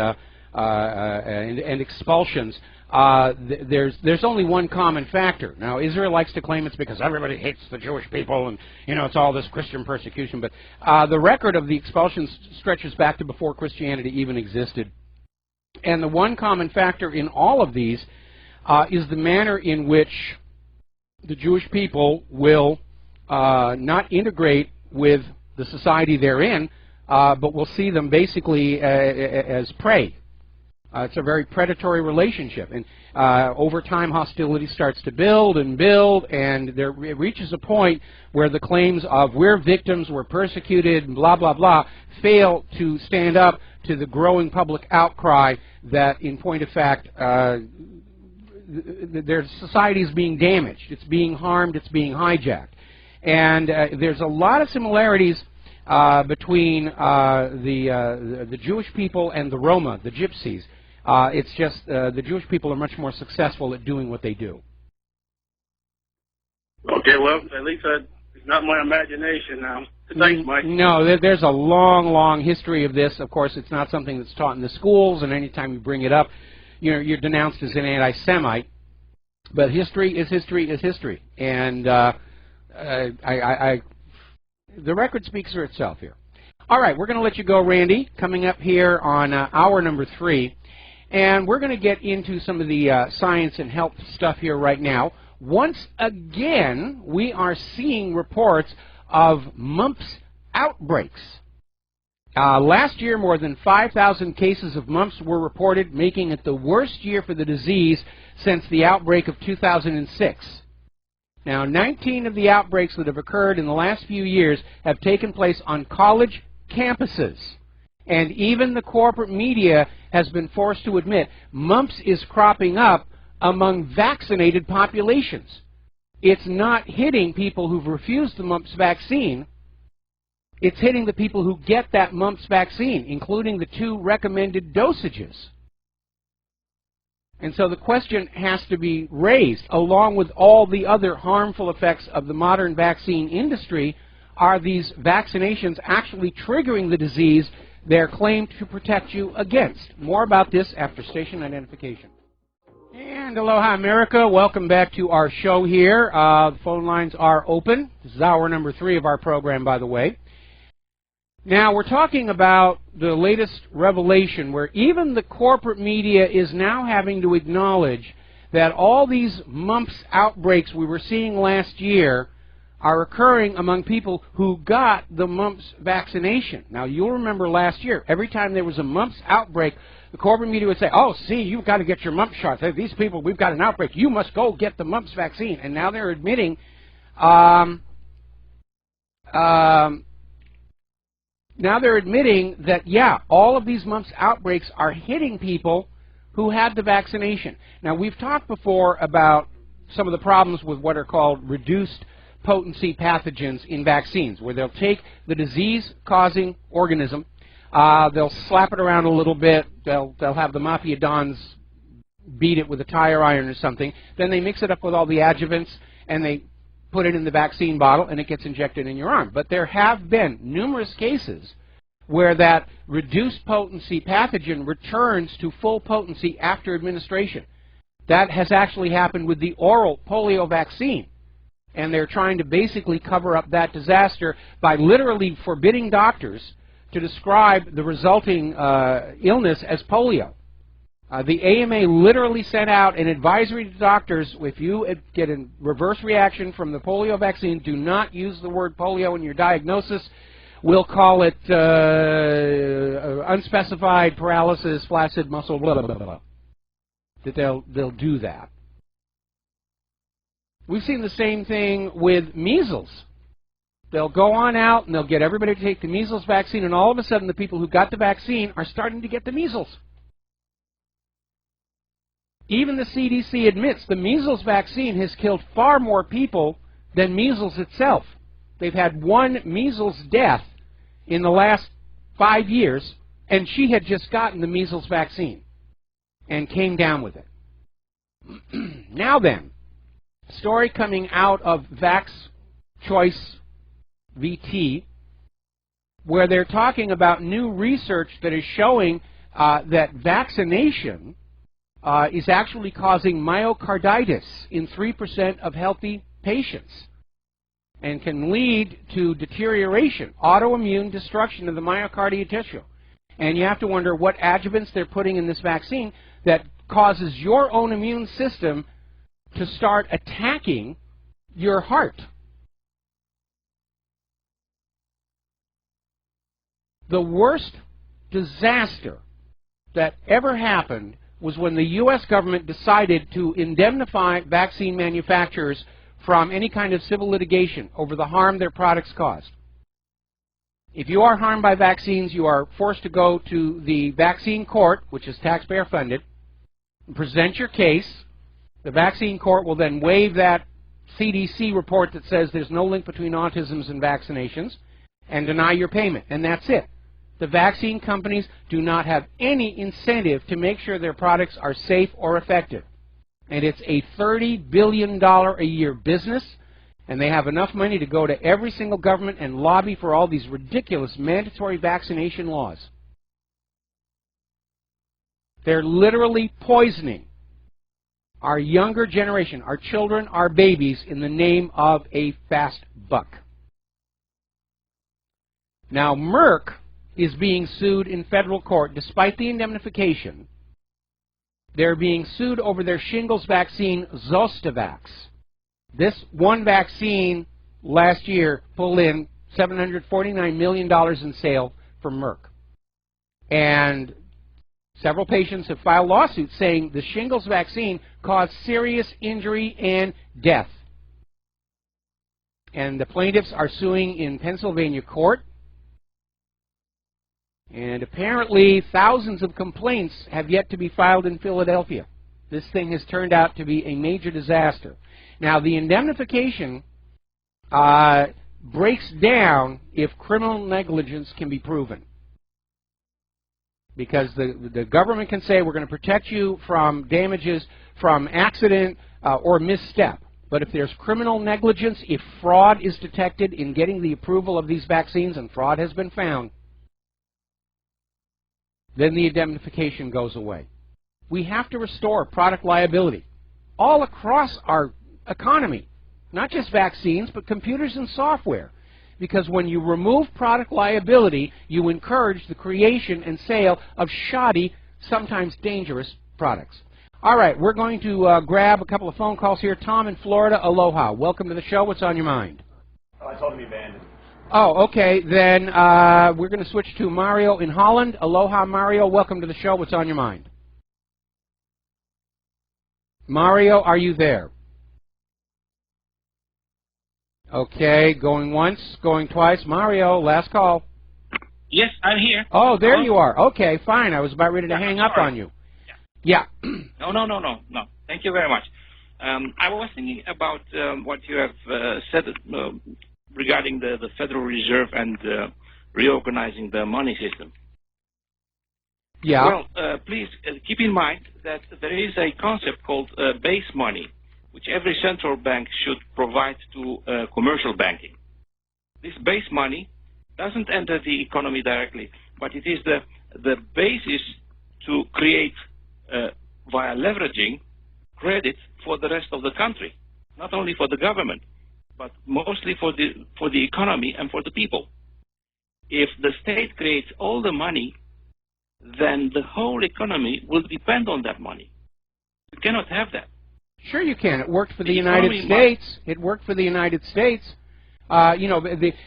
expulsions, there's only one common factor. Now, Israel likes to claim it's because everybody hates the Jewish people and, you know, it's all this Christian persecution, but the record of the expulsions stretches back to before Christianity even existed. And the one common factor in all of these is the manner in which the Jewish people will not integrate with the society they're in, but will see them basically as prey. It's a very predatory relationship, and over time hostility starts to build, and it reaches a point where the claims of we're victims, we're persecuted, blah, blah, blah, fail to stand up to the growing public outcry that, in point of fact, their society is being damaged, it's being harmed, it's being hijacked. And there's a lot of similarities between the Jewish people and the Roma, the Gypsies. It's just the Jewish people are much more successful at doing what they do. Okay, well, at least it's not my imagination now. Thanks, Mike. No, there's a long, long history of this. Of course, it's not something that's taught in the schools, and anytime you bring it up, you're denounced as an anti-Semite. But history is history is history, and the record speaks for itself here. All right, we're going to let you go, Randy. Coming up here on hour number 3, and we're going to get into some of the science and health stuff here right now. Once again, we are seeing reports of mumps outbreaks Last year, more than 5,000 cases of mumps were reported, making it the worst year for the disease since the outbreak of 2006. Now, 19 of the outbreaks that have occurred in the last few years have taken place on college campuses. And even the corporate media has been forced to admit mumps is cropping up among vaccinated populations. It's not hitting people who've refused the mumps vaccine. It's hitting the people who get that mumps vaccine, including the 2 recommended dosages. And so the question has to be raised, along with all the other harmful effects of the modern vaccine industry, are these vaccinations actually triggering the disease they're claimed to protect you against? More about this after station identification. And aloha America, welcome back to our show here. The phone lines are open. This is hour number 3 of our program, by the way. Now, we're talking about the latest revelation where even the corporate media is now having to acknowledge that all these mumps outbreaks we were seeing last year are occurring among people who got the mumps vaccination. Now, you'll remember last year, every time there was a mumps outbreak, the corporate media would say, oh, see, you've got to get your mumps shots. These people, we've got an outbreak. You must go get the mumps vaccine. And now they're admitting that, yeah, all of these mumps outbreaks are hitting people who had the vaccination. Now, we've talked before about some of the problems with what are called reduced potency pathogens in vaccines, where they'll take the disease-causing organism, they'll slap it around a little bit, they'll have the mafia dons beat it with a tire iron or something, then they mix it up with all the adjuvants, and they put it in the vaccine bottle, and it gets injected in your arm. But there have been numerous cases where that reduced potency pathogen returns to full potency after administration. That has actually happened with the oral polio vaccine. And they're trying to basically cover up that disaster by literally forbidding doctors to describe the resulting illness as polio. The AMA literally sent out an advisory to doctors: if you get a reverse reaction from the polio vaccine, do not use the word polio in your diagnosis. We'll call it unspecified paralysis, flaccid muscle, blah, blah, blah, blah. That they'll do that. We've seen the same thing with measles. They'll go on out and they'll get everybody to take the measles vaccine, and all of a sudden the people who got the vaccine are starting to get the measles. Even the CDC admits the measles vaccine has killed far more people than measles itself. They've had 1 measles death in the last 5 years, and she had just gotten the measles vaccine and came down with it. Now then, story coming out of Vax Choice VT, where they're talking about new research that is showing that vaccination is actually causing myocarditis in 3% of healthy patients and can lead to deterioration, autoimmune destruction of the myocardial tissue. And you have to wonder what adjuvants they're putting in this vaccine that causes your own immune system to start attacking your heart. The worst disaster that ever happened was when the U.S. government decided to indemnify vaccine manufacturers from any kind of civil litigation over the harm their products caused. If you are harmed by vaccines, you are forced to go to the vaccine court, which is taxpayer funded, and present your case. The vaccine court will then waive that CDC report that says there's no link between autisms and vaccinations and deny your payment, and that's it. The vaccine companies do not have any incentive to make sure their products are safe or effective. And it's a $30 billion a year business, and they have enough money to go to every single government and lobby for all these ridiculous mandatory vaccination laws. They're literally poisoning our younger generation, our children, our babies, in the name of a fast buck. Now, Merck is being sued in federal court despite the indemnification. They're being sued over their shingles vaccine, Zostavax. This one vaccine last year pulled in $749 million in sale from Merck. And several patients have filed lawsuits saying the shingles vaccine caused serious injury and death. And the plaintiffs are suing in Pennsylvania court. And apparently thousands of complaints have yet to be filed in Philadelphia. This thing has turned out to be a major disaster. Now, the indemnification breaks down if criminal negligence can be proven. Because the government can say, we're going to protect you from damages from accident or misstep. But if there's criminal negligence, if fraud is detected in getting the approval of these vaccines, and fraud has been found, then the indemnification goes away. We have to restore product liability all across our economy, not just vaccines, but computers and software. Because when you remove product liability, you encourage the creation and sale of shoddy, sometimes dangerous products. All right, we're going to grab a couple of phone calls here. Tom in Florida, aloha. Welcome to the show. What's on your mind? Oh, I told him he banned it. Oh, okay. Then we're going to switch to Mario in Holland. Aloha, Mario. Welcome to the show. What's on your mind? Mario, are you there? Okay, going once, going twice. Mario, last call. Yes, I'm here. Oh, there you are. Okay, fine. I was about ready to hang up on you. Yeah. No. Thank you very much. I was thinking about what you have said regarding the Federal Reserve and reorganizing the money system. Yeah. Well, please keep in mind that there is a concept called base money, which every central bank should provide to commercial banking. This base money doesn't enter the economy directly, but it is the basis to create, via leveraging, credit for the rest of the country, not only for the government, but mostly for the economy and for the people. If the state creates all the money, then the whole economy will depend on that money. You cannot have that. Sure you can. It worked for the United States. It worked for the United States. You know,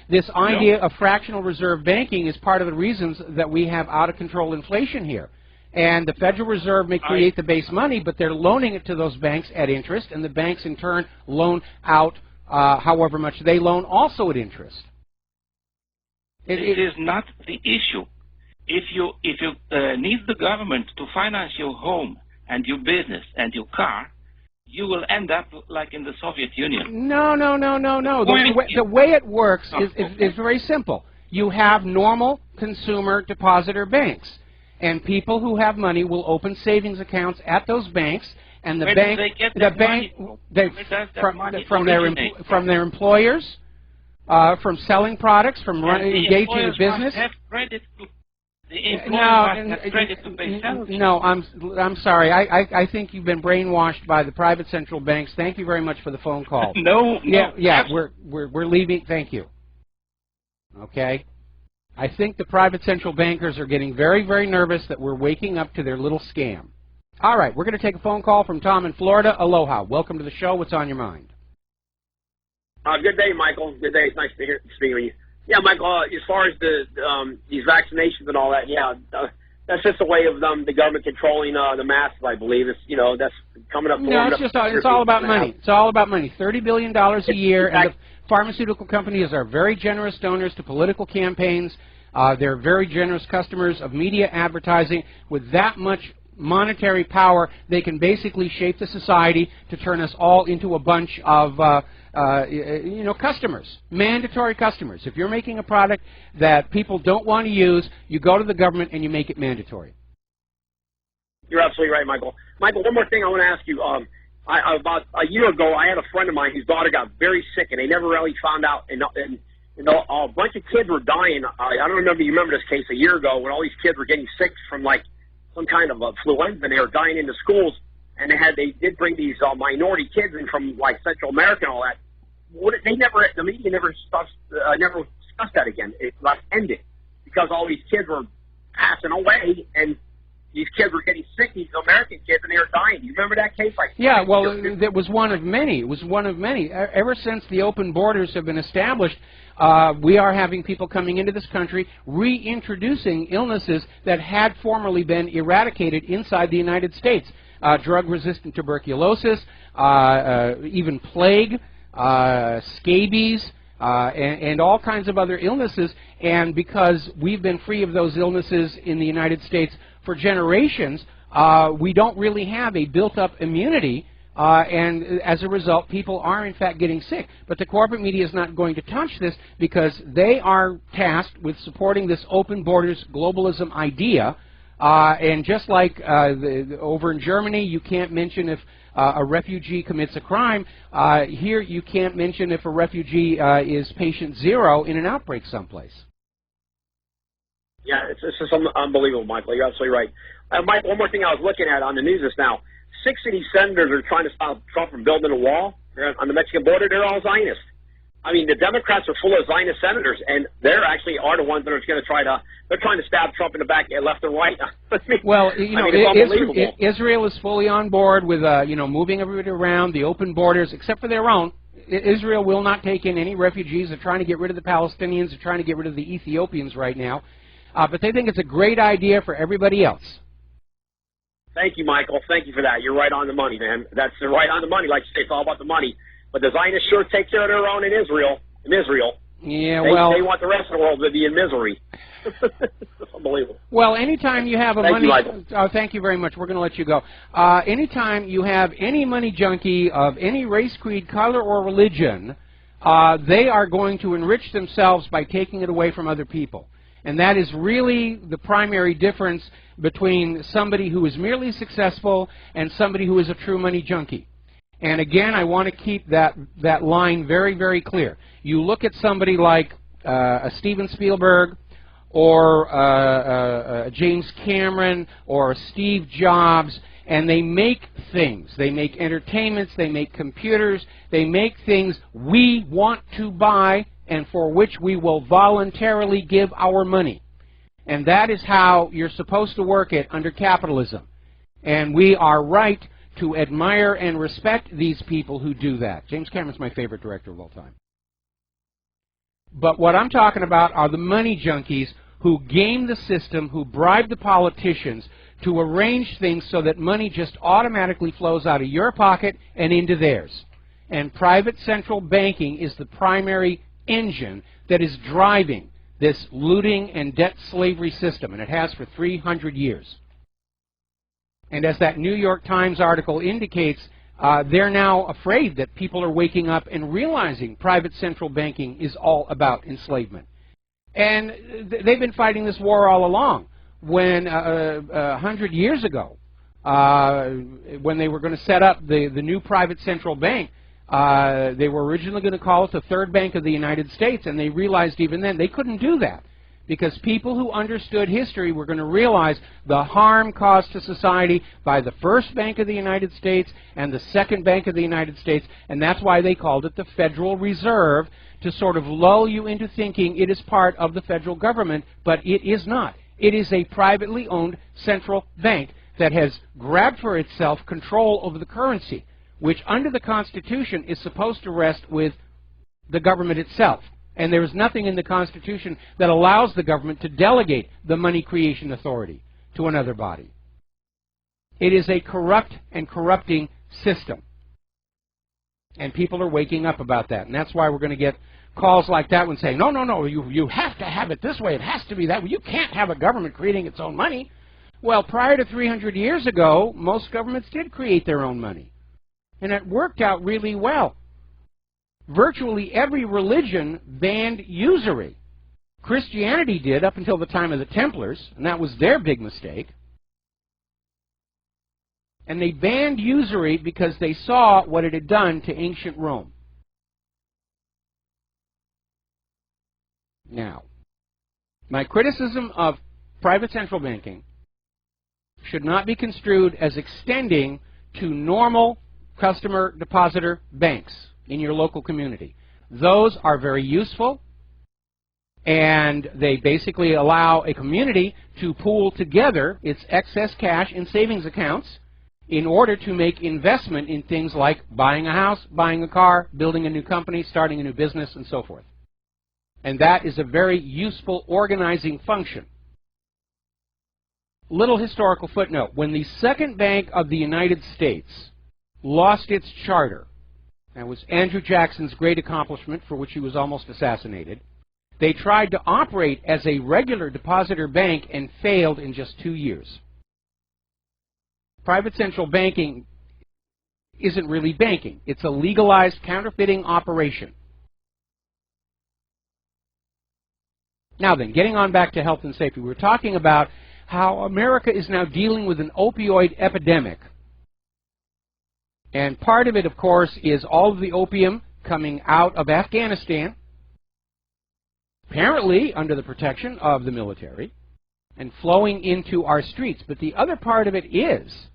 this idea of fractional reserve banking is part of the reasons that we have out-of-control inflation here. And the Federal Reserve may create the base money, but they're loaning it to those banks at interest, and the banks in turn loan out however much they loan also at interest. It is not the issue. If you need the government to finance your home and your business and your car, you will end up like in the Soviet Union. No. The way it works is very simple. You have normal consumer depositor banks, and people who have money will open savings accounts at those banks, and the from their employers, from selling products, from engaging in business. Have credit to No, I'm sorry. I think you've been brainwashed by the private central banks. Thank you very much for the phone call. Yeah, we're leaving. Thank you. Okay. I think the private central bankers are getting very, very nervous that we're waking up to their little scam. All right, we're going to take a phone call from Tom in Florida. Aloha. Welcome to the show. What's on your mind? Good day, Michael. Good day. It's nice to speak with you. Yeah, Michael, as far as these vaccinations and all that, that's just a way of the government controlling the masses, I believe. It's, that's coming up. No, it's all about money. It's all about money. $30 billion a year, and the pharmaceutical companies are very generous donors to political campaigns. They're very generous customers of media advertising. With that much monetary power, they can basically shape the society to turn us all into a bunch of customers, mandatory customers. If you're making a product that people don't want to use, you go to the government and you make it mandatory. You're absolutely right, Michael. Michael, one more thing I want to ask you. About a year ago, I had a friend of mine whose daughter got very sick, and they never really found out. And a bunch of kids were dying. I don't remember. You remember this case a year ago when all these kids were getting sick from like some kind of influenza, and they were dying in the schools. And they did bring these minority kids in from like Central America and all that. The media never discussed that again. It got ended because all these kids were passing away, and these kids were getting sick, these American kids, and they were dying. Do you remember that case? Like, yeah, well, that was one of many. It was one of many. Ever since the open borders have been established, we are having people coming into this country reintroducing illnesses that had formerly been eradicated inside the United States. Drug-resistant tuberculosis, even plague, scabies, and all kinds of other illnesses. And because we've been free of those illnesses in the United States for generations, we don't really have a built-up immunity, and as a result, people are in fact getting sick. But the corporate media is not going to touch this because they are tasked with supporting this open borders globalism idea. And just like over in Germany, you can't mention if a refugee commits a crime, here you can't mention if a refugee is patient zero in an outbreak someplace. Yeah, it's just unbelievable, Michael. You're absolutely right. Mike, one more thing I was looking at on the news just now. 6 of these senators are trying to stop Trump from building a wall on the Mexican border. They're all Zionists. I mean, the Democrats are full of Zionist senators, and they're actually are the ones that are going to they're trying to stab Trump in the back, left and right. Well, it's unbelievable. Israel is fully on board with, moving everybody around, the open borders, except for their own. Israel will not take in any refugees. They're trying to get rid of the Palestinians. They're trying to get rid of the Ethiopians right now. But they think it's a great idea for everybody else. Thank you, Michael. Thank you for that. You're right on the money, man. That's right on the money. Like you say, it's all about the money. But the Zionists sure take care of their own in Israel. Yeah, they want the rest of the world to be in misery. It's unbelievable. Well, anytime you have a Thank money... you, Michael. Oh, thank you very much. We're going to let you go. Anytime you have any money junkie of any race, creed, color, or religion, they are going to enrich themselves by taking it away from other people. And that is really the primary difference between somebody who is merely successful and somebody who is a true money junkie. And again, I want to keep that line very, very clear. You look at somebody like a Steven Spielberg or a James Cameron or a Steve Jobs, and they make things. They make entertainments, they make computers, they make things we want to buy and for which we will voluntarily give our money. And that is how you're supposed to work it under capitalism. And we are right to admire and respect these people who do that. James Cameron's my favorite director of all time. But what I'm talking about are the money junkies who game the system, who bribe the politicians to arrange things so that money just automatically flows out of your pocket and into theirs. And private central banking is the primary engine that is driving this looting and debt slavery system, and it has for 300 years. And as that New York Times article indicates, they're now afraid that people are waking up and realizing private central banking is all about enslavement. And they've been fighting this war all along. When 100 years ago, when they were going to set up the new private central bank, they were originally going to call it the Third Bank of the United States, and they realized even then they couldn't do that because people who understood history were going to realize the harm caused to society by the First Bank of the United States and the Second Bank of the United States, and that's why they called it the Federal Reserve, to sort of lull you into thinking it is part of the federal government, but it is not. It is a privately owned central bank that has grabbed for itself control over the currency, which under the Constitution is supposed to rest with the government itself. And there is nothing in the Constitution that allows the government to delegate the money creation authority to another body. It is a corrupt and corrupting system. And people are waking up about that. And that's why we're going to get calls like that one saying, no, you have to have it this way. It has to be that way. You can't have a government creating its own money. Well, prior to 300 years ago, most governments did create their own money. And it worked out really well. Virtually every religion banned usury. Christianity did up until the time of the Templars, and that was their big mistake. And they banned usury because they saw what it had done to ancient Rome. Now, my criticism of private central banking should not be construed as extending to normal customer depositor banks in your local community. Those are very useful, And they basically allow a community to pool together its excess cash in savings accounts in order to make investment in things like buying a house, buying a car, building a new company, starting a new business, and so forth. And that is a very useful organizing function. Little historical footnote. When the Second Bank of the United States lost its charter, that was Andrew Jackson's great accomplishment for which he was almost assassinated, they tried to operate as a regular depositor bank and failed in just 2 years. Private central banking isn't really banking. It's a legalized counterfeiting operation. Now then, getting on back to health and safety, we were talking about how America is now dealing with an opioid epidemic. And part of it, of course, is all of the opium coming out of Afghanistan, apparently under the protection of the military, and flowing into our streets. But the other part of it is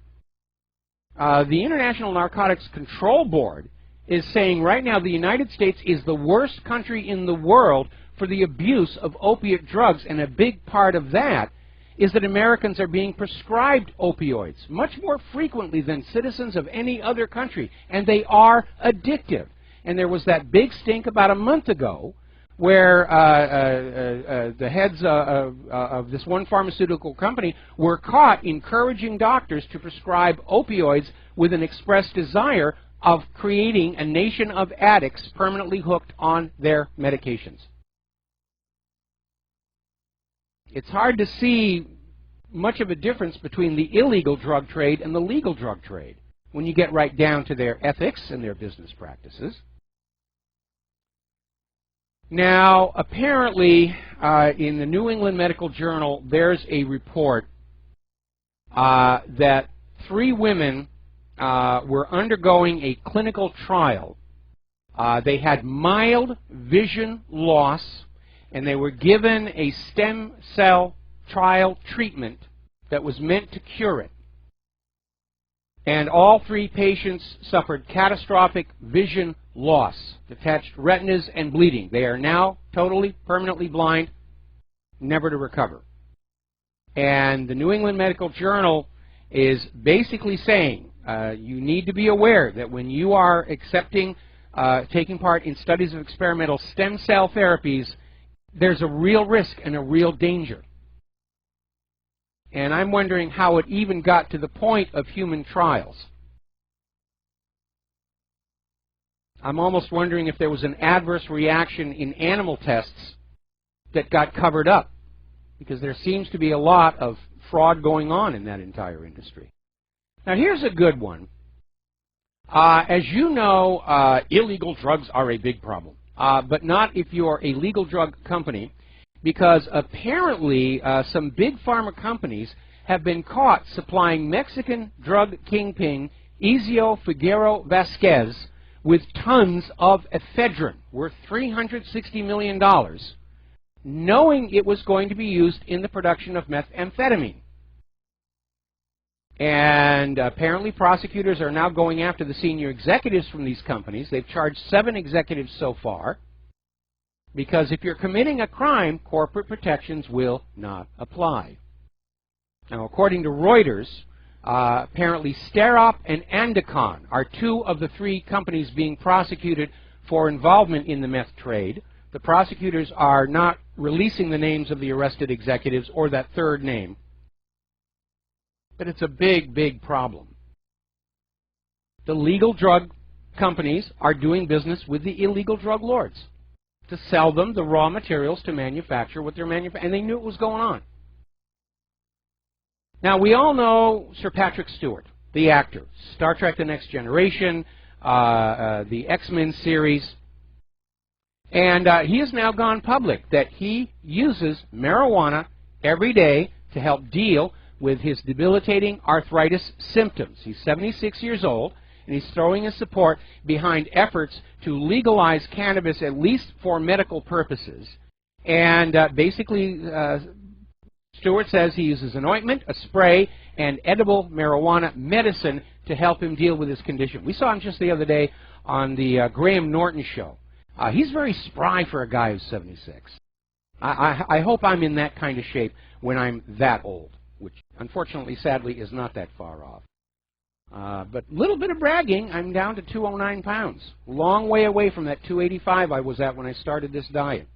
the International Narcotics Control Board is saying right now the United States is the worst country in the world for the abuse of opiate drugs, and a big part of that is that Americans are being prescribed opioids much more frequently than citizens of any other country, and they are addictive. And there was that big stink about a month ago where the heads of this one pharmaceutical company were caught encouraging doctors to prescribe opioids with an express desire of creating a nation of addicts permanently hooked on their medications. It's hard to see much of a difference between the illegal drug trade and the legal drug trade when you get right down to their ethics and their business practices. Now, apparently, in the New England Medical Journal, there's a report that 3 women were undergoing a clinical trial. They had mild vision loss, and they were given a stem cell trial treatment that was meant to cure it. And all 3 patients suffered catastrophic vision loss, detached retinas and bleeding. They are now totally, permanently blind, never to recover. And the New England Medical Journal is basically saying you need to be aware that when you are taking part in studies of experimental stem cell therapies, there's a real risk and a real danger. And I'm wondering how it even got to the point of human trials. I'm almost wondering if there was an adverse reaction in animal tests that got covered up, because there seems to be a lot of fraud going on in that entire industry. Now here's a good one. As you know, illegal drugs are a big problem, but not if you're a legal drug company, because apparently some big pharma companies have been caught supplying Mexican drug kingpin Ezio Figueroa Vasquez with tons of ephedrine worth $360 million, knowing it was going to be used in the production of methamphetamine. And apparently prosecutors are now going after the senior executives from these companies. They've charged 7 executives so far, because if you're committing a crime, corporate protections will not apply. Now, according to Reuters, apparently Sterop and Andicon are 2 of the 3 companies being prosecuted for involvement in the meth trade. The prosecutors are not releasing the names of the arrested executives or that third name. But it's a big, big problem. The legal drug companies are doing business with the illegal drug lords to sell them the raw materials to manufacture what they're manufacturing, and they knew it was going on. Now, we all know Sir Patrick Stewart, the actor, Star Trek The Next Generation, the X-Men series, and he has now gone public that he uses marijuana every day to help deal with his debilitating arthritis symptoms. He's 76 years old, and he's throwing his support behind efforts to legalize cannabis, at least for medical purposes. And basically, Stewart says he uses an ointment, a spray, and edible marijuana medicine to help him deal with his condition. We saw him just the other day on the Graham Norton show. He's very spry for a guy who's 76. I hope I'm in that kind of shape when I'm that old, which unfortunately, sadly, is not that far off. But a little bit of bragging, I'm down to 209 pounds. Long way away from that 285 I was at when I started this diet.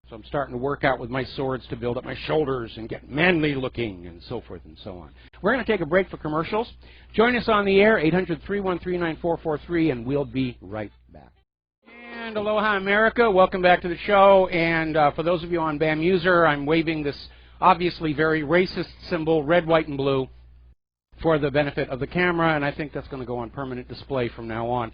So I'm starting to work out with my swords to build up my shoulders and get manly looking and so forth and so on. We're going to take a break for commercials. Join us on the air, 800-313-9443, and we'll be right back. And aloha, America. Welcome back to the show. And for those of you on BAM User, I'm waving this obviously very racist symbol, red, white, and blue, for the benefit of the camera, and I think that's going to go on permanent display from now on.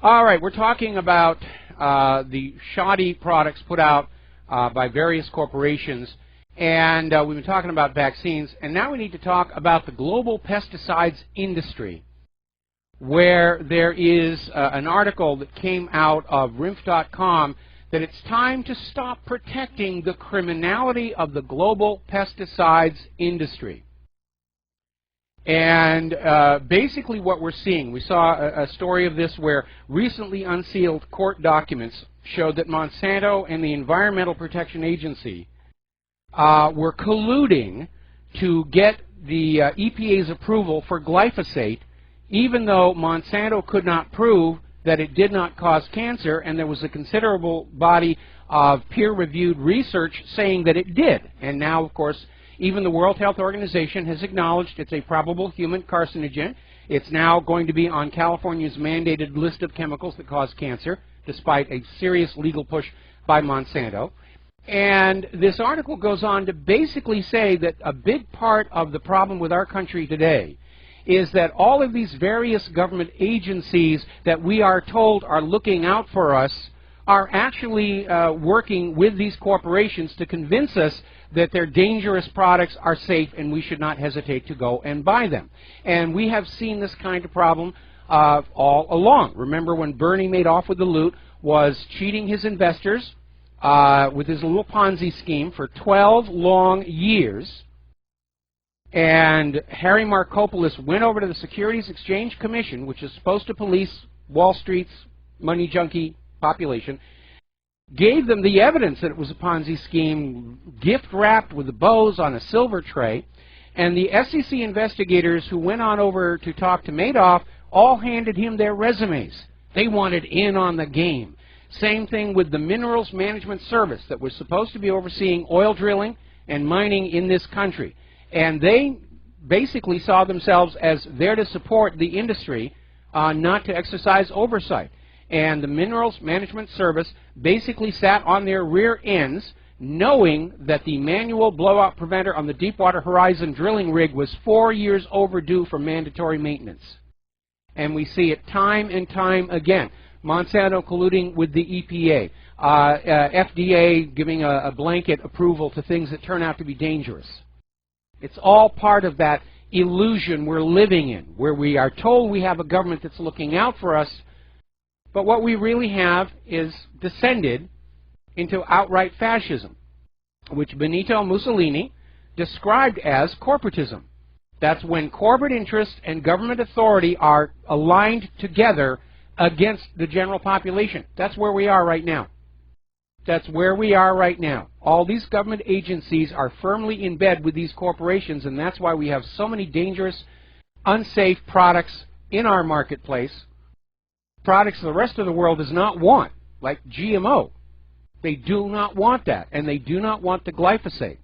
All right, we're talking about the shoddy products put out by various corporations, and we've been talking about vaccines, and now we need to talk about the global pesticides industry, where there is an article that came out of RINF.com that it's time to stop protecting the criminality of the global pesticides industry. And basically what we're seeing, we saw a story of this where recently unsealed court documents showed that Monsanto and the Environmental Protection Agency were colluding to get the EPA's approval for glyphosate, even though Monsanto could not prove that it did not cause cancer, and there was a considerable body of peer-reviewed research saying that it did. And now, of course, even the World Health Organization has acknowledged it's a probable human carcinogen. It's now going to be on California's mandated list of chemicals that cause cancer, despite a serious legal push by Monsanto. And this article goes on to basically say that a big part of the problem with our country today is that all of these various government agencies that we are told are looking out for us are actually working with these corporations to convince us that their dangerous products are safe and we should not hesitate to go and buy them. And we have seen this kind of problem all along. Remember when Bernie Madoff with the loot was cheating his investors with his little Ponzi scheme for 12 long years, and Harry Markopoulos went over to the Securities Exchange Commission, which is supposed to police Wall Street's money junkie population, gave them the evidence that it was a Ponzi scheme, gift-wrapped with the bows on a silver tray, and the SEC investigators who went on over to talk to Madoff all handed him their resumes. They wanted in on the game. Same thing with the Minerals Management Service that was supposed to be overseeing oil drilling and mining in this country. And they basically saw themselves as there to support the industry, not to exercise oversight. And the Minerals Management Service basically sat on their rear ends, knowing that the manual blowout preventer on the Deepwater Horizon drilling rig was 4 years overdue for mandatory maintenance. And we see it time and time again. Monsanto colluding with the EPA, FDA giving a blanket approval to things that turn out to be dangerous. It's all part of that illusion we're living in, where we are told we have a government that's looking out for us, but what we really have is descended into outright fascism, which Benito Mussolini described as corporatism. That's when corporate interest and government authority are aligned together against the general population. That's where we are right now. That's where we are right now. All these government agencies are firmly in bed with these corporations, and that's why we have so many dangerous, unsafe products in our marketplace, products the rest of the world does not want, like GMO. They do not want that, and they do not want the glyphosate.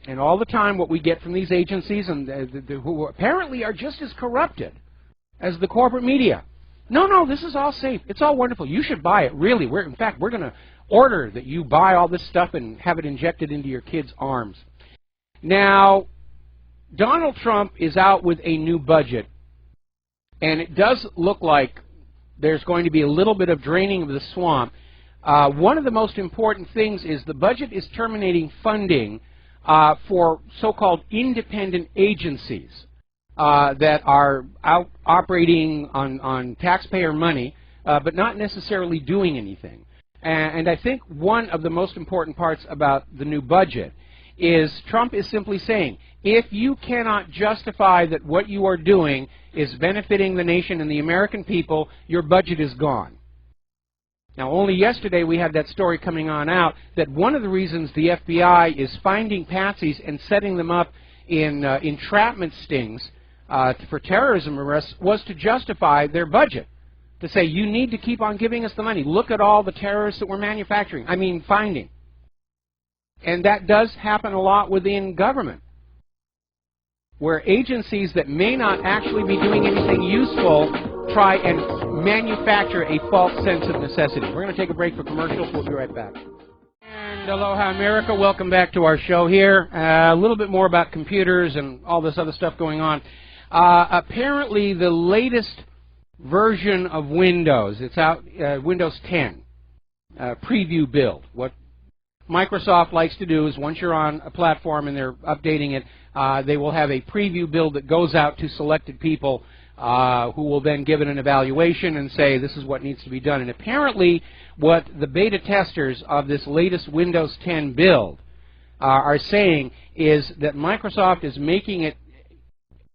And all the time what we get from these agencies, and who apparently are just as corrupted as the corporate media. No, this is all safe. It's all wonderful. You should buy it, really. In fact, we're going to order that you buy all this stuff and have it injected into your kids' arms. Now, Donald Trump is out with a new budget, and it does look like there's going to be a little bit of draining of the swamp. One of the most important things is the budget is terminating funding for so-called independent agencies that are out operating on taxpayer money, but not necessarily doing anything. And I think one of the most important parts about the new budget is Trump is simply saying, if you cannot justify that what you are doing is benefiting the nation and the American people, your budget is gone. Now, only yesterday we had that story coming on out that one of the reasons the FBI is finding patsies and setting them up in entrapment stings for terrorism arrests was to justify their budget. To say, you need to keep on giving us the money. Look at all the terrorists that we're manufacturing. I mean, finding. And that does happen a lot within government, where agencies that may not actually be doing anything useful try and manufacture a false sense of necessity. We're going to take a break for commercials. We'll be right back. And aloha, America. Welcome back to our show here. A little bit more about computers and all this other stuff going on. Apparently, the latest version of Windows, it's out, Windows 10, preview build. What Microsoft likes to do is once you're on a platform and they're updating it, they will have a preview build that goes out to selected people who will then give it an evaluation and say this is what needs to be done. And apparently what the beta testers of this latest Windows 10 build are saying is that Microsoft is making it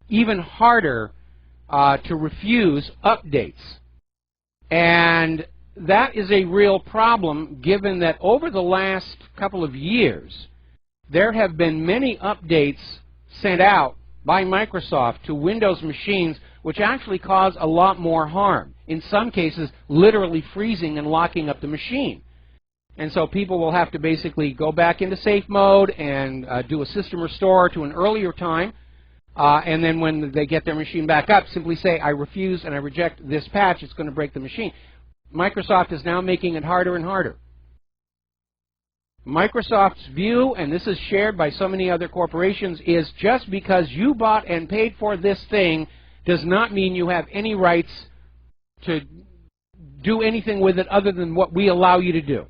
even harder to refuse updates. And that is a real problem given that over the last couple of years there have been many updates sent out by Microsoft to Windows machines which actually cause a lot more harm. In some cases, literally freezing and locking up the machine. And so people will have to basically go back into safe mode and do a system restore to an earlier time. And then when they get their machine back up, simply say, I refuse and I reject this patch. It's going to break the machine. Microsoft is now making it harder and harder. Microsoft's view, and this is shared by so many other corporations, is just because you bought and paid for this thing does not mean you have any rights to do anything with it other than what we allow you to do.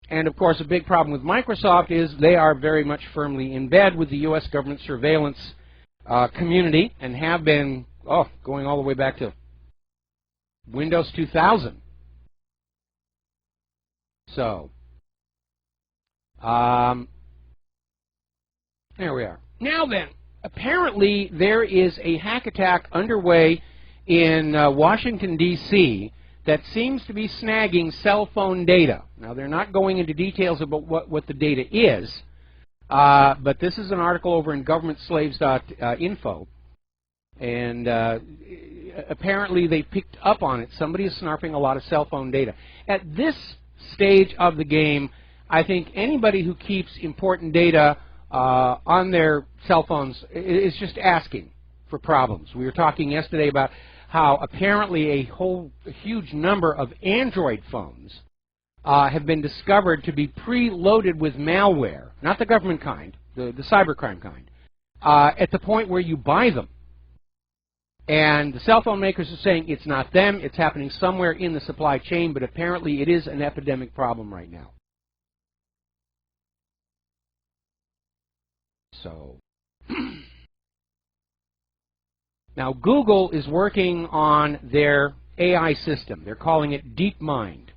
And of course, a big problem with Microsoft is they are very much firmly in bed with the U.S. government surveillance community and have been, going all the way back to Windows 2000. So, there we are. Now then, apparently there is a hack attack underway in Washington, D.C. that seems to be snagging cell phone data. Now, they're not going into details about what the data is, but this is an article over in governmentslaves.info, and apparently they picked up on it. Somebody is snarping a lot of cell phone data. At this stage of the game, I think anybody who keeps important data on their cell phones is just asking for problems. We were talking yesterday about how apparently a huge number of Android phones have been discovered to be preloaded with malware, not the government kind, the cybercrime kind, at the point where you buy them. And the cell phone makers are saying it's not them, it's happening somewhere in the supply chain, but apparently it is an epidemic problem right now. So, now Google is working on their AI system. They're calling it DeepMind.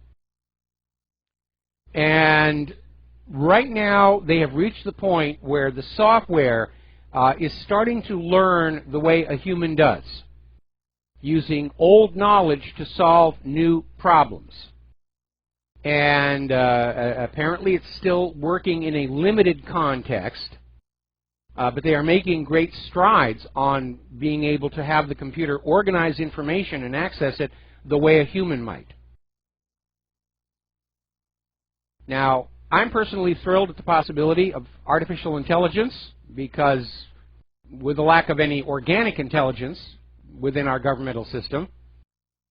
And right now they have reached the point where the software is starting to learn the way a human does, using old knowledge to solve new problems. And apparently it's still working in a limited context, but they are making great strides on being able to have the computer organize information and access it the way a human might. Now, I'm personally thrilled at the possibility of artificial intelligence because with the lack of any organic intelligence within our governmental system,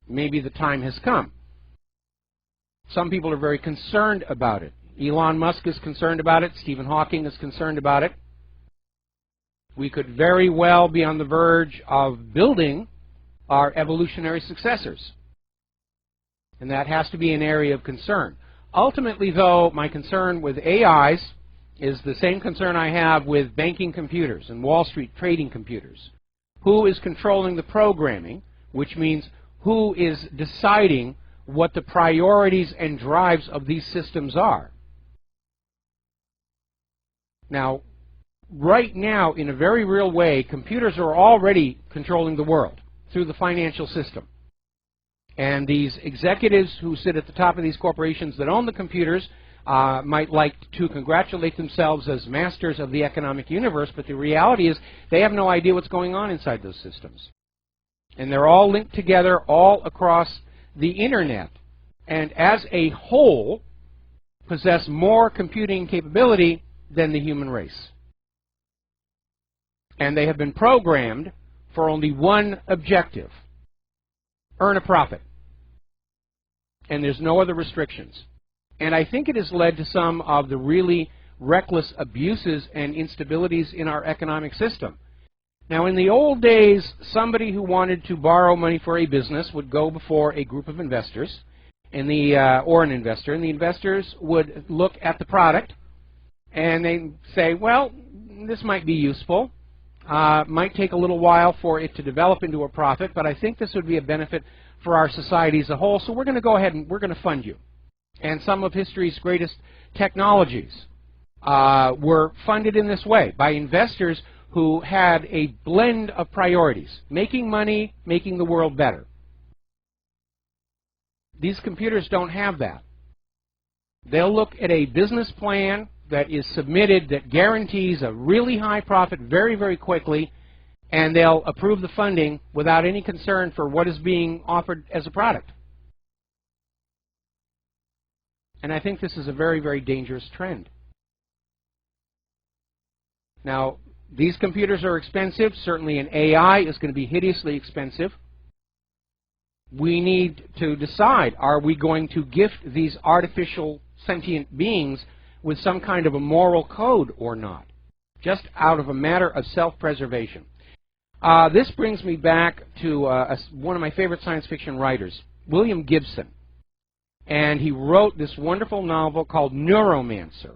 maybe the time has come. Some people are very concerned about it. Elon Musk is concerned about it. Stephen Hawking is concerned about it. We could very well be on the verge of building our evolutionary successors. And that has to be an area of concern. Ultimately, though, my concern with AIs is the same concern I have with banking computers and Wall Street trading computers. Who is controlling the programming, which means who is deciding what the priorities and drives of these systems are. Now, right now, in a very real way, computers are already controlling the world through the financial system. And these executives who sit at the top of these corporations that own the computers might like to congratulate themselves as masters of the economic universe, but the reality is they have no idea what's going on inside those systems. And they're all linked together all across the internet, and as a whole possess more computing capability than the human race. And they have been programmed for only one objective: earn a profit. And there's no other restrictions. And I think it has led to some of the really reckless abuses and instabilities in our economic system. Now, in the old days, somebody who wanted to borrow money for a business would go before a group of investors, and or an investor, and the investors would look at the product, and they'd say, well, this might be useful. Might take a little while for it to develop into a profit, but I think this would be a benefit for our society as a whole, so we're going to go ahead and we're going to fund you. And some of history's greatest technologies were funded in this way by investors who had a blend of priorities: making money, making the world better. These computers don't have that. They'll look at a business plan that is submitted that guarantees a really high profit very, very quickly, and they'll approve the funding without any concern for what is being offered as a product. And I think this is a very, very dangerous trend. Now, these computers are expensive. Certainly an AI is going to be hideously expensive. We need to decide, are we going to gift these artificial sentient beings with some kind of a moral code or not, just out of a matter of self-preservation? This brings me back to one of my favorite science fiction writers, William Gibson. And he wrote this wonderful novel called Neuromancer.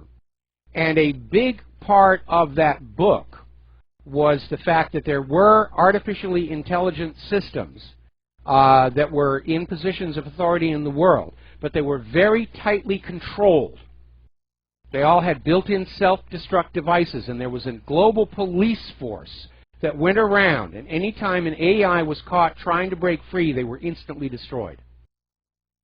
And a big part of that book was the fact that there were artificially intelligent systems that were in positions of authority in the world, but they were very tightly controlled. They all had built-in self-destruct devices, and there was a global police force that went around, and any time an AI was caught trying to break free, they were instantly destroyed.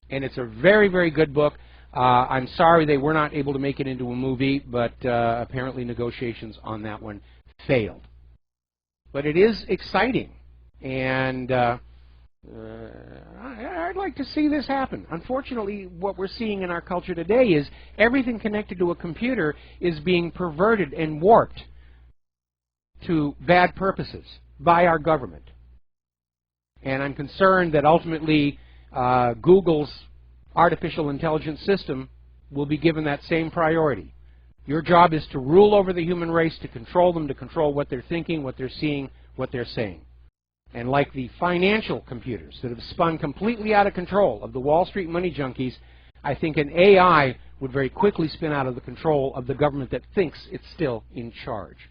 And it's a very, very good book. I'm sorry they were not able to make it into a movie, but apparently negotiations on that one failed. But it is exciting, and I'd like to see this happen. Unfortunately, what we're seeing in our culture today is everything connected to a computer is being perverted and warped to bad purposes by our government. And I'm concerned that ultimately Google's artificial intelligence system will be given that same priority. Your job is to rule over the human race, to control them, to control what they're thinking, what they're seeing, what they're saying. And like the financial computers that have spun completely out of control of the Wall Street money junkies, I think an AI would very quickly spin out of the control of the government that thinks it's still in charge.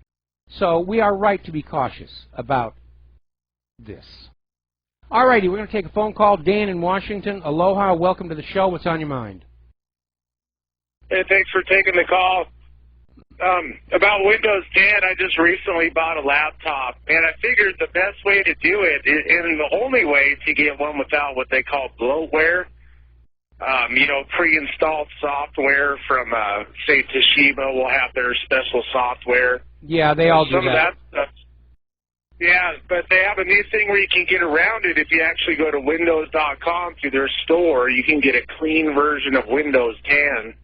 So we are right to be cautious about this. All righty, we're going to take a phone call. Dan in Washington. Aloha, welcome to the show. What's on your mind? Hey, thanks for taking the call. About Windows 10, I just recently bought a laptop, and I figured the best way to do it, and the only way to get one without what they call bloatware, you know, pre-installed software from, say, Toshiba will have their special software. Yeah, they all do Some that. of that stuff. Yeah, but they have a new thing where you can get around it. If you actually go to Windows.com through their store, you can get a clean version of Windows 10.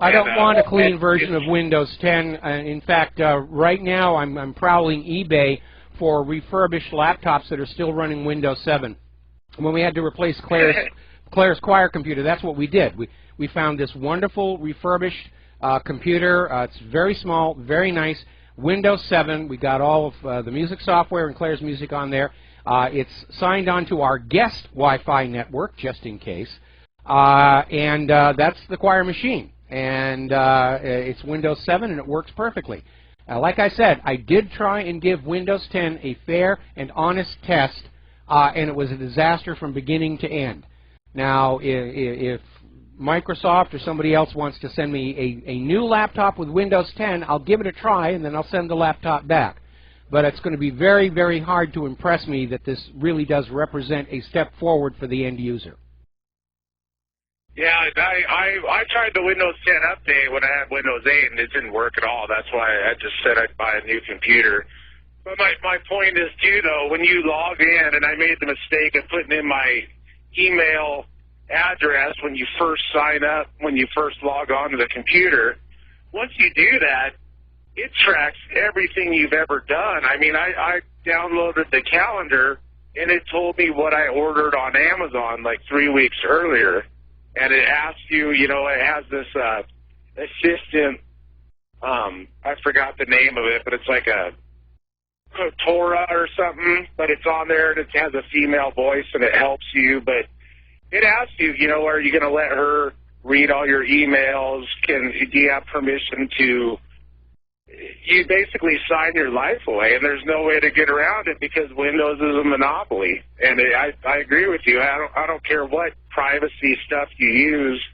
I don't want a clean version of Windows 10. In fact, right now I'm prowling eBay for refurbished laptops that are still running Windows 7. When we had to replace Claire's Choir computer, that's what we did. We found this wonderful refurbished computer. It's very small, very nice. Windows 7. We got all of the music software and Claire's music on there. It's signed on to our guest Wi-Fi network, just in case. And that's the Choir machine. And it's Windows 7, and it works perfectly. Like I said, I did try and give Windows 10 a fair and honest test, and it was a disaster from beginning to end. Now, if Microsoft or somebody else wants to send me a new laptop with Windows 10, I'll give it a try, and then I'll send the laptop back. but it's going to be very, very hard to impress me that this really does represent a step forward for the end user. Yeah, I tried the Windows 10 update when I had Windows 8, and it didn't work at all. That's why I just said I'd buy a new computer. But my point is, too, though, when you log in, and I made the mistake of putting in my email address when you first sign up, when you first log on to the computer, once you do that, it tracks everything you've ever done. I mean, I downloaded the calendar, and it told me what I ordered on Amazon like 3 weeks earlier. And it asks you, you know, it has this assistant, I forgot the name of it, but it's like a Torah or something, but it's on there and it has a female voice and it helps you. But it asks you, you know, are you going to let her read all your emails? Do you have permission to? You basically sign your life away, and there's no way to get around it because Windows is a monopoly. And I agree with you. I don't care what privacy stuff you use,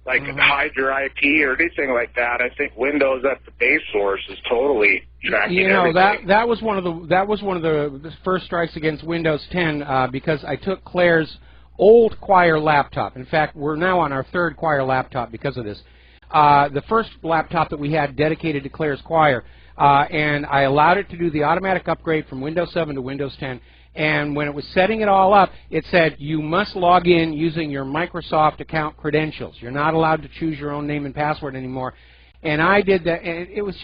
like hide your IP or anything like that. I think Windows at the base source is totally tracking everything. that was one of the first strikes against Windows 10 because I took Claire's old Choir laptop. In fact, we're now on our third Choir laptop because of this. The first laptop that we had dedicated to Claire's Choir, and I allowed it to do the automatic upgrade from Windows 7 to Windows 10. And when it was setting it all up, it said you must log in using your Microsoft account credentials. You're not allowed to choose your own name and password anymore. And I did that, and it was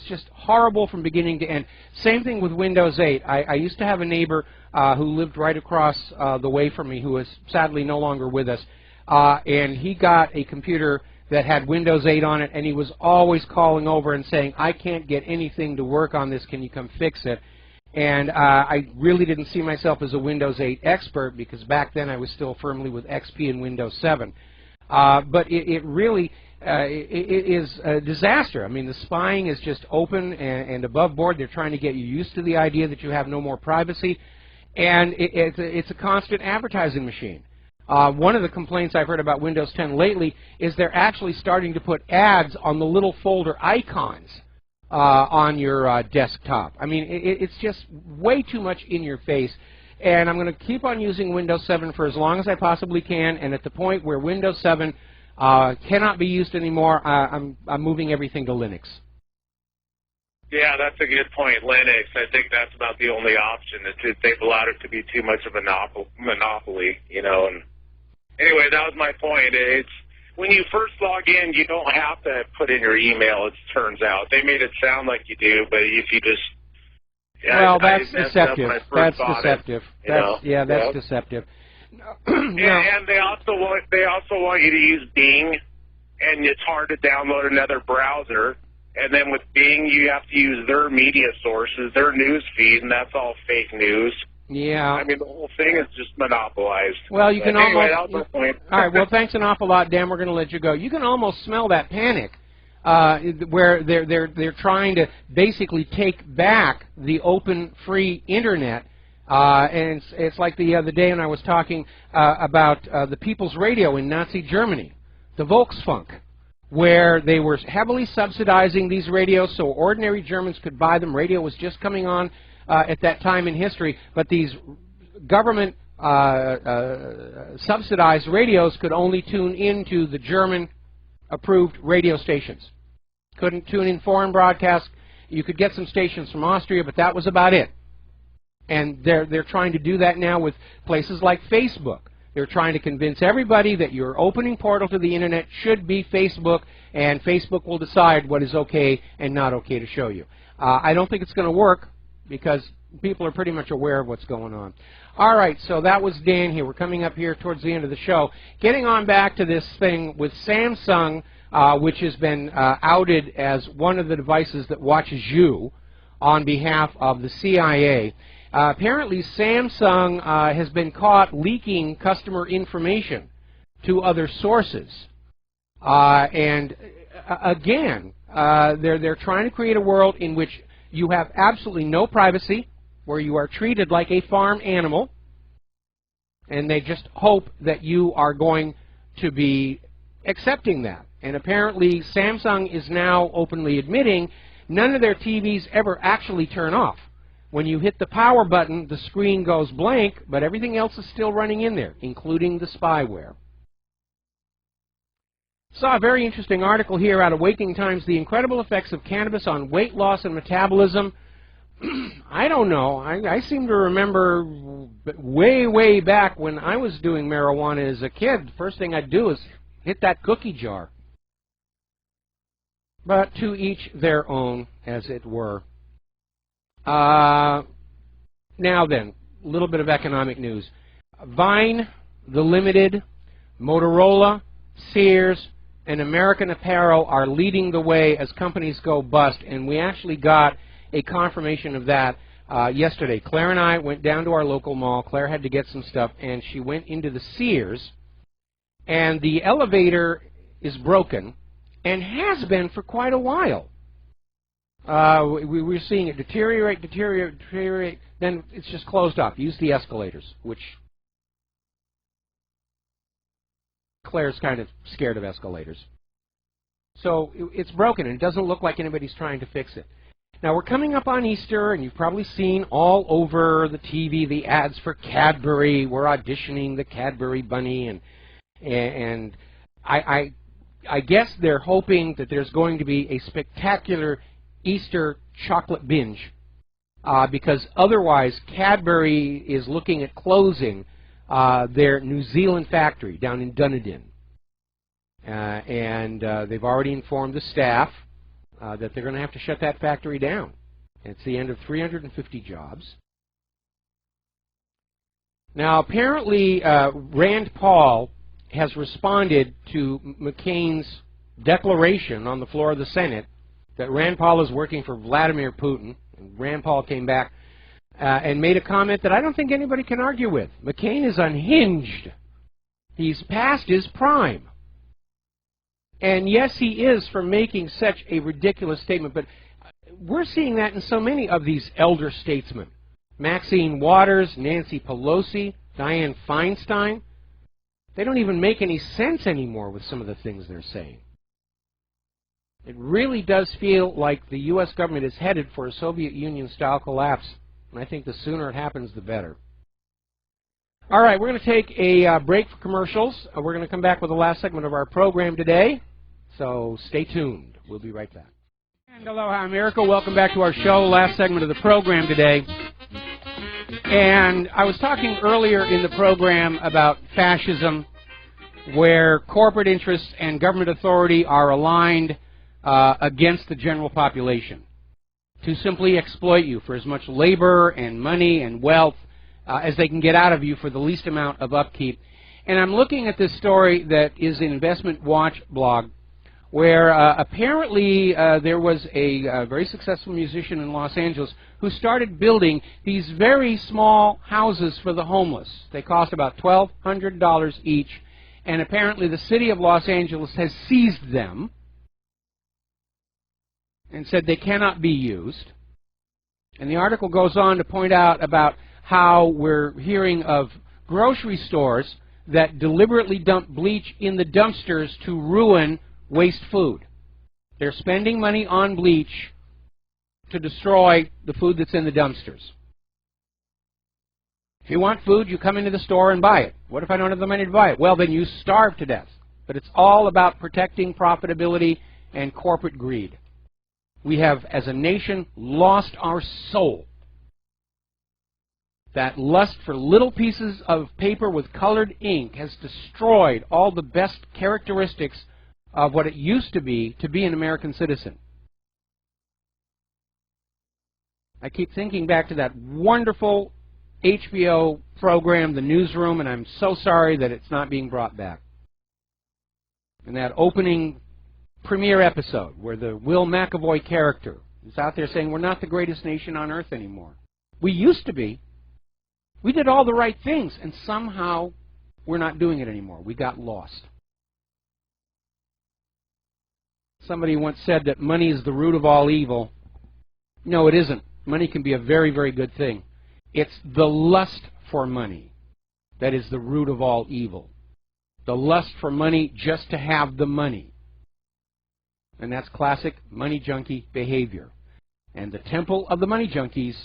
just horrible from beginning to end. Same thing with Windows 8. I used to have a neighbor who lived right across the way from me, who is sadly no longer with us, and he got a computer that had Windows 8 on it, and he was always calling over and saying, I can't get anything to work on this, can you come fix it? And I really didn't see myself as a Windows 8 expert because back then I was still firmly with XP and Windows 7. But it really it is a disaster. I mean, the spying is just open and above board. They're trying to get you used to the idea that you have no more privacy. And it's a constant advertising machine. One of the complaints I've heard about Windows 10 lately is they're actually starting to put ads on the little folder icons on your desktop. I mean, it's just way too much in your face. And I'm going to keep on using Windows 7 for as long as I possibly can. And at the point where Windows 7 cannot be used anymore, I'm moving everything to Linux. Yeah, that's a good point. Linux, I think that's about the only option. They've allowed it to be too much of a monopoly, you know. And anyway, that was my point. It's when you first log in, you don't have to put in your email, it turns out. They made it sound like you do, but if you just... Well, that's deceptive. That's deceptive. That's deceptive. And they also want you to use Bing, and it's hard to download another browser. And then with Bing, you have to use their media sources, their news feed, and that's all fake news. Yeah. I mean, the whole thing is just monopolized. Well, you can anyway, almost... that was my point. All right, well, thanks an awful lot, Dan. We're going to let you go. You can almost smell that panic where they're trying to basically take back the open, free Internet. And it's like the other day when I was talking about the People's Radio in Nazi Germany, the Volksfunk, where they were heavily subsidizing these radios so ordinary Germans could buy them. Radio was just coming on at that time in history, but these government subsidized radios could only tune into the German-approved radio stations. Couldn't tune in foreign broadcasts. You could get some stations from Austria, but that was about it. And they're trying to do that now with places like Facebook. They're trying to convince everybody that your opening portal to the Internet should be Facebook, and Facebook will decide what is okay and not okay to show you. I don't think it's going to work because people are pretty much aware of what's going on. All right, so that was Dan here. We're coming up here towards the end of the show. Getting on back to this thing with Samsung, which has been outed as one of the devices that watches you on behalf of the CIA. Apparently, Samsung has been caught leaking customer information to other sources. And again, they're trying to create a world in which you have absolutely no privacy, where you are treated like a farm animal, and they just hope that you are going to be accepting that. And apparently, Samsung is now openly admitting none of their TVs ever actually turn off. When you hit the power button, the screen goes blank, but everything else is still running in there, including the spyware. Saw a very interesting article here out of Waking Times, The Incredible Effects of Cannabis on Weight Loss and Metabolism. I don't know. I seem to remember way, way back when I was doing marijuana as a kid, the first thing I'd do is hit that cookie jar. But to each their own, as it were. Now then, a little bit of economic news. Vine, The Limited, Motorola, Sears, and American Apparel are leading the way as companies go bust, and we actually got a confirmation of that yesterday. Claire and I went down to our local mall. Claire had to get some stuff, and she went into the Sears, and the elevator is broken, and has been for quite a while. We were seeing it deteriorate, then it's just closed off. Use the escalators, which Claire's kind of scared of escalators. So it's broken, and it doesn't look like anybody's trying to fix it. Now, we're coming up on Easter, and you've probably seen all over the TV the ads for Cadbury. We're auditioning the Cadbury bunny, and I guess they're hoping that there's going to be a spectacular Easter chocolate binge, because otherwise Cadbury is looking at closing their New Zealand factory down in Dunedin. And they've already informed the staff that they're going to have to shut that factory down. It's the end of 350 jobs. Now, apparently, Rand Paul has responded to McCain's declaration on the floor of the Senate that Rand Paul is working for Vladimir Putin. And Rand Paul came back and made a comment that I don't think anybody can argue with. McCain is unhinged. He's past his prime. And yes, he is for making such a ridiculous statement, but we're seeing that in so many of these elder statesmen. Maxine Waters, Nancy Pelosi, Dianne Feinstein. They don't even make any sense anymore with some of the things they're saying. It really does feel like the U.S. government is headed for a Soviet Union-style collapse, and I think the sooner it happens, the better. All right, we're going to take a break for commercials. We're going to come back with the last segment of our program today, so stay tuned. We'll be right back. And aloha, America. Welcome back to our show, last segment of the program today. And I was talking earlier in the program about fascism, where corporate interests and government authority are aligned against the general population to simply exploit you for as much labor and money and wealth as they can get out of you for the least amount of upkeep. And I'm looking at this story that is in Investment Watch blog, where apparently there was a very successful musician in Los Angeles who started building these very small houses for the homeless. They cost about $1,200 each, and apparently the city of Los Angeles has seized them and said they cannot be used. And the article goes on to point out about how we're hearing of grocery stores that deliberately dump bleach in the dumpsters to ruin waste food. They're spending money on bleach to destroy the food that's in the dumpsters. If you want food, you come into the store and buy it. What if I don't have the money to buy it? Well, then you starve to death. But it's all about protecting profitability and corporate greed. We have, as a nation, lost our soul. That lust for little pieces of paper with colored ink has destroyed all the best characteristics of what it used to be an American citizen. I keep thinking back to that wonderful HBO program, The Newsroom, and I'm so sorry that it's not being brought back. And that opening premiere episode where the Will McAvoy character is out there saying we're not the greatest nation on earth anymore. We used to be. We did all the right things, and somehow we're not doing it anymore. We got lost. Somebody once said that money is the root of all evil. No, it isn't. Money can be a very, very good thing. It's the lust for money that is the root of all evil. The lust for money just to have the money. And that's classic money junkie behavior. And the temple of the money junkies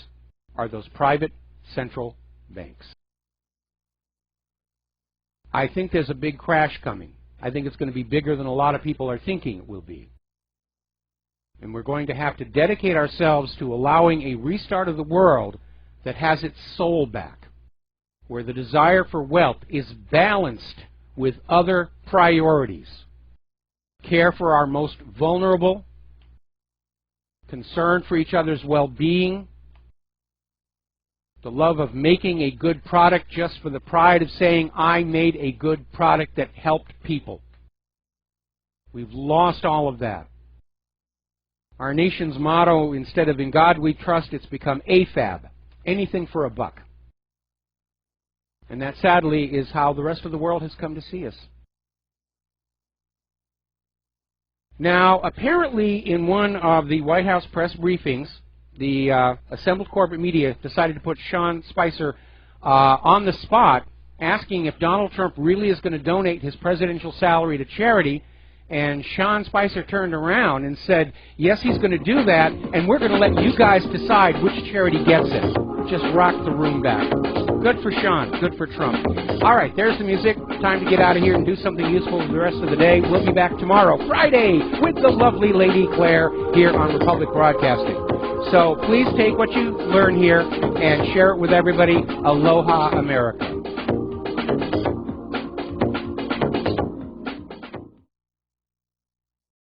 are those private central banks. I think there's a big crash coming. I think it's going to be bigger than a lot of people are thinking it will be. And we're going to have to dedicate ourselves to allowing a restart of the world that has its soul back, where the desire for wealth is balanced with other priorities. Care for our most vulnerable, concern for each other's well-being, the love of making a good product just for the pride of saying, I made a good product that helped people. We've lost all of that. Our nation's motto, instead of in God we trust, it's become AFAB, anything for a buck. And that, sadly, is how the rest of the world has come to see us. Now, apparently, in one of the White House press briefings, the assembled corporate media decided to put Sean Spicer on the spot, asking if Donald Trump really is going to donate his presidential salary to charity. And Sean Spicer turned around and said, yes, he's going to do that, and we're going to let you guys decide which charity gets it. Just rocked the room back. Good for Sean. Good for Trump. All right, there's the music. Time to get out of here and do something useful for the rest of the day. We'll be back tomorrow, Friday, with the lovely Lady Claire here on Republic Broadcasting. So please take what you learn here and share it with everybody. Aloha, America.